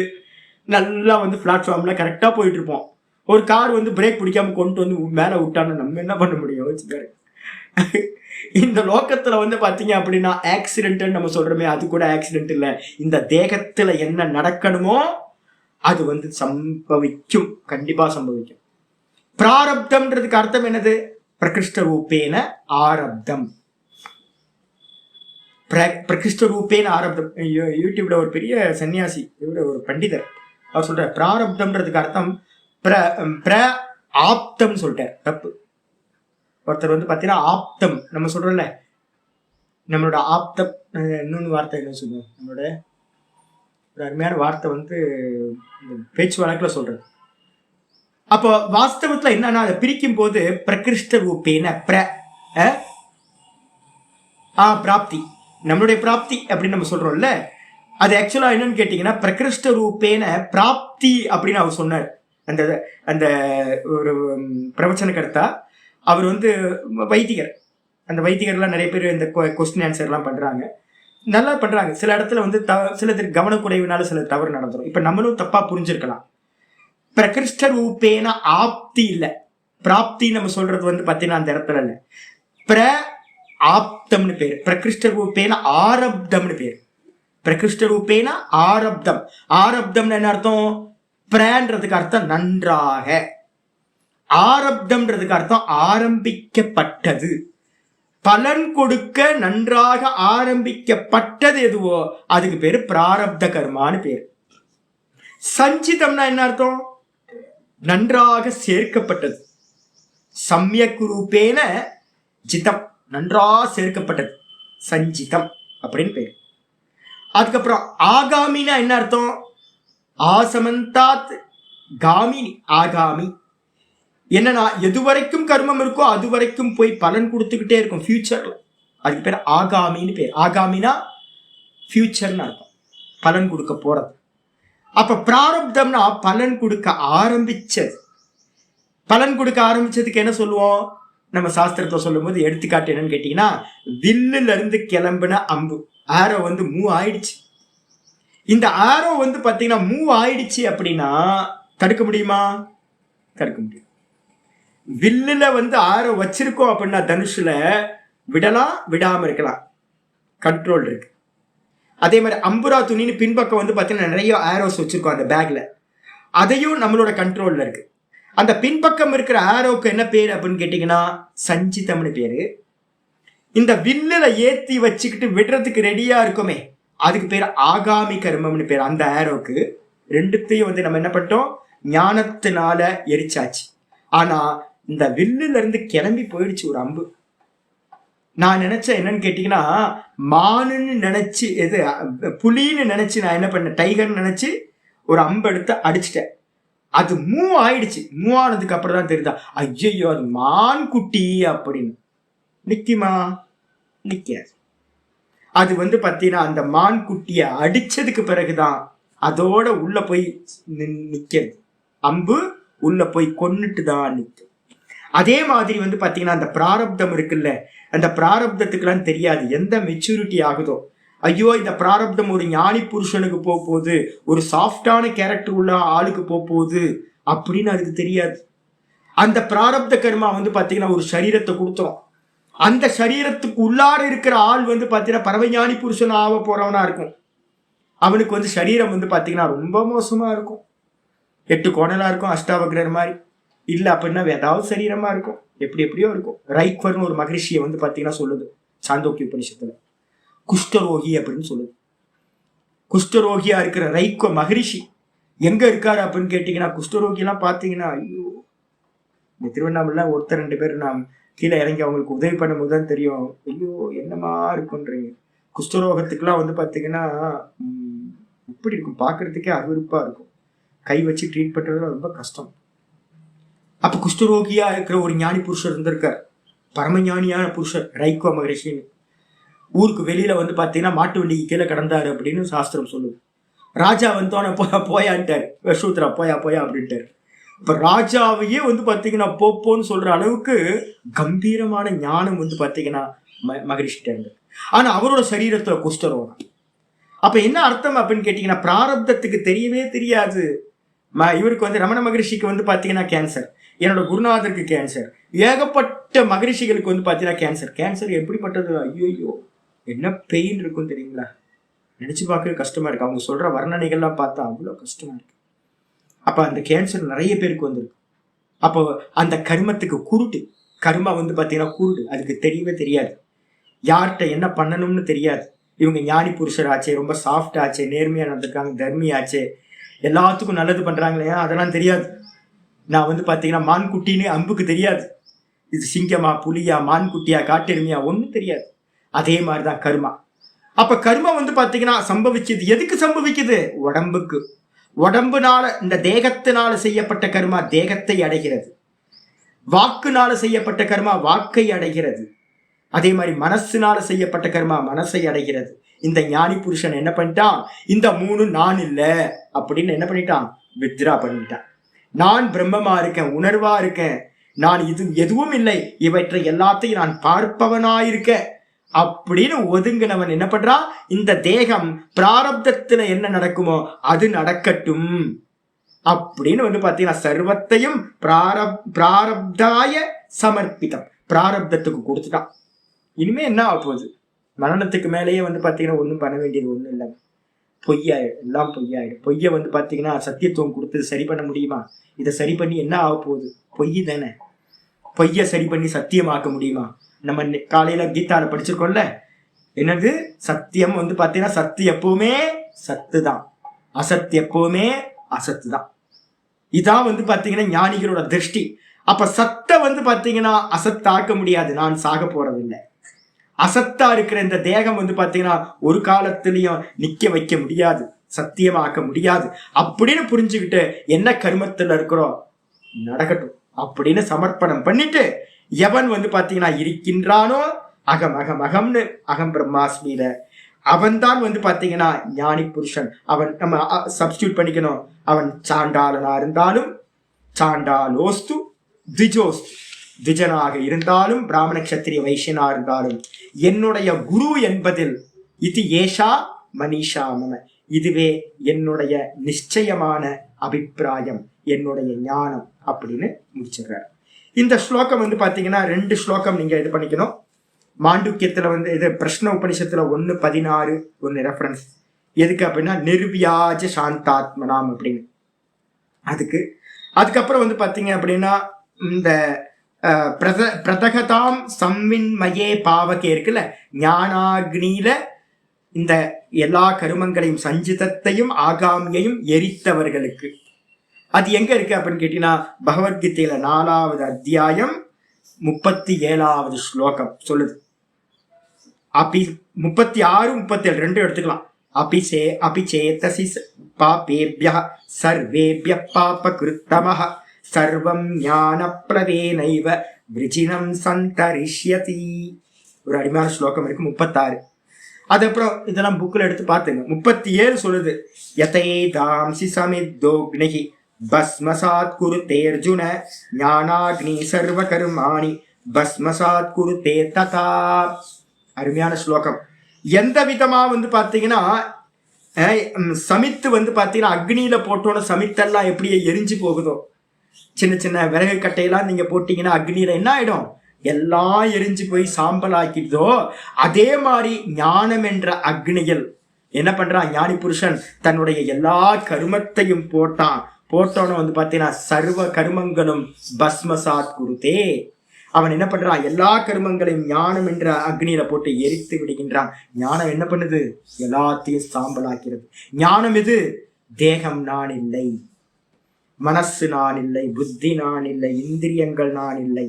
நல்லா பிளாட்ஃபார்ம்ல கரெக்டா போயிட்டு இருப்போம். ஒரு கார் பிரேக் பிடிக்காம கொண்டு மேல விட்டான்னு நம்ம என்ன பண்ண முடியும்? யோசிச்சு பாருங்க. இந்த லோகத்துல பாத்தீங்க அப்படின்னா ஆக்சிடென்ட் நம்ம சொல்றோமே, அது கூட ஆக்சிடென்ட் இல்ல. இந்த தேகத்துல என்ன நடக்கணுமோ அது சம்பவிக்கும், கண்டிப்பா சம்பவிக்கும். பிராரப்தம்ன்றதுக்கு அர்த்தம் என்னது? பிரகிருஷ்ட ரூபேன ஆரப்தம். பிரகிருஷ்ட ரூபேன ஆரப்தம். யூடியூப்ல ஒரு பெரிய சன்னியாசி, ஒரு பண்டிதர், அவர் சொல்ற பிராரப்தம்ன்றதுக்கு அர்த்தம் பிர ஆப்தம் சொல்லிட்டார். தப்பு. ஒருத்தர் பாத்தீங்கன்னா ஆப்தம் நம்ம சொல்றோம்ல, நம்மளோட ஆப்தம், இன்னொன்று வார்த்தை என்ன சொல்லுவோம், நம்மளோட ஒரு அருமையான வார்த்தை பேச்சு வழக்குல சொல்றது. அப்போ வாஸ்தவத்துல என்னன்னா அதை பிரிக்கும் போது பிரகிருஷ்ட ரூபேன பிராப்தி, நம்மளுடைய பிராப்தி அப்படின்னு நம்ம சொல்றோம்ல, அது ஆக்சுவலா என்னன்னு கேட்டீங்கன்னா பிரகிருஷ்ட ரூபேன பிராப்தி அப்படின்னு அவர் சொன்னார். அந்த அந்த ஒரு பிரவச்சனக்கர்த்தா, அவர் வைத்திகர். அந்த வைத்திகர்லாம் நிறைய பேர் இந்த கொஸ்டின் ஆன்சர்லாம் பண்றாங்க, நல்லா பண்றாங்க. சில இடத்துல சிலருக்கு கவனக்குறைவுனால சில தவறு நடந்துடும். இப்ப நம்மளும் தப்பா புரிஞ்சிருக்கலாம். பிரகிருஷ்ட ரூபேன ஆப்தி இல்ல, பிராப்தி நம்ம சொல்றது பாத்தீங்கன்னா அந்த இடத்துல இல்ல, பிர ஆப்தம்னு பேரு. பிரகிருஷ்ட ரூபேன ஆரப்தம்னு பேரு. பிரகிருஷ்ட ரூபேன ஆரப்தம். ஆரப்தம்னு என்ன அர்த்தம்? பிரன்றதுக்கு அர்த்தம் நன்றாக, ஆரப்தம்ன்றதுக்கு அர்த்தம் ஆரம்பிக்கப்பட்டது. பலன் கொடுக்க நன்றாக ஆரம்பிக்கப்பட்டது எதுவோ அதுக்கு பேரு பிராரப்த கர்மான்னு பேரு. சஞ்சிதம்னா என்ன அர்த்தம்? நன்றாக சேர்க்கப்பட்டது. சம்யக் ரூபேன ஜிதம், நன்றாக சேர்க்கப்பட்டது, சஞ்சிதம் அப்படின்னு பேரு. அதுக்கப்புறம் ஆகாமினா என்ன அர்த்தம்? ஆசமந்தாத் காமினி, ஆகாமி. என்னன்னா எது வரைக்கும் கர்மம் இருக்கோ அது வரைக்கும் போய் பலன் கொடுத்துக்கிட்டே இருக்கும் ஃபியூச்சர்ல. அதுக்கு பேர் ஆகாமின்னு பேர். ஆகாமினா ஃபியூச்சர்னு அர்த்தம், பலன் கொடுக்க போறது. அப்ப பிராரப்தம்னா பலன் கொடுக்க ஆரம்பிச்சது. பலன் கொடுக்க ஆரம்பிச்சதுக்கு என்ன சொல்லுவோம் நம்ம சாஸ்திரத்தை சொல்லும் போது? எடுத்துக்காட்டு என்னன்னு கேட்டீங்கன்னா, வில்லுல இருந்து கிளம்புன அம்பு, ஆரோ மூவ் ஆயிடுச்சு. இந்த ஆரோ பாத்தீங்கன்னா மூவ் ஆயிடுச்சு அப்படின்னா தடுக்க முடியுமா? தடுக்க முடியும். வில்லுல ஆரோ வச்சிருக்கோம் அப்படின்னா தனுஷுல விடலாம், விடாம இருக்கலாம், கண்ட்ரோல் இருக்கு. அதே மாதிரி அம்புரா துணின்னு பின்பக்கம் பாத்தீங்கன்னா நிறைய ஆரோஸ் வச்சிருக்கோம் அந்த பேக்ல, அதையும் நம்மளோட கண்ட்ரோல்ல இருக்கு. அந்த பின்பக்கம் இருக்கிற ஆரோக்கு என்ன பேரு அப்படின்னு கேட்டீங்கன்னா சஞ்சிதம்னு பேரு. இந்த வில்லுல ஏத்தி வச்சுக்கிட்டு விடுறதுக்கு ரெடியா இருக்குமே அதுக்கு பேர் ஆகாமி கர்மம்னு பேர். அந்த ஆரோக்கு ரெண்டுத்தையும் நம்ம என்ன பண்ணிட்டோம்? ஞானத்தினால எரிச்சாச்சு. ஆனா இந்த வில்லுல இருந்து கிளம்பி போயிடுச்சு ஒரு அம்பு. நான் நினைச்சேன் என்னன்னு கேட்டீங்கன்னா, மானுன்னு நினைச்சு, எது புலின்னு நினைச்சு நான் என்ன பண்ணேன், டைகர் நினைச்சு ஒரு அம்பு எடுத்து அடிச்சிட்டேன். அது மூவ் ஆயிடுச்சு. மூவ் ஆனதுக்கு அப்புறம் தான் தெரியுதா, ஐயோ அது மான் குட்டி அப்படின்னு. நிக்குமா? நிக்காது. அது பாத்தீங்கன்னா அந்த மான் குட்டிய அடிச்சதுக்கு பிறகுதான் அதோட உள்ள போய் நிக்கிறது. அம்பு உள்ள போய் கொன்னுட்டு தான் நிற்கும். அதே மாதிரி பாத்தீங்கன்னா அந்த பிராரப்தம் இருக்குல்ல, அந்த பிராரப்தத்துக்குலாம் தெரியாது எந்த மெச்சூரிட்டி ஆகுதோ, ஐயோ இந்த பிராரப்தம் ஒரு ஞானி புருஷனுக்கு போகுது, ஒரு சாஃப்டான கேரக்டர் உள்ள ஆளுக்கு போகுது அப்படின்னு அதுக்கு தெரியாது. அந்த பிராரப்த கர்மா பாத்தீங்கன்னா ஒரு சரீரத்தை கொடுத்தோம், அந்த சரீரத்துக்கு உள்ளார இருக்கிற ஆள் வந்து பார்த்தீங்கன்னா பரமஞானி புருஷன் ஆக போறவனா இருக்கும். அவனுக்கு வந்து சரீரம் வந்து பார்த்தீங்கன்னா ரொம்ப மோசமா இருக்கும். 8 கோணலா இருக்கும், அஷ்டாவக்ரர் மாதிரி. இல்லை அப்படின்னா ஏதாவது சரீரமா இருக்கும், எப்படி எப்படியோ இருக்கும். ரைக்வர்னு ஒரு மகரிஷியை வந்து பார்த்தீங்கன்னா சொல்லுது சாந்தோக்கிய உபனிஷத்துல, குஷ்டரோகி அப்படின்னு சொல்லுது. குஷ்டரோகியா இருக்கிற ரைக்வ மகரிஷி எங்க இருக்காரு அப்படின்னு கேட்டீங்கன்னா, குஷ்டரோகியெல்லாம் பார்த்தீங்கன்னா ஐயோ, இந்த திருவண்ணாமலை ஒருத்தர் 2 பேர் நாம் கீழே இறங்கி அவங்களுக்கு உதவி பண்ணும்போது தான் தெரியும், ஐயோ என்னமா இருக்குன்றீங்க. குஷ்டரோகத்துக்குலாம் வந்து பார்த்தீங்கன்னா எப்படி இருக்கும், பார்க்கறதுக்கே அருவருப்பா இருக்கும். கை வச்சு ட்ரீட் பண்றது ரொம்ப கஷ்டம். அப்ப குஷ்டரோகியா இருக்கிற ஒரு ஞானி புருஷர் இருந்திருக்கார், பரமஞானியான புருஷர் ரைக்வ மகரிஷின்னு. ஊருக்கு வெளியில வந்து பார்த்தீங்கன்னா மாட்டு வண்டிக்கு கீழே கடந்தாரு அப்படின்னு சாஸ்திரம் சொல்லுது. ராஜா வந்தோன்னே போயான்ட்டார், யசோத்ரா போயா போயா அப்படின்ட்டார். இப்ப ராஜாவையே வந்து பார்த்தீங்கன்னா போப்போன்னு சொல்ற அளவுக்கு கம்பீரமான ஞானம் வந்து பார்த்தீங்கன்னா மகரிஷிட்ட இருந்து. ஆனா அவரோட சரீரத்துல குஷ்டரோகம். அப்ப என்ன அர்த்தம் அப்படின்னு கேட்டீங்கன்னா, பிராரப்தத்துக்கு தெரியவே தெரியாது. இவருக்கு வந்து ரமண மகரிஷிக்கு வந்து பார்த்தீங்கன்னா கேன்சர், என்னோட குருநாதருக்கு கேன்சர், ஏகப்பட்ட மகரிஷிகளுக்கு வந்து பார்த்தீங்கன்னா கேன்சர். கேன்சர் எப்படிப்பட்டது, ஐயோ என்ன பெயின் இருக்கும் தெரியுங்களா, நினைச்சு பார்க்கவே கஷ்டமா இருக்கு. அவங்க சொல்ற வர்ணனைகள்லாம் பார்த்தா அவ்வளோ கஷ்டமா இருக்கு. அப்ப அந்த கேன்சர் நிறைய பேருக்கு வந்துருக்கு. அப்போ அந்த கர்மத்துக்கு குருட்டு, கர்மா வந்து பார்த்தீங்கன்னா குருடு, அதுக்கு தெரியவே தெரியாது, யார்கிட்ட என்ன பண்ணணும்னு தெரியாது. இவங்க ஞானி புருஷர் ஆச்சே, ரொம்ப சாஃப்ட் ஆச்சே, நேர்மையா நடந்திருக்காங்க, தர்மி ஆச்சே, எல்லாத்துக்கும் நல்லது பண்றாங்க இல்லையா, அதெல்லாம் தெரியாது. நான் வந்து பார்த்தீங்கன்னா மான்குட்டின்னு அம்புக்கு தெரியாது, இது சிங்கமா புலியா மான்குட்டியா காட்டெருமையா ஒன்றும் தெரியாது. அதே மாதிரிதான் கர்மா. அப்ப கர்மா வந்து பார்த்தீங்கன்னா சம்பவிச்சது எதுக்கு சம்பவிக்குது, உடம்புக்கு. உடம்புனால, இந்த தேகத்தினால செய்யப்பட்ட கர்மா தேகத்தை அடைகிறது, வாக்குனால செய்யப்பட்ட கர்மா வாக்கை அடைகிறது, அதே மாதிரி மனசுனால செய்யப்பட்ட கர்மா மனசை அடைகிறது. இந்த ஞானி புருஷன் என்ன பண்ணிட்டான், இந்த 3 நான் இல்லை அப்படின்னு என்ன பண்ணிட்டான், வித்ரா பண்ணிட்டான். நான் பிரம்மமா இருக்கேன், உணர்வா இருக்கேன், நான் இது எதுவும் இல்லை, இவற்றை எல்லாத்தையும் நான் பார்ப்பவனாயிருக்கேன் அப்படின்னு ஒதுங்கினவன் என்ன பண்றான், இந்த தேகம் பிராரப்தத்துல என்ன நடக்குமோ அது நடக்கட்டும் அப்படின்னு வந்து பாத்தீங்கன்னா சர்வத்தையும் பிராரப்தாய சமர்ப்பிதம், பிராரப்தத்துக்கு கொடுத்துட்டான். இனிமே என்ன ஆக போகுது, மரணத்துக்கு மேலேயே வந்து பாத்தீங்கன்னா ஒன்றும் பண்ண வேண்டியது ஒன்றும் இல்லை, பொய்யாயிடும், எல்லாம் பொய்யாயிடும். பொய்யை வந்து பாத்தீங்கன்னா சத்தியத்துவம் கொடுத்து சரி பண்ண முடியுமா, இதை சரி பண்ணி என்ன ஆக போகுது, பொய் தானே. பொய்யை சரி பண்ணி சத்தியமாக்க முடியுமா? நம்ம காலையில கீதால படிச்சிருக்கோம்ல, என்னது சத்தியம் வந்து பாத்தீங்கன்னா சத்து எப்பவுமே சத்து தான், அசத்து எப்பவுமே அசத்து தான். இதான் வந்து பாத்தீங்கன்னா ஞானிகளோட திருஷ்டி. அப்ப சத்த வந்து பாத்தீங்கன்னா அசத்தாக்க முடியாது, நான் சாக போறதில்லை. அசத்தா இருக்கிற இந்த தேகம் வந்து பாத்தீங்கன்னா ஒரு காலத்திலையும் நிக்க வைக்க முடியாது, சத்தியமாக்க முடியாது அப்படின்னு புரிஞ்சுக்கிட்டு என்ன கர்மத்துல இருக்கிறோம் நடக்கட்டும் அப்படின்னு சமர்ப்பணம் பண்ணிட்டு, எவன் வந்து பாத்தீங்கன்னா இருக்கின்றானோ அகம் அகம் அகம்னு அகம் பிரம்மாஸ்மியில, அவன் தான் வந்து பாத்தீங்கன்னா ஞானி புருஷன். அவன் நம்ம சப்ஸ்டியூட் பண்ணிக்கணும், அவன் சாண்டாளனா இருந்தாலும் சாண்டாலோஸ்து திஜோஸ்து, திஜனாக இருந்தாலும் பிராமண கஷத்திரிய வைசியனா இருந்தாலும் என்னுடைய குரு என்பதில் இது ஏஷா மனிஷா மம, இதுவே என்னுடைய நிச்சயமான அபிப்பிராயம், என்னுடைய ஞானம் அப்படின்னு முடிச்சிடுறார். இந்த ஸ்லோகம் வந்து பாத்தீங்கன்னா 2 ஸ்லோகம் நீங்க இது பண்ணிக்கணும். மாண்டூக்கியத்துல வந்து இது பிரஷ்ன உபனிஷத்துல 1:16 ஒன்னு ரெஃபரன்ஸ், எதுக்கு அப்படின்னா நிர்வியாஜ சாந்தாத்மனாம் அப்படின்னு. அதுக்கப்புறம் வந்து பாத்தீங்க அப்படின்னா இந்த பிரதகதாம் சம்வின்மயே பாவகே இருக்குல்ல, ஞானாக்னியில இந்த எல்லா கருமங்களையும் சஞ்சிதத்தையும் ஆகாமியையும் எரித்தவர்களுக்கு, அது எங்க இருக்கு அப்படின்னு கேட்டீங்கன்னா பகவத்கீதையில 4வது அத்தியாயம் 37வது ஸ்லோகம் சொல்லுது. அப்படி 36, 37 ரெண்டும் எடுத்துக்கலாம். அபிச்சேதசி பாபேப்யः சர்வேப்யः பாபகிருத்தமः சர்வம் ஞானப்ளவேனைவ விருஜினம் சந்தரிஷ்யதி. ஒரு அடிமையான ஸ்லோகம் இருக்கு 36. அதுக்கப்புறம் இதெல்லாம் புக்கில் எடுத்து பார்த்துங்க. 37 சொல்லுது, யதேதாம்சி சமித்தோக்னிஹி பஸ்மசாத் குருதே அர்ஜுன ஞானாக்னி சர்வ கர்மாணி பஸ்மசாத் குருதே ததா. அருமையான ஸ்லோகம். எந்த விதமா வந்து பாத்தீங்கன்னா சமித்து வந்து பாத்தீங்கன்னா அக்னியில போட்டோன்னு சமித்தெல்லாம் எப்படி எரிஞ்சு போகுதோ, சின்ன சின்ன விறகு கட்டையெல்லாம் நீங்க போட்டீங்கன்னா அக்னியில என்ன ஆயிடும், எல்லாம் எரிஞ்சு போய் சாம்பல் ஆக்கிட்டதோ அதே மாதிரி ஞானம் என்ற அக்னியில் என்ன பண்றான் ஞானி புருஷன், தன்னுடைய எல்லா கருமத்தையும் போட்டோன்னு வந்து பார்த்தீங்கன்னா சர்வ கருமங்களும் பஸ்மசாத் குருதே. அவன் என்ன பண்றான், எல்லா கருமங்களையும் ஞானம் என்ற அக்னியில போட்டு எரித்து விடுகின்றான். ஞானம் என்ன பண்ணுது, எல்லாத்தையும் சாம்பலாக்கிறது. ஞானம் எது, தேகம் நான் இல்லை, மனசு நான் இல்லை, புத்தி நான் இல்லை, இந்திரியங்கள் நான் இல்லை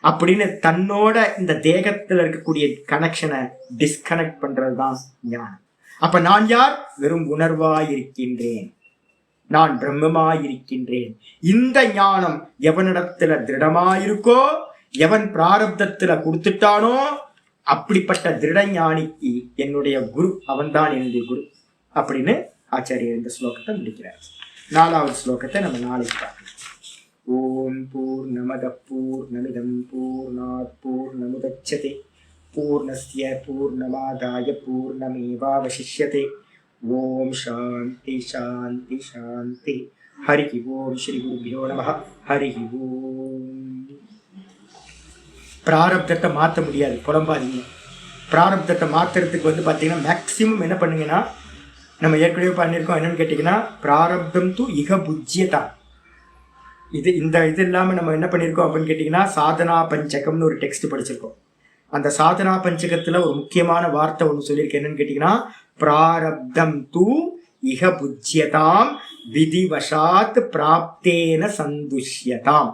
அப்படின்னு தன்னோட இந்த தேகத்துல இருக்கக்கூடிய கனெக்ஷனை டிஸ்கனெக்ட் பண்றதுதான் ஞானம். அப்ப நான் யார், வெறும் உணர்வாயிருக்கின்றேன், நான் பிரம்மமாயிருக்கின்றேன். இந்த ஞானம் எவனிடத்துல திருடமாயிருக்கோ, எவன் பிராரப்தத்துல கொடுத்துட்டானோ அப்படிப்பட்ட திருட ஞானிக்கு என்னுடைய குரு, அவன்தான் என்னுடைய குரு அப்படின்னு ஆச்சாரியர் இந்த ஸ்லோகத்தை முடிக்கிறார். 4வது ஸ்லோகத்தை நம்ம நாளைக்கு பார்க்கலாம். ஓம் பூர்ணமத பூர்ணமிதம் பூர்ணாத் பூர்ணமுதச்யதே பூர்ணஸ்ய பூர்ணமாதாய பூர்ணமேவாவசிஷ்யதே. ஓம் சாந்தி சாந்தி சாந்தி. ஹரி ஓம். ஸ்ரீ குருபியோ நமः. ஹரி ஓம். பிராரப்தத்தை மாற்ற முடியாது, புலம்பாதீங்க. பிராரப்தத்தை மாற்றுறதுக்கு வந்து பார்த்தீங்கன்னா மேக்சிமம் என்ன பண்ணுங்கன்னா, நம்ம ஏற்கனவே பண்ணியிருக்கோம், என்னன்னு கேட்டிங்கன்னா பிராரப்தம் தூ இக புஜ்யதா. இது இல்லாமல் நம்ம என்ன பண்ணியிருக்கோம் அப்படின்னு கேட்டிங்கன்னா சாதனா பஞ்சகம்னு ஒரு டெக்ஸ்ட் படிச்சிருக்கோம். அந்த சாதனா பஞ்சகத்தில் ஒரு முக்கியமான வார்த்தை ஒன்று சொல்லியிருக்கேன், என்னன்னு கேட்டிங்கன்னா பிராரப்தம் தூ இக புஜ்யதாம் விதிவசாத் பிராப்தேன சந்துஷ்யதாம்.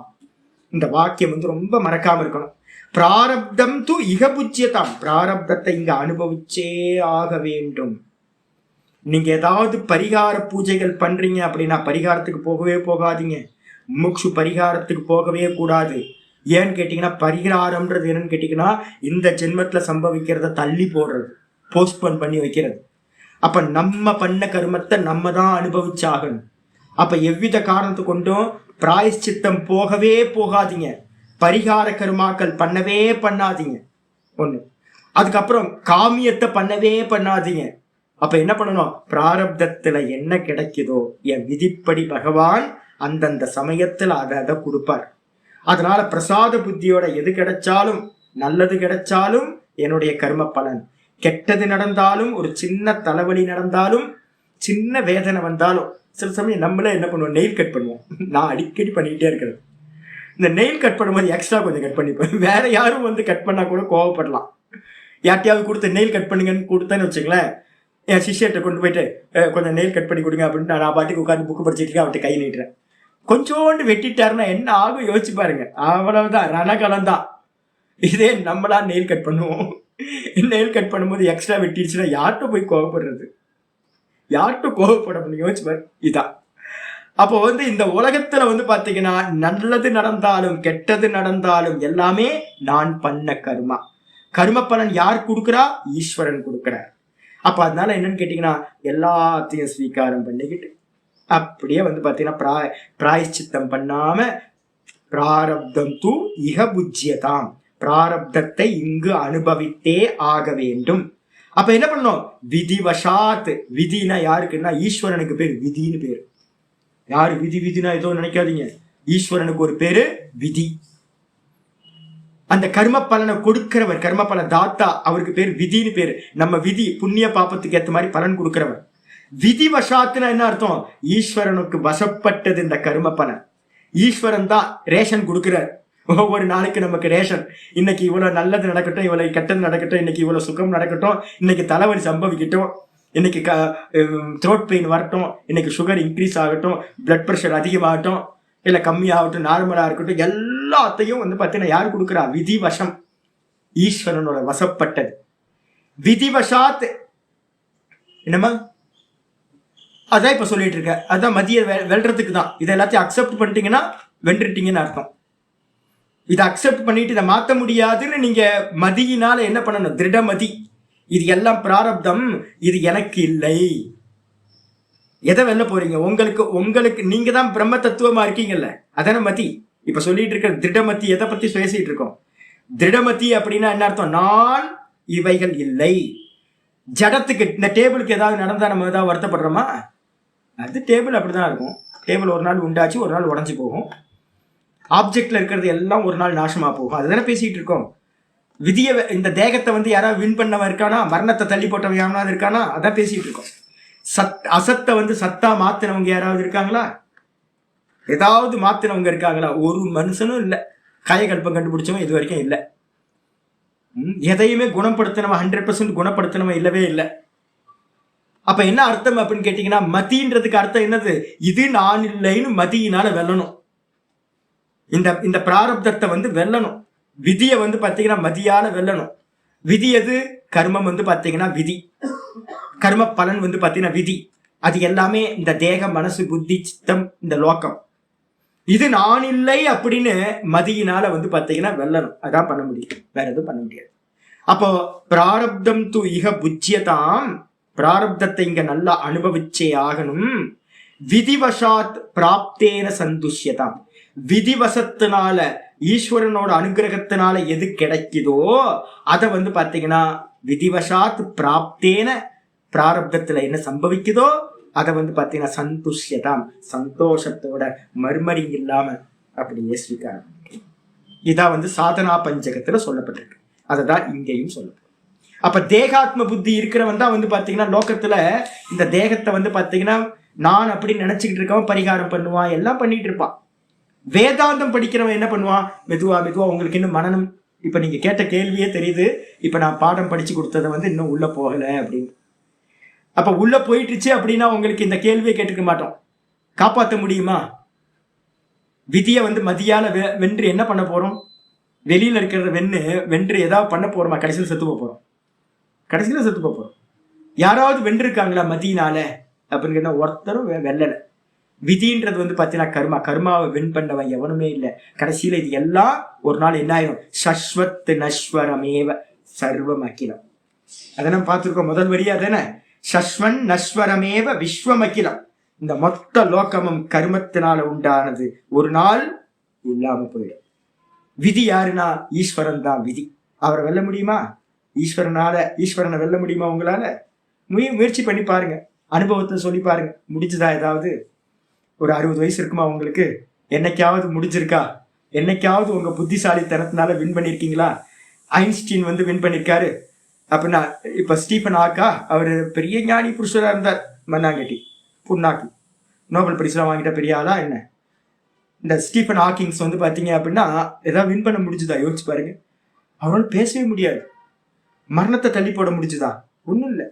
இந்த வாக்கியம் வந்து ரொம்ப மறக்காம இருக்கணும். பிராரப்தம் தூ இக புஜ்யதாம், பிராரப்தத்தை இங்க அனுபவிச்சே ஆக வேண்டும். நீங்க ஏதாவது பரிகார பூஜைகள் பண்றீங்க அப்படின்னா பரிகாரத்துக்கு போகவே போகாதீங்க, முக்ஷு பரிகாரத்துக்கு போகவே கூடாது. ஏன்னு கேட்டீங்கன்னா பரிகாரம்ன்றது என்னன்னு கேட்டீங்கன்னா இந்த ஜென்மத்துல சம்பவிக்கிறத தள்ளி போடுறது, போஸ்ட்போன் பண்ணி வைக்கிறது. அப்ப நம்ம பண்ண கருமத்தை நம்ம தான் அனுபவிச்சாகணும். அப்ப எவ்வித காரணத்தை கொண்டும் பிராயஷ்சித்தம் போகவே போகாதீங்க, பரிகார கருமாக்கள் பண்ணவே பண்ணாதீங்க ஒண்ணு. அதுக்கப்புறம் காமியத்தை பண்ணவே பண்ணாதீங்க. அப்ப என்ன பண்ணணும், பிராரப்தத்துல என்ன கிடைக்குதோ என் விதிப்படி பகவான் அந்தந்த சமயத்துல அதை கொடுப்பார். அதனால பிரசாத புத்தியோட எது கிடைச்சாலும், நல்லது கிடைச்சாலும் என்னுடைய கர்ம பலன், கெட்டது நடந்தாலும், ஒரு சின்ன தலைவலி நடந்தாலும், சின்ன வேதனை வந்தாலும், சில சமயம் நம்மளே என்ன பண்ணுவோம், நெயில் கட் பண்ணுவோம். நான் அடிக்கடி பண்ணிக்கிட்டே இருக்கிறது. இந்த நெயில் கட் பண்ணும்போது எக்ஸ்ட்ரா கொஞ்சம் கட் பண்ணிப்பேன். வேற யாரும் வந்து கட் பண்ணா கூட கோவப்படலாம். யார்ட்டையாவது கொடுத்து நெயில் கட் பண்ணுங்கன்னு கொடுத்தேன்னு வச்சுங்களேன், என் சிஷ்யர்கிட்ட கொண்டு போயிட்டு கொஞ்சம் நெயில் கட் பண்ணி கொடுங்க அப்படின்னு நான் பாட்டுக்கு உட்காந்து புக்கு படிச்சுட்டு இருக்கேன். அவர்கிட்ட கை நீட்டுறேன். கொஞ்சோண்டு வெட்டிட்டாருன்னா என்ன ஆகும் யோசிச்சு பாருங்க. அவ்வளவுதான், ரணகலம் தான். இதே நம்மளா நெயில் கட் பண்ணுவோம். நெயில் கட் பண்ணும்போது எக்ஸ்ட்ரா வெட்டிடுச்சுன்னா யார்கிட்ட போய் கோவப்படுறது, யார்கிட்ட கோவப்பட முடியும் யோசிச்சு பாரு. இதான் அப்போ வந்து இந்த உலகத்துல வந்து பாத்தீங்கன்னா நல்லது நடந்தாலும் கெட்டது நடந்தாலும் எல்லாமே நான் பண்ண கர்மா. கர்ம பலன் யார் கொடுக்குறா, ஈஸ்வரன் கொடுக்குறார். அப்ப அதனால என்னன்னு கேட்டீங்கன்னா எல்லாத்தையும் ஸ்வீகாரம் பண்ணிக்கிட்டு அப்படியே வந்து பாத்தீங்கன்னா பிராயஷ்சித்தம் பண்ணாம பிராரப்தம் தூ இக புஜ்யதாம், பிராரப்தத்தை இங்கு அனுபவித்தே ஆக வேண்டும். அப்ப என்ன பண்ணணும், விதிவசாத். விதினா யாருக்குன்னா ஈஸ்வரனுக்கு பேர் விதின்னு பேரு. யாரு விதி, விதினா ஏதோ நினைக்காதீங்க, ஈஸ்வரனுக்கு ஒரு பேரு விதி. அந்த கர்ம பலனை கொடுக்கிறவர், கர்ம பல தாத்தா, அவருக்கு பேர் விதின்னு பேரு. நம்ம விதி புண்ணிய பாப்பத்துக்கு ஏற்ற மாதிரி பலன் கொடுக்கிறவர். விதி வசாத்துனா என்ன அர்த்தம், ஈஸ்வரனுக்கு வசப்பட்டது இந்த கர்ம பலன். ஈஸ்வரன் தான் ரேஷன் கொடுக்கிறார். ஒவ்வொரு நாளைக்கு நமக்கு ரேஷன், இன்னைக்கு இவ்வளவு நல்லது நடக்கட்டும், இவ்வளவு கெட்டது நடக்கட்டும், இன்னைக்கு இவ்வளவு சுகம் நடக்கட்டும், இன்னைக்கு தலைவலி சம்பவிக்கட்டும், இன்னைக்கு த்ரோட் பெயின் வரட்டும், இன்னைக்கு சுகர் இன்க்ரீஸ் ஆகட்டும், பிளட் ப்ரெஷர் அதிகமாகட்டும், இல்லை கம்மியாகட்டும், நார்மலா இருக்கட்டும், எல்லாத்தையும் வந்து பார்த்தீங்கன்னா யார் கொடுக்குறா, விதிவசம், ஈஸ்வரனோட வசப்பட்டது. விதிவசாத் என்னமா அதான் இப்ப சொல்லிட்டு இருக்க, அதான் மதிய வெல்றதுக்கு தான். இதை எல்லாத்தையும் அக்செப்ட் பண்ணிட்டீங்கன்னா வென்றுட்டீங்கன்னு அர்த்தம். இதை அக்செப்ட் பண்ணிட்டு இதை மாற்ற முடியாதுன்னு நீங்க மதியினால என்ன பண்ணணும், திருடமதி. இது எல்லாம் பிராரப்தம், இது எனக்கு இல்லை. எதை வெல்ல போறீங்க, உங்களுக்கு நீங்க தான் பிரம்ம தத்துவமா இருக்கீங்கல்ல, அதான மதி. இப்ப சொல்லிட்டு இருக்க திருடமதி. எதை பத்தி பேசிட்டு இருக்கோம், திருடமதி அப்படின்னா என்ன அர்த்தம், நான் இவைகள் இல்லை. ஜடத்துக்கு இந்த டேபிளுக்கு ஏதாவது நடந்தா நம்ம ஏதாவது வருத்தப்படுறோமா, அது டேபிள் அப்படிதான் இருக்கும். டேபிள் ஒரு நாள் உண்டாச்சு, ஒரு நாள் உடஞ்சி போகும். ஆப்ஜெக்ட்ல இருக்கிறது எல்லாம் ஒரு நாள் நாசமா போகும். அதுதானே பேசிட்டு இருக்கோம். விதியை, இந்த தேகத்தை வந்து யாராவது வின் பண்ணவன் இருக்கானா? மரணத்தை தள்ளி போட்டவன் யாராவது இருக்கானா? அதான் பேசிட்டு இருக்கோம். அசத்தை வந்து சத்தா மாத்தினவங்க யாராவது இருக்காங்களா? ஏதாவது மாத்தினவங்க இருக்காங்களா? ஒரு மனுஷனும் இல்லை. காயகல்பம் கண்டுபிடிச்சவன் இது வரைக்கும் இல்லை. எதையுமே குணப்படுத்தினவன் 100% குணப்படுத்தினவன் இல்லவே இல்லை. அப்ப என்ன அர்த்தம் அப்படின்னு கேட்டீங்கன்னா, மதின்றதுக்கு அர்த்தம் என்னது? இது நான் இல்லைன்னு மதியினால வெல்லணும். இந்த பிராரப்தத்தை வந்து வெல்லணும். விதியை வந்து பாத்தீங்கன்னா மதியால வெல்லணும். விதி எது? கர்மம் வந்து பாத்தீங்கன்னா விதி. கர்ம பலன் வந்து பாத்தீங்கன்னா விதி. அது எல்லாமே இந்த தேக, மனசு, புத்தி, சித்தம், இந்த லோகம். இது நான் இல்லை அப்படின்னு மதியினால வந்து பாத்தீங்கன்னா வெல்லணும். அதான் பண்ண முடியும், வேற எதுவும் பண்ண முடியாது. அப்போ பிராரப்தம் து இக புஜ்யதாம், பிராரப்தத்தை இங்க நல்லா அனுபவிச்சே ஆகணும். விதிவசாத் பிராப்தேன சந்துஷ்யதாம், விதிவசத்தினால ஈஸ்வரனோட அனுகிரகத்தினால எது கிடைக்குதோ அதை வந்து பாத்தீங்கன்னா விதிவசாத் பிராப்தேன, பிராரப்தத்துல என்ன சம்பவிக்குதோ அதை வந்து பாத்தீங்கன்னா சந்துஷ்யதாம், சந்தோஷத்தோட மறுமறி இல்லாம அப்படியே ஸ்வீகாரம். இதான் வந்து சாதனா பஞ்சகத்துல சொல்லப்பட்டிருக்கு. அததான் இங்கேயும் சொல்லப்படும். அப்ப தேகாத்ம புத்தி இருக்கிறவன் தான் வந்து பாத்தீங்கன்னா லோகத்துல இந்த தேகத்தை வந்து பாத்தீங்கன்னா நான் அப்படின்னு நினைச்சுக்கிட்டு இருக்கவன் பரிகாரம் பண்ணுவான், எல்லாம் பண்ணிட்டு இருப்பான். வேதாந்தம் படிக்கிறவன் என்ன பண்ணுவான்? மெதுவா மெதுவா உங்களுக்கு இன்னும் மனநம், இப்ப நீங்க கேட்ட கேள்வியே தெரியுது. இப்ப நான் பாடம் படிச்சு கொடுத்ததை வந்து இன்னும் உள்ள போகல அப்படின்னு. அப்ப உள்ள போயிட்டுச்சு அப்படின்னா உங்களுக்கு இந்த கேள்வியை கேட்டுக்க மாட்டோம். காப்பாற்ற முடியுமா? விதியை வந்து மதியால வென்று என்ன பண்ண போறோம்? வெளியில இருக்கிறத வென்று ஏதாவது பண்ண போறோமா? கடைசியில் செத்து போறோம். கடைசியில செத்து போறோம். யாராவது வென்று இருக்காங்களா மதியினால அப்படின்னு கேட்டா ஒருத்தரும் வெல்லல. விதின்றது வந்து பாத்தீங்கன்னா கர்மா, கர்மாவை வின் பண்ணவன் எவனுமே இல்லை. கடைசியில இது எல்லாம் ஒரு நாள் என்ன ஆயிரும்? சஸ்வத் நஸ்வரமேவ சர்வம் அகிலம். அதை நம்ம பார்த்துருக்கோம். முதல் வரியா தானே, சஸ்வன் நஸ்வரமேவ விஸ்வம் அகிலம். இந்த மொத்த லோகமும் கர்மத்தினால உண்டானது, ஒரு நாள் இல்லாம போயிடும். விதி யாருன்னா ஈஸ்வரன் தான் விதி. அவரை வெல்ல முடியுமா? ஈஸ்வரனை வெல்ல முடியுமா உங்களால? முயற்சி பண்ணி பாருங்க, அனுபவத்தை சொல்லி பாருங்க. முடிச்சுதா? ஏதாவது ஒரு 60 வயசு இருக்குமா உங்களுக்கு? என்னைக்காவது முடிஞ்சிருக்கா? என்னைக்காவது உங்க புத்திசாலித்தனத்தினால வின் பண்ணிருக்கீங்களா? ஐன்ஸ்டீன் வந்து வின் பண்ணிருக்காரு அப்படின்னா, இப்ப ஸ்டீஃபன் ஹாக்கா, அவர் பெரிய ஞானி புருஷரா இருந்தார், மண்ணாங்கட்டி புண்ணாக்கி நோபல் பரிசுலாம் வாங்கிட்ட பெரிய ஆளா என்ன? இந்த ஸ்டீஃபன் ஹாக்கிங்ஸ் வந்து பாத்தீங்க அப்படின்னா ஏதாவது வின் பண்ண முடிஞ்சுதா? யோசிச்சு பாருங்க. அவரால் பேசவே முடியாது. மரணத்தை தள்ளி போட முடிஞ்சுதா? ஒன்றும் இல்லை.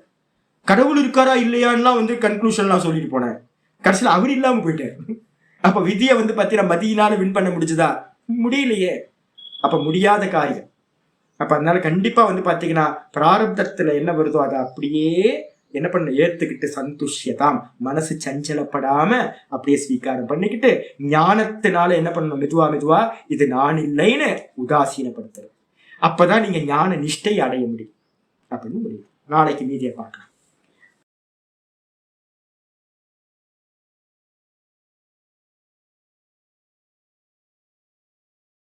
கடவுள் இருக்காரா இல்லையான்லாம் வந்து கன்க்ளூஷன்லாம் சொல்லிட்டு போனேன். கடைசியில் அவர் இல்லாம போயிட்டார். அப்ப விதியை வந்து பாத்தீங்கன்னா மதியினால வின் பண்ண முடிஞ்சுதா? முடியலையே. அப்ப முடியாத காரியம். அப்ப அதனால கண்டிப்பா வந்து பாத்தீங்கன்னா பிராரப்தத்துல என்ன வருதோ அதை அப்படியே என்ன பண்ண ஏத்துக்கிட்டு சந்துஷ்யதாம், மனசு சஞ்சலப்படாம அப்படியே ஸ்வீகாரம் பண்ணிக்கிட்டு ஞானத்தினால என்ன பண்ணணும்? மெதுவா மெதுவா இது நான் இல்லைன்னு உதாசீனப்படுத்துறது. அப்பதான் நீங்க ஞான நிஷ்டை அடைய முடியும் அப்படின்னு முடியும். நாளைக்கு மீதியை பார்க்கலாம்.